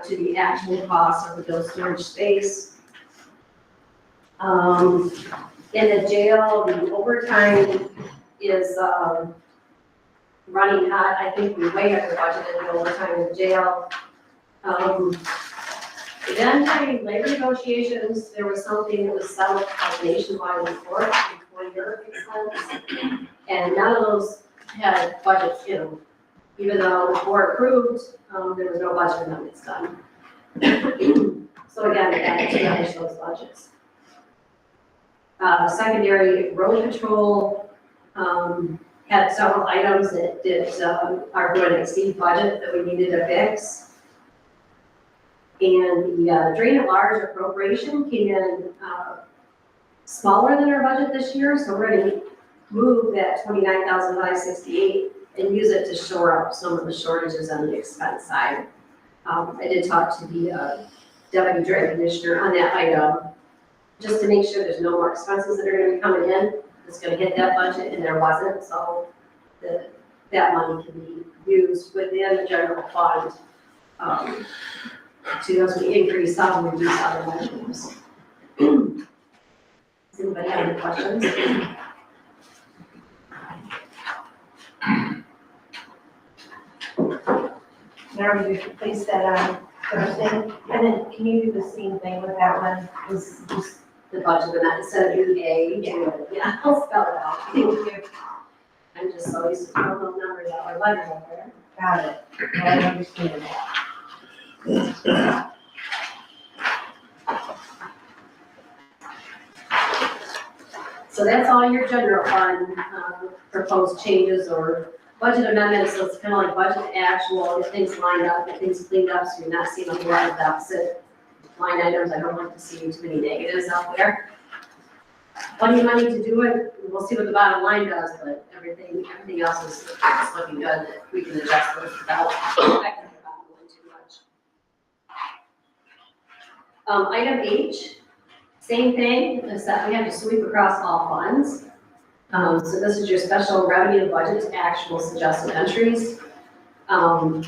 to the actual cost of the dose storage space. In the jail, the overtime is running hot. I think we way under budgeted the overtime in the jail. Then during labor negotiations, there was something that was settled called nationwide report, employer expense, and none of those had budgets in them. Even though the board approved, there was no budget amendments done. So again, we had to manage those budgets. Secondary road patrol had several items that are going to exceed budget that we needed to fix. And the drain at large appropriation came in smaller than our budget this year, so we're going to move that $29,568 and use it to shore up some of the shortages on the expense side. I did talk to the deputy drain commissioner on that item, just to make sure there's no more expenses that are going to be coming in. It's going to hit that budget, and there wasn't, so that money can be used within the general fund to as we increase some and reduce other measures. Does anybody have any questions? Now we should place that on Thursday, and then can you do the same thing with that one? Is the budget amendment instead of EA? Yeah, I'll spell it out. Thank you. I'm just so used to throwing those numbers out, or letters out there. Got it. I understand that. So that's all your general fund proposed changes or budget amendments, so it's kind of like budget actual, get things lined up, get things cleaned up, so you're not seeing a whole lot of deficit line items. I don't like to see too many negatives out there. Plenty of money to do it, we'll see what the bottom line does, but everything else is looking good, that we can adjust those without affecting the bottom line too much. Item H, same thing, is that we have to sweep across all funds. So this is your special revenue budget to actual suggested entries. Again,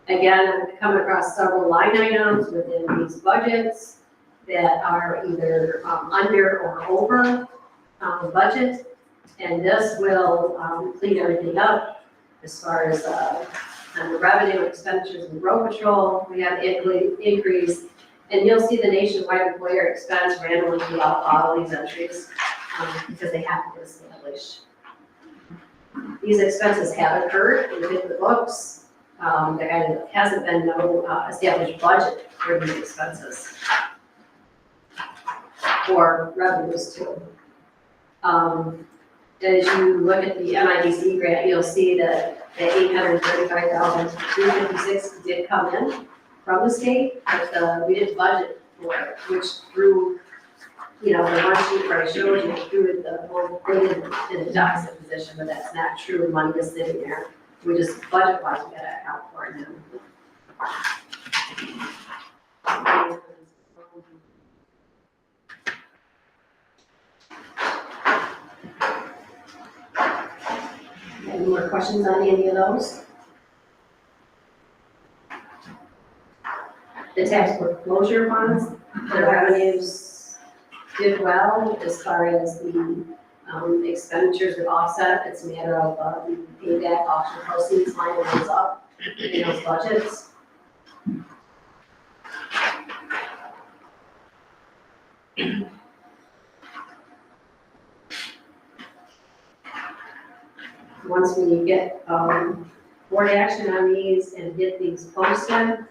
I'm coming across several line items within these budgets that are either under or over budget. And this will clean everything up as far as on the revenue expenditures and road patrol. We have increase, and you'll see the nationwide employer expense randomly throughout all these entries. Because they have to be established. These expenses have occurred and hit the books. There hasn't been no established budget for these expenses. Or revenues too. As you look at the MIDC grant, you'll see that the $835,356 did come in from the state, but we didn't budget for it, which through the one sheet where I showed you through the whole thing in the deficit position, but that's not true. Money is sitting there. We just budget-wise, we gotta account for it now. Any more questions on any of those? The tax foreclosure funds, the revenues did well as far as the expenditures that offset. It's a matter of payback auction proceeds line goes up in those budgets. Once we get board action on these and get these posted,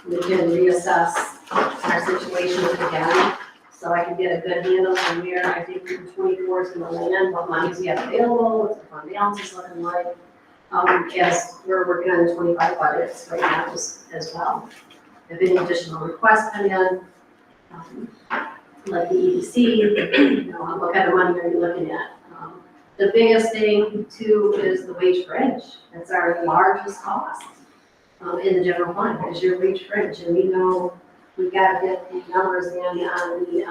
we can reassess our situation again. so I can get a good handle on where I think the 24 is gonna land, what monies we have available, what the fund balance is looking like. As we're working on the 25 budgets right now as well. If any additional requests come in, like the EDC, what kind of money are you looking at? The biggest thing too is the wage fringe. That's our largest cost in the general fund, is your wage fringe. And we know we've got to get the numbers in on the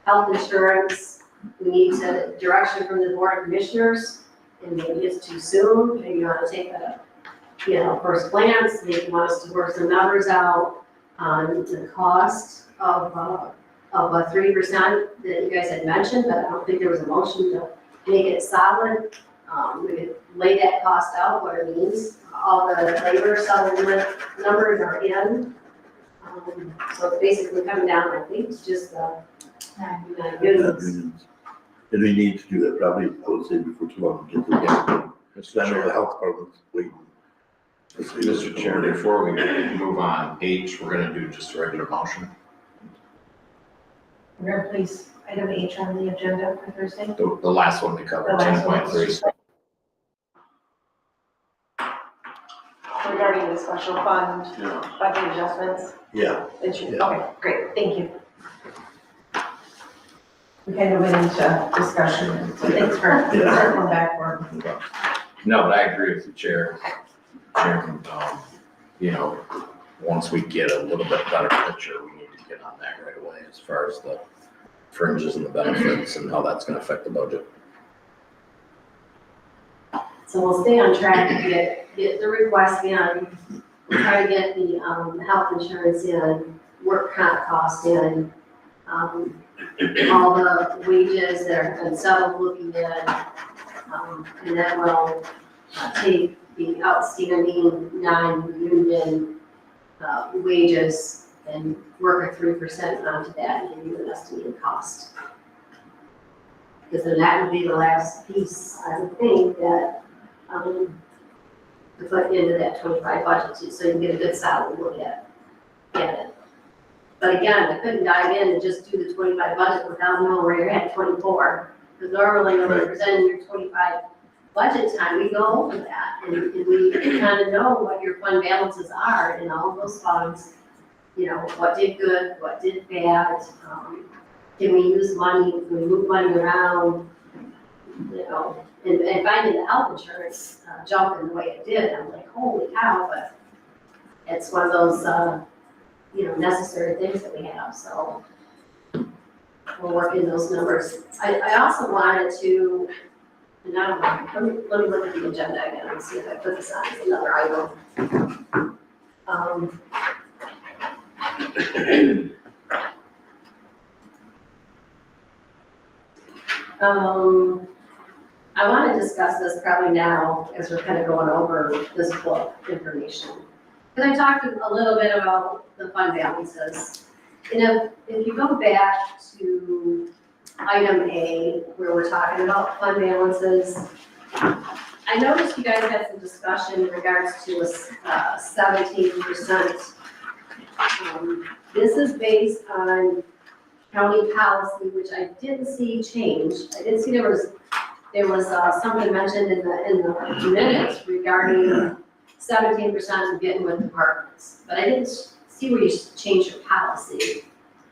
health insurance. We need to direction from the board of commissioners, and maybe it's too soon. Maybe you want to take a, first glance, maybe you want us to work some numbers out on the cost of a 3% that you guys had mentioned, but I don't think there was a motion to make it solid. We could lay that cost out, what it means. All the labor settlement numbers are in. So it's basically coming down, I think, it's just unions. And we need to do that probably, I would say, before too long, get the gap. Because I know the health department's waiting. Mr. Chair, before we move on, H, we're gonna do just a regular motion. We're gonna place item H on the agenda for Thursday. The last one we covered, The last one. 10.3. Regarding the special fund budget adjustments. Yeah. Okay, great, thank you. We kind of went into discussion, so thanks for circling back for. No, but I agree with the chair. Chairman, once we get a little bit better picture, we need to get on that right away as far as the fringes and the benefits and how that's gonna affect the budget. So we'll stay on track to get the request in, we'll try to get the health insurance in, work comp cost in, all the wages that have been settled looking in, and then we'll take the outstanding non-union wages and work a 3% onto that and give you an estimated cost. Because then that would be the last piece, I would think, that to put into that 25 budget too, so you can get a good solid look at it. But again, I couldn't dive in and just do the 25 budget without knowing where you're at 24. Because normally when we're presenting your 25 budget time, we go over that and we kind of know what your fund balances are in all of those funds. What did good, what did bad, can we use money, can we move money around, and finding the health insurance jumping the way it did, I'm like, holy cow, but it's one of those, necessary things that we have, so we're working those numbers. I also wanted to, and I don't know, let me look at the agenda again and see if I put this on as another item. I want to discuss this probably now as we're kind of going over this book information. Because I talked a little bit about the fund balances. If you go back to item A, where we're talking about fund balances, I noticed you guys had some discussion in regards to a 17%. This is based on county policy, which I didn't see changed. I did see there was something mentioned in the minutes regarding 17% of getting with departments. But I didn't see where you changed your policy,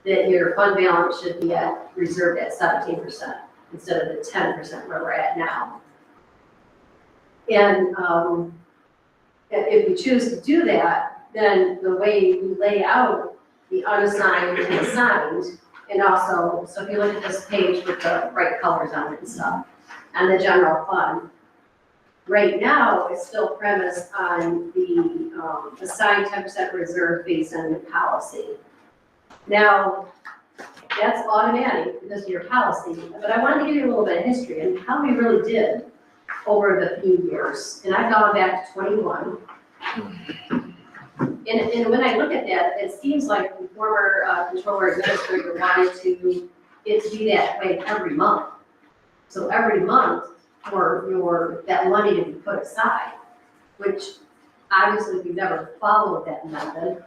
that your fund balance should be reserved at 17% instead of the 10% where we're at now. And if you choose to do that, then the way we lay out the unassigned and assigned, and also, so if you look at this page with the right colors on it and stuff, and the general fund, right now, it's still premised on the assigned 10% reserve based on the policy. Now, that's automatic because of your policy, but I wanted to give you a little bit of history and how we really did over the few years. And I've gone back to 21. And when I look at that, it seems like the former controller administrator wanted it to be that way every month. So every month for that money to be put aside, which obviously we've never followed that method.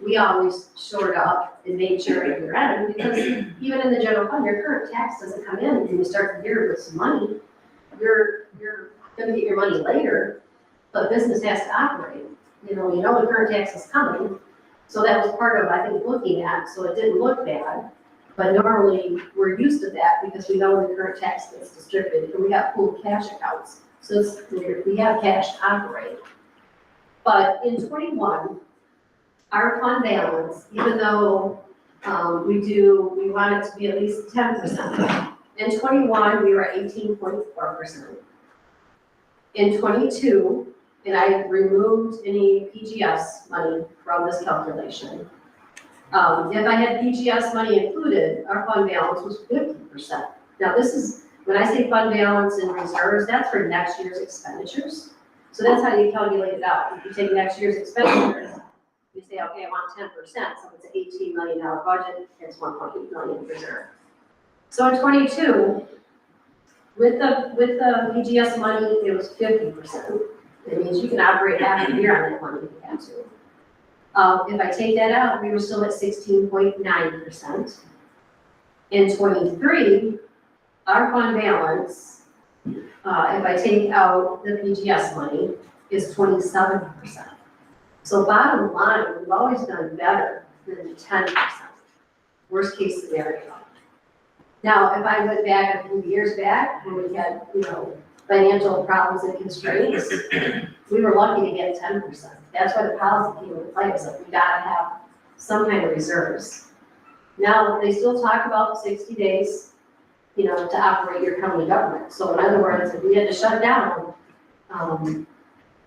We always shored up and made sure at your end, because even in the general fund, your current tax doesn't come in and you start the year with some money. You're gonna get your money later, but business has to operate. You know the current tax is coming. So that was part of, I think, looking at, so it didn't look bad. But normally, we're used to that because we know when the current tax gets distributed, and we have pooled cash accounts. So we have cash to operate. But in 21, our fund balance, even though we want it to be at least 10%. In 21, we were at 18.4%. In 22, and I removed any PGS money from this calculation. If I had PGS money included, our fund balance was 50%. Now this is, when I say fund balance and reserves, that's for next year's expenditures. So that's how you calculate it out. If you take next year's expenditures, you say, okay, I want 10%, so it's an $18 million budget, it's 1.8 million reserve. So in 22, with the PGS money, it was 50%. It means you can operate half a year on that money if you have to. If I take that out, we were still at 16.9%. In 23, our fund balance, if I take out the PGS money, is 27%. So bottom line, we've always done better than 10%. Worst case scenario. Now, if I went back a few years back when we had, financial problems and constraints, we were lucky to get 10%. That's why the policy came into play, is that we gotta have some kind of reserves. Now, they still talk about 60 days, to operate your county government. So in other words, if we had to shut down,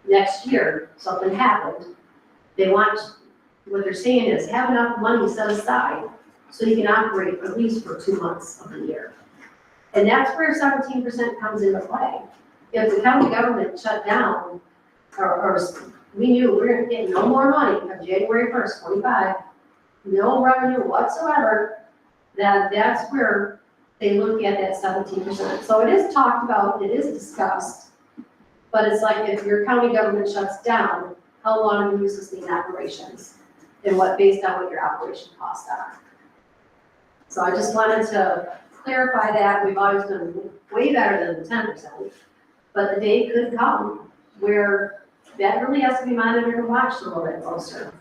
next year, something happened, what they're saying is have enough money set aside so you can operate at least for 2 months of the year. And that's where 17% comes into play. If the county government shut down, or we knew we were getting no more money on January 1st, 25, no revenue whatsoever, that's where they look at that 17%. So it is talked about, it is discussed, but it's like if your county government shuts down, how long do you sustain operations? And based on what your operation costs are. So I just wanted to clarify that. We've always done way better than the 10%, but the day could come where that really has to be monitored and watched a little bit closer.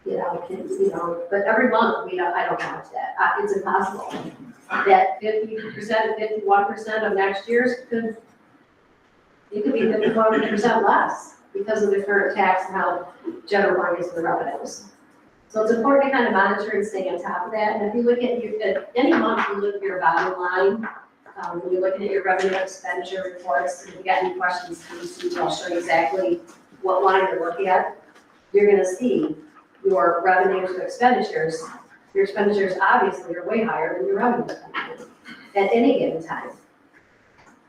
But every month, I don't watch that. It's impossible. That 50%, 51% of next year's it could be 51% less because of the current tax and how general fund gets the revenues. So it's important to kind of monitor and stay on top of that. And if you look at any month, you look at your bottom line, when you're looking at your revenue expenditure reports, and if you got any questions, please, I'll show you exactly what line to look at. You're gonna see your revenues to expenditures. Your expenditures obviously are way higher than your revenues at any given time.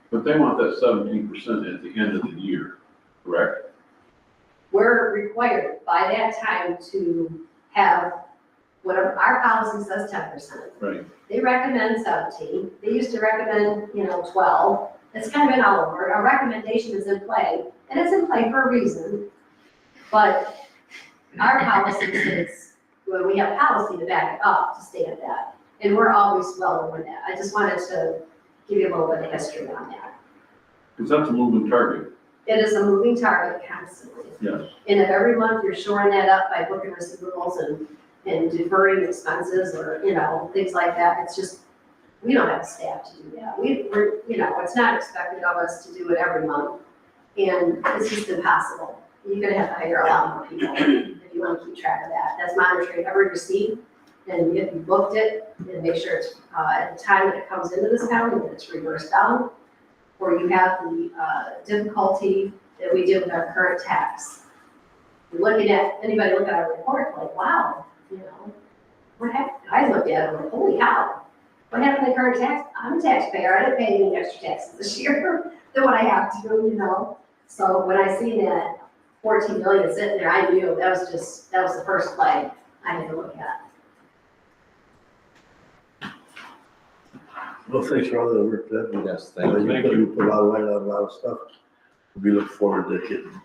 But they want that 17% at the end of the year, correct? We're required by that time to have whatever, our policy says 10%. Right. They recommend 17. They used to recommend, 12. It's kind of been all over. Our recommendation is in play, and it's in play for a reason. But our policy says, well, we have policy to back it up to stay at that. And we're always well over that. I just wanted to give you a little bit of history on that. Because that's a moving target. It is a moving target constantly. Yes. And if every month you're shoring that up by booking receivables and deferring expenses or, things like that, it's just, we don't have staff to do that. We're, it's not expected of us to do it every month. And it's just impossible. You're gonna have to hire a lot more people if you want to keep track of that. That's monitoring every receipt, and if you booked it, and make sure it's, at the time that it comes into this county, that it's reversed out, or you have the difficulty that we did with our current tax. Anybody look at our report, like, wow, what happened? I looked at it, like, holy cow, what happened to the current tax? I'm a taxpayer, I didn't pay any extra taxes this year than what I have to, So when I seen that 14 million sitting there, I knew that was the first flag I had to look at. Well, thanks for all the work that. Yes, thank you. You put a lot of light on a lot of stuff. We look forward to getting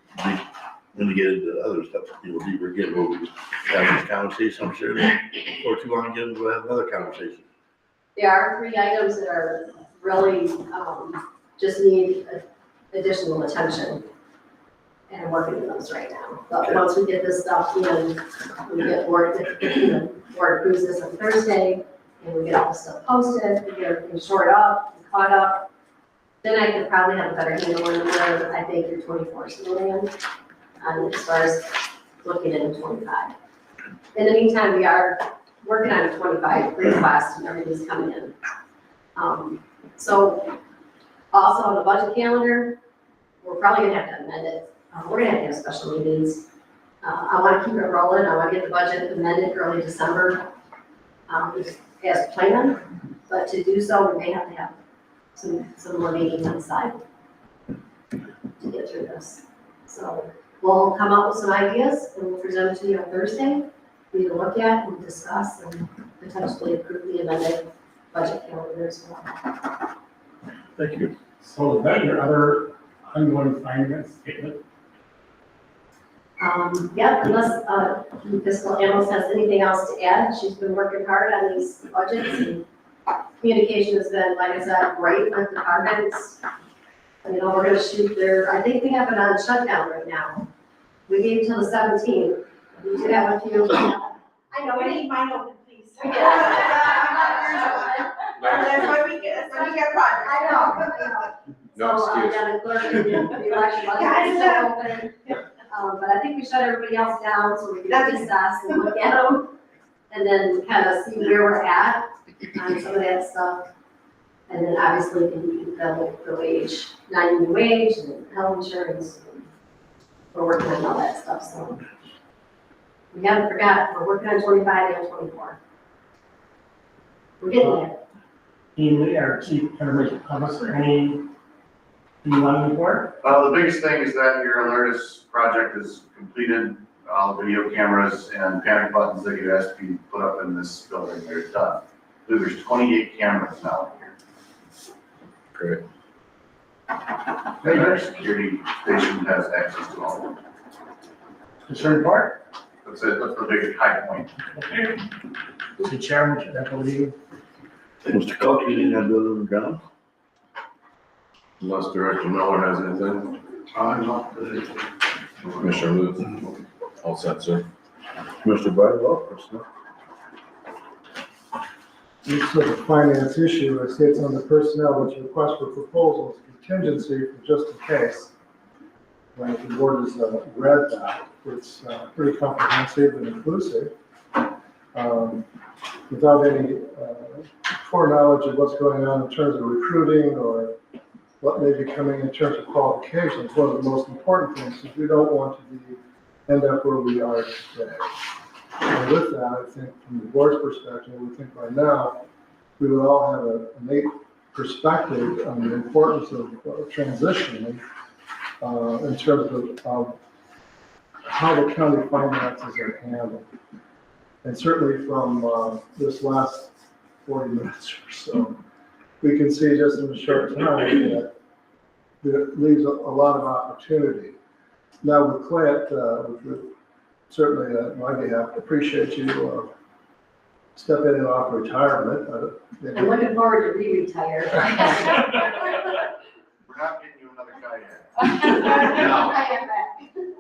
when we get into other stuff, you know, deeper again, we'll have this conversation, I'm sure, or too long again, we'll have another conversation. There are 3 items that are really, just need additional attention. And I'm working on those right now. But Okay. once we get this stuff in, we get board, board approves this on Thursday, and we get all the stuff posted, we get everything shored up, caught up, then I could probably have a better handle on where I think your 24 is going in, as far as looking into 25. In the meantime, we are working on a 25 request, and everything's coming in. So also on the budget calendar, we're probably gonna have to amend it. We're gonna have to have special meetings. I wanna keep it rolling, I wanna get the budget amended early December, as planned, but to do so, we may have to have some more meetings on the side to get through this. So we'll come up with some ideas and we'll present it to you on Thursday, for you to look at and discuss and potentially approve the amended budget calendar as well. Thank you. So is that your other ongoing finance statement? Yep, unless, the fiscal analyst has anything else to add, she's been working hard on these budgets and communication has been, like I said, great with departments. You know, we're gonna shoot there, I think we have it on shutdown right now. We gave till the 17th. We do have a few. I know, I need mine open, please. That's why we get projects. I know. No So, excuse. yeah, the clerk and the election budget is still open. But I think we shut everybody else down so we can recess and look at them. And then kind of see where we're at on some of that stuff. And then obviously can the wage, 90 wage and health insurance. We're working on all that stuff, so. We haven't forgot, we're working on 25 and 24. We're getting there. Amy, our chief information officer, any, you want to report? The biggest thing is that your alertness project is completed. All the video cameras and panic buttons that you asked to be put up in this building, they're done. There's 28 cameras now here. Great. And our security station has access to all of them. Concern report? That's it, that's the big high point. Okay. The chairman, that will be. Mr. Cook, you need that building on the ground? Unless Director Miller has anything. Commissioner Luke, all set, sir. Mr. Bridewell, personnel. This is a finance issue, it states on the personnel, which request for proposals contingency for just in case. When the board has read that, it's pretty comprehensive and inclusive. Without any foreknowledge of what's going on in terms of recruiting or what may be coming in terms of qualifications, one of the most important things is we don't want to end up where we are today. And with that, I think from the board's perspective, we think right now, we would all have an innate perspective on the importance of transitioning in terms of how the county finances are handled. And certainly from this last 40 minutes or so, we can see just in a short time that it leaves a lot of opportunity. Now with Clint, certainly on my behalf, appreciate you stepping in off retirement. I'm looking forward to re-retire. We're not getting you another guy yet.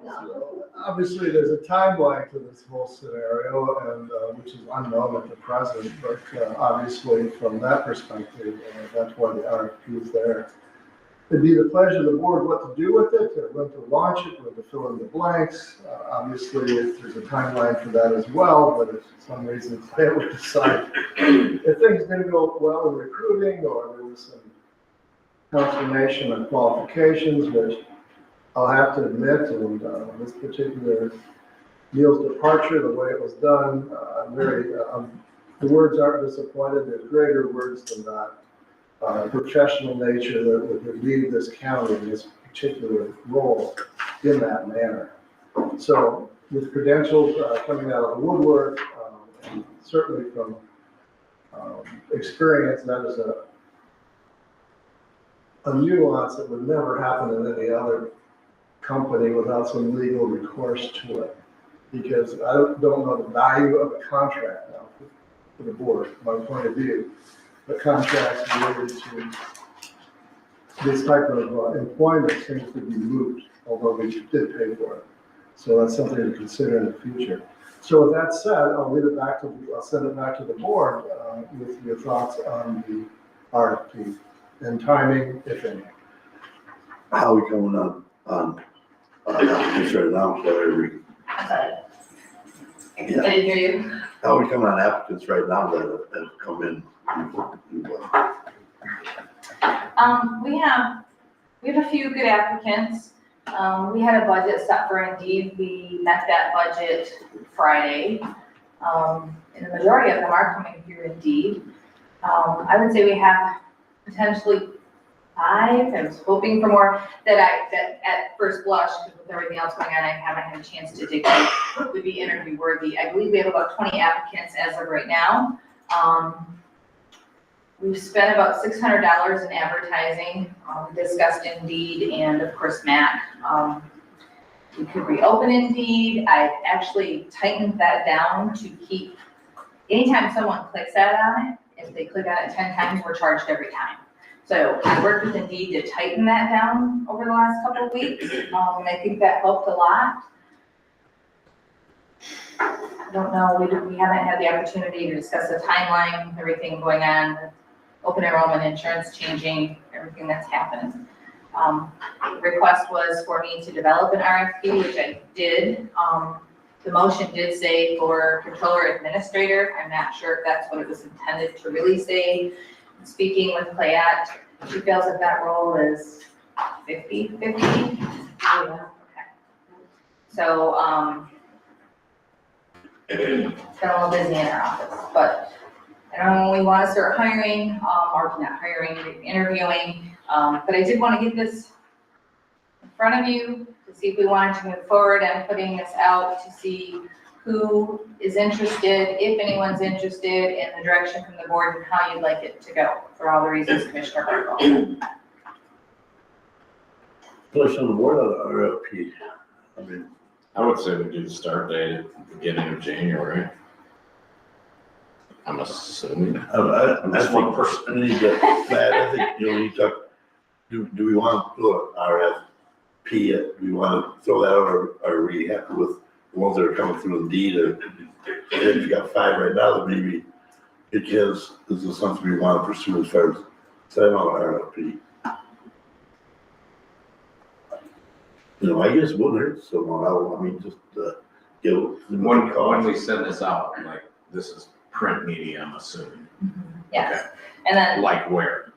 No. Obviously, there's a timeline to this whole scenario, and which is unknown at the present, but obviously from that perspective, that's why the RFP is there. It'd be the pleasure of the board what to do with it, when to launch it, when to fill in the blanks. Obviously, there's a timeline for that as well, but if for some reason they would decide if things didn't go well in recruiting or there was some consternation on qualifications, which I'll have to admit, and this particular Neil's departure, the way it was done, I'm very, the words aren't disappointed, there's greater words than that. Professional nature that would lead this county in this particular role in that manner. So with credentials coming out of the woodwork, and certainly from experience, that is a nuance that would never happen in any other company without some legal recourse to it. Because I don't know the value of a contract now for the board, my point of view. The contracts related to this type of employment seems to be moot, although we did pay for it. So that's something to consider in the future. So with that said, I'll send it back to the board with your thoughts on the RFP and timing, if any. How are we coming on applicants right now, whatever? I'm sorry. I Yeah. didn't hear you. How are we coming on applicants right now that have come in? We have a few good applicants. We had a budget set for Indeed. We met that budget Friday. And the majority of them are coming through Indeed. I would say we have potentially 5. I was hoping for more that at first blush, because with everything else going on, I haven't had a chance to dig in, would be interview worthy. I believe we have about 20 applicants as of right now. We've spent about $600 in advertising, discussed Indeed and of course Mac. We could reopen Indeed. I've actually tightened that down to keep, anytime someone clicks on it, if they click on it 10 times, we're charged every time. So I worked with Indeed to tighten that down over the last couple of weeks. And I think that helped a lot. I don't know, we haven't had the opportunity to discuss the timeline, everything going on, open enrollment, insurance changing, everything that's happened. Request was for me to develop an RFP, which I did. The motion did say for controller administrator. I'm not sure if that's what it was intended to really say. Speaking with Clayette, she feels that that role is 50-50. Yeah. Okay. So, it's been a little busy in our office, but I don't know when we want to start hiring, or not hiring, interviewing. But I did want to get this in front of you to see if we wanted to move forward. I'm putting this out to see who is interested, if anyone's interested, in the direction from the board and how you'd like it to go, for all the reasons Commissioner Bartle. Push on the board on the RFP. I mean, I would say we do the start date at the beginning of January. I'm assuming. I think personally that, I think, you talk, do we want to do an RFP yet? Do we want to throw that out, or are we happy with the ones that are coming through Indeed? Or if you got 5 right now, then maybe because this is something we want to pursue as far as setting on an RFP. I guess it wouldn't hurt someone, just give them When a call. we send this out, like, this is print media, I'm assuming. Yes, and then, Like where?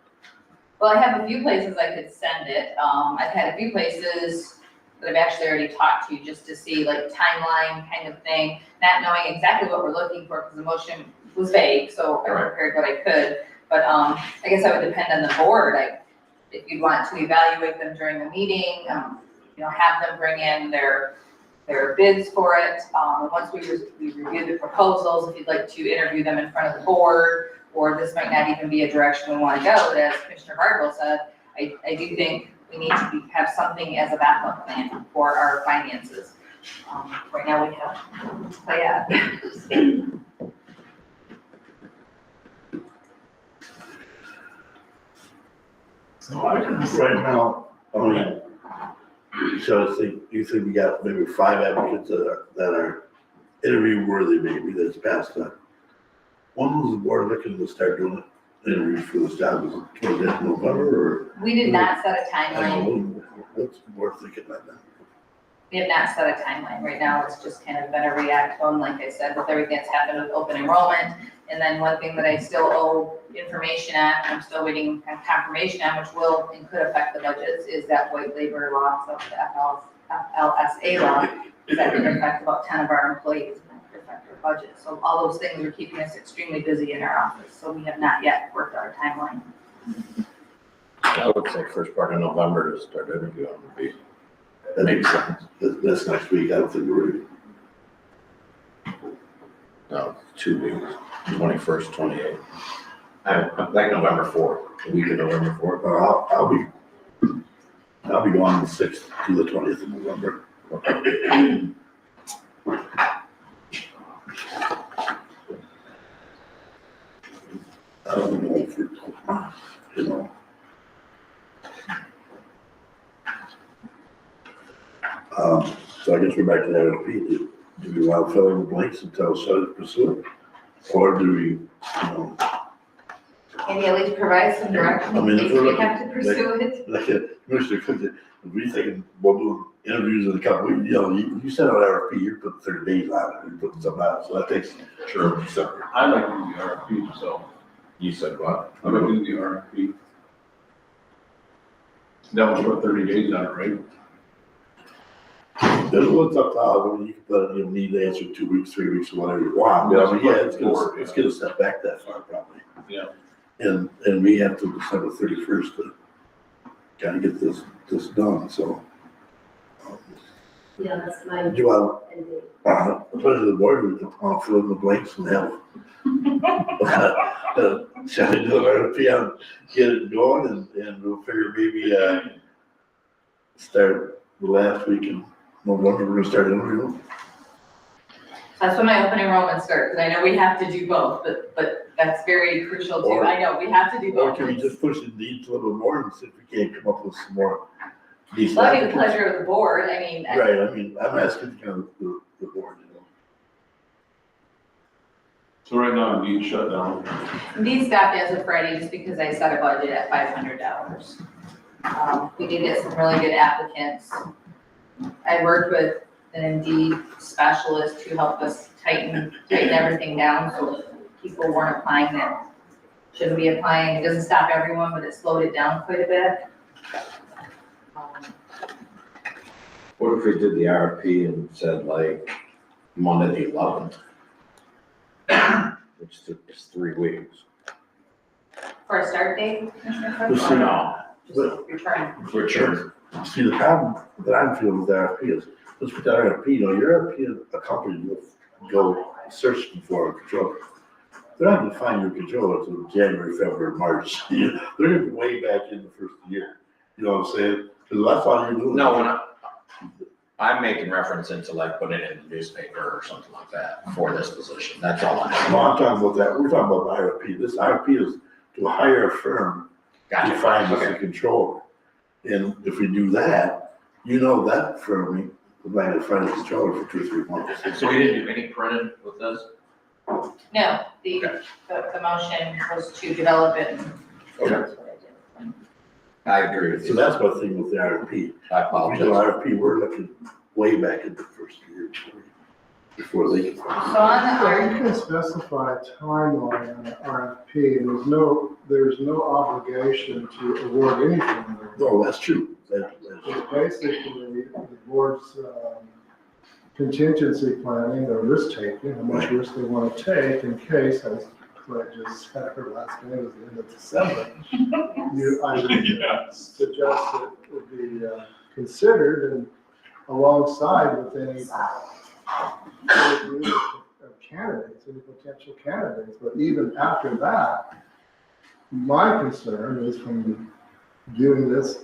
well, I have a few places I could send it. I've had a few places that I've actually already talked to, just to see like timeline kind of thing, not knowing exactly what we're looking for, because the motion was vague, so I prepared what I could. But I guess I would depend on the board, if you'd want to evaluate them during the meeting, have them bring in their bids for it. Once we review the proposals, if you'd like to interview them in front of the board, or this might not even be a direction we want to go, but as Commissioner Bartle said, I do think we need to have something as a backup plan for our finances. Right now we have, but yeah. Right now, so you think we got maybe 5 applicants that are interview worthy, maybe, that's past that. When was the board looking to start doing interviews for this job? Was it 20th November, or? We did not set a timeline. What's the board thinking about that? We have not set a timeline. Right now, it's just kind of been a react on, like I said, with everything that's happened with open enrollment. And then one thing that I still owe information on, I'm still waiting on confirmation on, which will and could affect the budgets, is that white labor law, so the FLSA law, that could affect about 10 of our employees, and that could affect our budget. So all those things are keeping us extremely busy in our office, so we have not yet worked our timeline. I would say first part of November to start interviewing would be, makes sense. This next week, I don't think we're ready. No, 2 weeks, 21st, 28th. Like November 4th, the week of November 4th. I'll be I'll be gone the 6th to the 20th of November. I don't know if it, you know. So I guess we're back to the RFP. Do we want to fill in the blanks and tell Shelley to pursue it? Or do we, you know, Maybe at least provide some direction I mean, in if case we're we have to pursue it. like Mr. Cook, if we think we'll do interviews in a couple weeks, you know, you send out RFP, you're putting 30 days on it, you're putting something out, so that takes. Sure. I'd like to do the RFP, so. You said what? I'd like to do the RFP. That was for 30 days on it, right? There's what's up to, I mean, you can put, you'll need to answer 2 weeks, 3 weeks, whatever you want, but I mean, yeah, it's gonna set back that far probably. Yeah. And we have to December 31st to kind of get this done, so. Yeah, that's my. Do I, pleasure the board, we can fill in the blanks and have. Shall we do an RFP and get it going and we'll figure maybe, start the last week in November, we're gonna start interviewing. That's when my open enrollment starts, and I know we have to do both, but that's very crucial too. I know, we have to do Or both. can we just push the needs a little bit more and see if we can't come up with some more decent Well, I mean, the applicants? pleasure of the board, I mean. Right, I mean, I'm asking kind of the board, you know. So right now, Indeed shut down. Indeed stopped as of Friday just because I set a budget at $500. We did get some really good applicants. I worked with an Indeed specialist who helped us tighten everything down so people weren't applying that shouldn't be applying. It doesn't stop everyone, but it slowed it down quite a bit. What if we did the RFP and said like Monday the 11th? Which is 3 weeks. For a start date, Commissioner Cook? Let's see. No, Just return. Richard. See, the problem that I'm feeling with the RFP is, let's put that RFP, you know, your RFP is a company will go searching for a controller. They're not gonna find your controller until January, February, March. They're gonna be way back in the first year. You know what I'm saying? Because that's all you're doing. No, I'm making reference into like putting it in the newspaper or something like that for this position. That's all I'm No, I'm talking about that. We're talking about the RFP. This RFP is to hire a firm to find us a controller. And if we do that, you know that firm, we might have to find a controller for 2 or 3 months. So we didn't do any printed with this? No, the motion was to develop it. Okay. I agree with you. So that's my thing with the RFP. I If apologize. we do RFP, we're looking way back in the first year before they can. So on the Well, you can specify a timeline on an RFP, and there's no obligation to award anything. No, that's true. It's basically the board's contingency planning or risk taking, how much risk they want to take in case, as Claire just said, her last day was the end of December. I would suggest it would be considered and alongside with any review of candidates, any potential candidates. But even after that, my concern is from viewing this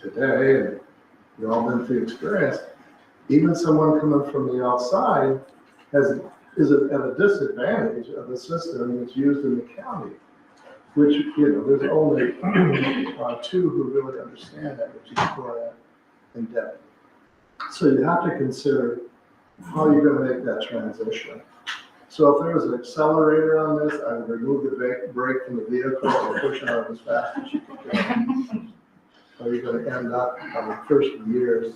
today, and we've all been through experience, even someone coming from the outside is at a disadvantage of the system that's used in the county, which, you know, there's only 2 who really understand that, which is Cora and Deb. So you have to consider how you're gonna make that transition. So if there was an accelerator on this, I would remove the brake from the vehicle and push it out as fast as you can go. Or you're gonna end up on the first years,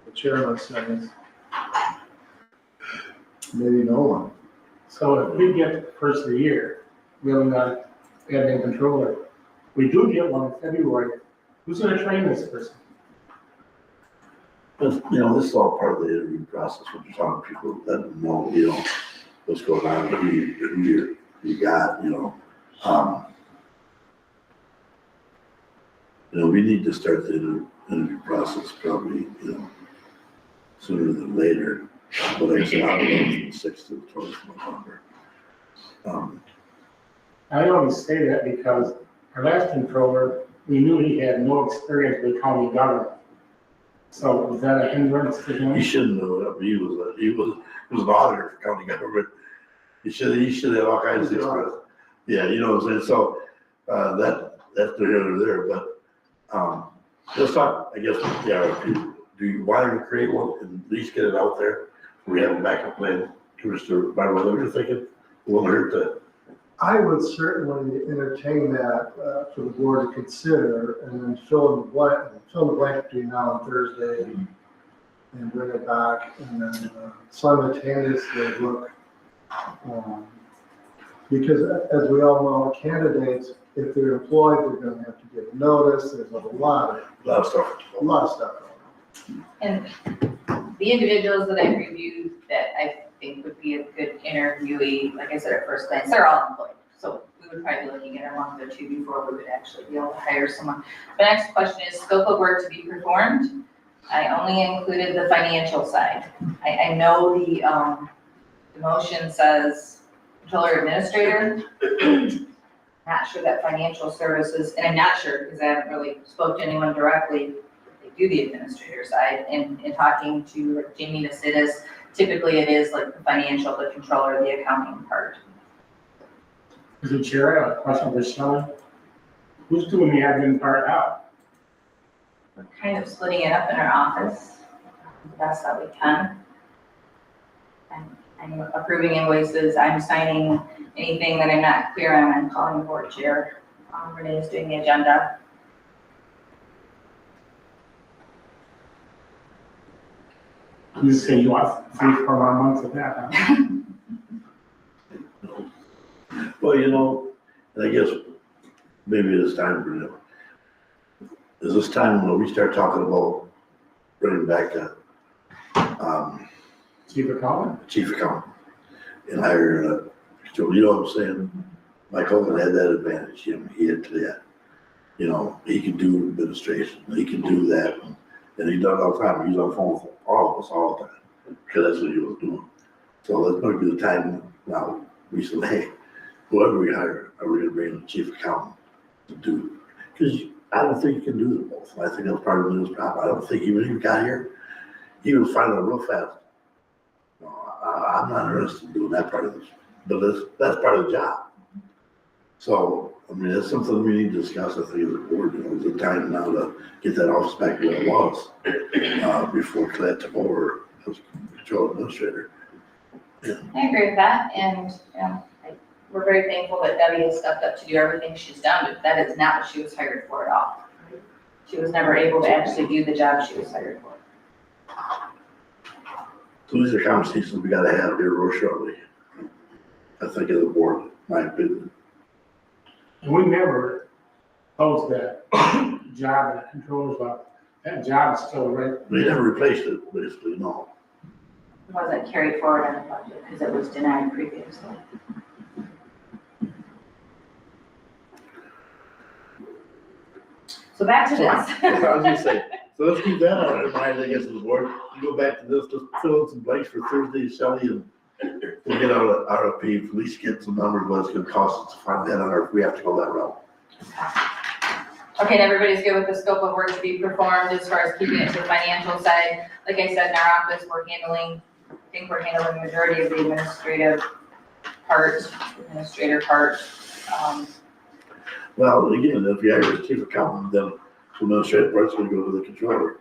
the chairman says, maybe no one. So if we get first of the year, we're not adding a controller, we do get one in February, who's gonna train this person? But, you know, this is all part of the interview process, when you're talking to people that know, you know, what's going on, who you got, you know. You know, we need to start the interview process probably, you know, sooner than later. But like I said, I'll be from the 6th to the 12th of November. I always say that because our last controller we knew he had no experience with county government. So was that a hindrance to He him? shouldn't know, he was an auditor for county government. He should have all kinds of experience. Yeah, you know what I'm saying, so, that's neither here nor there, but, let's talk, I guess, yeah, do you want to create one and at least get it out there? We have a backup plan, to Mr. by what you're thinking, it won't hurt to. I would certainly entertain that for the board to consider and then fill in the blank between now and Thursday and bring it back and then simultaneously look. Because as we all know, candidates, if they're employed, they're gonna have to give notice, there's a lot of stuff. And the individuals that I reviewed that I think would be a good interviewee, like I said at first glance, they're all employed. So we would probably be looking at a month or two before we would actually be able to hire someone. The next question is scope of work to be performed. I only included the financial side. I know the motion says controller administrator. Not sure that financial services, and I'm not sure because I haven't really spoke to anyone directly. They do the administrator side and in talking to Jamie Nasidis, typically it is like the financial, the controller, the accounting part. Mr. Chair, I have a question for Shelley. Who's doing the admin part now? We're kind of splitting it up in our office, the best that we can. I'm approving invoices, I'm signing anything that I'm not clear on, I'm calling the board chair. Renee is doing the agenda. You say you want 3 or 4 more months of that, huh? Well, you know, and I guess maybe it's time for them. Is this time when we start talking about bringing back a, Chief accountant? chief accountant and hire, so you know what I'm saying? Mike Hogan had that advantage, he had to that. You know, he could do administration, he could do that, and he does it all the time, he's on the phone with all of us all the time, because that's what he was doing. So that's might be the time now, we said, hey, whoever we hire, are we gonna bring the chief accountant to do? Because I don't think you can do them both, I think that's part of his problem, I don't think even if he got here, he would find it real fast. No, I'm not interested in doing that part of this, but that's part of the job. So, I mean, that's something we need to discuss, I think, as a board, you know, it's the time now to get that office back where it was, before Colette took over as control administrator. I agree with that, and, we're very thankful that Debbie has stepped up to do everything she's done, but that is not what she was hired for at all. She was never able to actually do the job she was hired for. So these are conversations we gotta have here real shortly. I think as a board, my opinion. And we never closed that job at controls, but that job is still right. We never replaced it, basically, no. It wasn't carried forward on the budget because it was denied previously. So back to this. I was gonna say, so let's keep that on our mind, I guess, as a board. We go back to this, just fill in some blanks for Thursday, Shelley, and we'll get out of RFP, at least get some numbers, what it's gonna cost us to find that on our, if we have to go that route. Okay, and everybody's good with the scope of work to be performed as far as keeping it to the financial side. Like I said, in our office, I think we're handling the majority of the administrator part. Well, again, if you hire a chief accountant, then the administrative part's gonna go to the controller.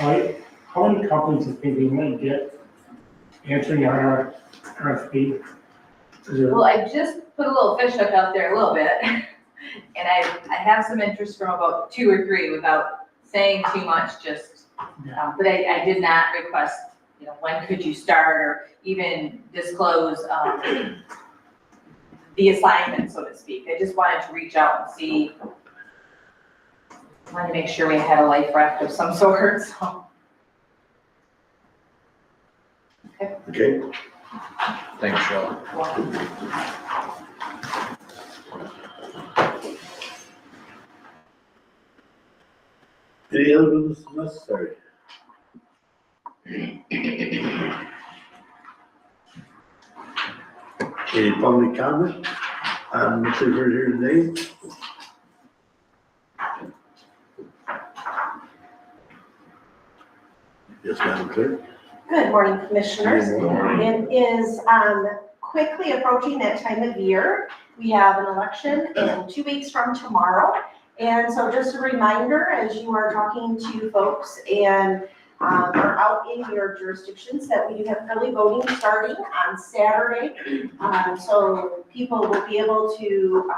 Right? How many companies do you think we might get answering our RFP? Well, I just put a little fish hook out there a little bit. And I have some interest from about 2 or 3 without saying too much, but I did not request, when could you start or even disclose, the assignment, so to speak. I just wanted to reach out and see, wanted to make sure we had a life raft of some sort, so. Okay. Thanks, Shelley. Any other business necessary? Any public comment? Mr. Bird here today. Yes, Madam Clerk. Good morning, Commissioners. Good morning. It is quickly approaching that time of year. We have an election in 2 weeks from tomorrow. And so just a reminder, as you are talking to folks and are out in your jurisdictions, that we do have early voting starting on Saturday. So people will be able to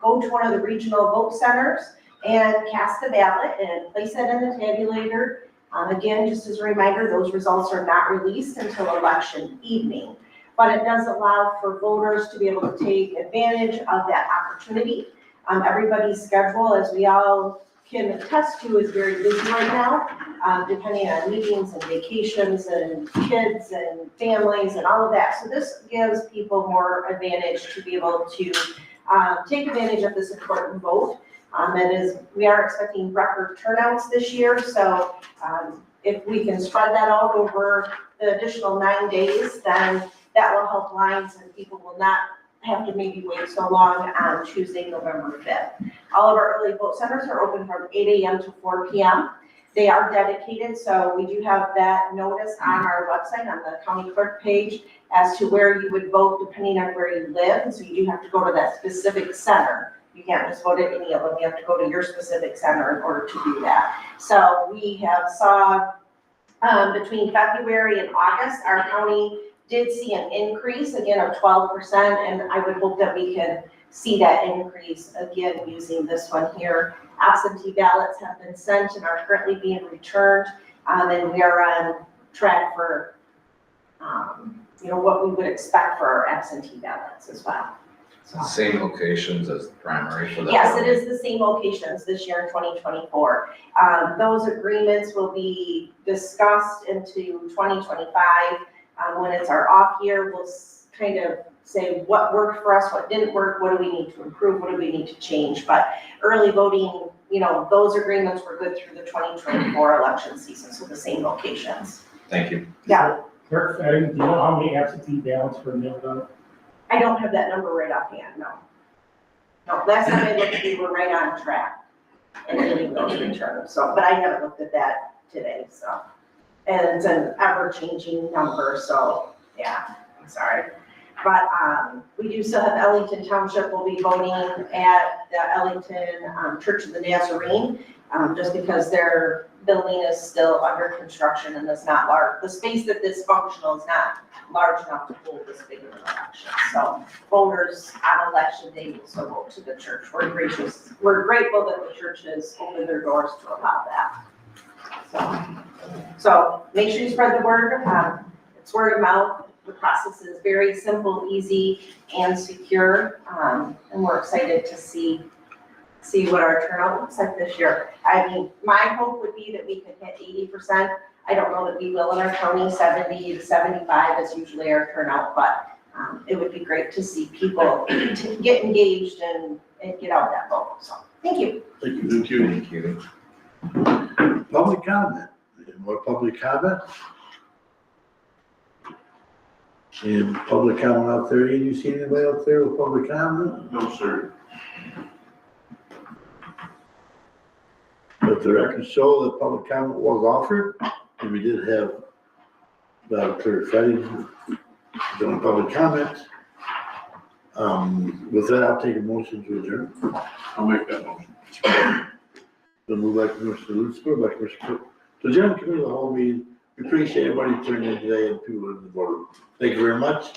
go to one of the regional vote centers and cast a ballot and place it in the tabulator. Again, just as a reminder, those results are not released until election evening. But it does allow for voters to be able to take advantage of that opportunity. Everybody's schedule, as we all can attest to, is very busy right now, depending on meetings and vacations and kids and families and all of that. So this gives people more advantage to be able to take advantage of this important vote. We are expecting record turnouts this year, so if we can spread that out over the additional 9 days, then that will help lines and people will not have to maybe wait so long on Tuesday, November 5th. All of our early vote centers are open from 8 a.m. to 4 p.m. They are dedicated, so we do have that notice on our website, on the county clerk page, as to where you would vote depending on where you live, and so you do have to go to that specific center. You can't just vote at any of them, you have to go to your specific center in order to do that. So we have saw between February and August, our county did see an increase again of 12%, and I would hope that we can see that increase again using this one here. Absentee ballots have been sent and are currently being returned, and we are on track for, what we would expect for our absentee ballots as well. Same locations as the primary for that? Yes, it is the same locations this year in 2024. Those agreements will be discussed into 2025. When it's our off year, we'll kind of say what worked for us, what didn't work, what do we need to improve, what do we need to change. But early voting, those agreements were good through the 2024 election season, so the same locations. Thank you. Yeah, Clerk, do you know how many absentee ballots were mailed out? I don't have that number right offhand, no. No, last time I looked, we were right on track in getting those returned, so, but I haven't looked at that today, so. And it's an ever-changing number, so, yeah, I'm sorry. But, we do still have Ellington Township will be voting at the Ellington Church of the Nazarene, just because their building is still under construction and is not large. The space that is functional is not large enough to hold this big of an election. So voters on election day will still vote to the church. We're grateful that the church has opened their doors to allow that. So make sure you spread the word. It's word of mouth. The process is very simple, easy, and secure. And we're excited to see what our turnout looks like this year. I mean, my hope would be that we could hit 80%. I don't know that we will in our county. 70 to 75 is usually our turnout, but it would be great to see people to get engaged and get out that vote. So thank you. Thank you. Thank you. Thank you. Public comment. Any more public comment? Any public comment out there? Ian, you see anybody out there with public comment? No, sir. But the records show that public comment was offered, and we did have about Clerk Fetting doing public comment. With that, I'll take a motion to adjourn. I'll make that motion. Then move back to Mr. Lutzko, back to Mr. Cook. So adjourn committee of the whole meeting. We appreciate everybody tuning in today and people in the boardroom. Thank you very much.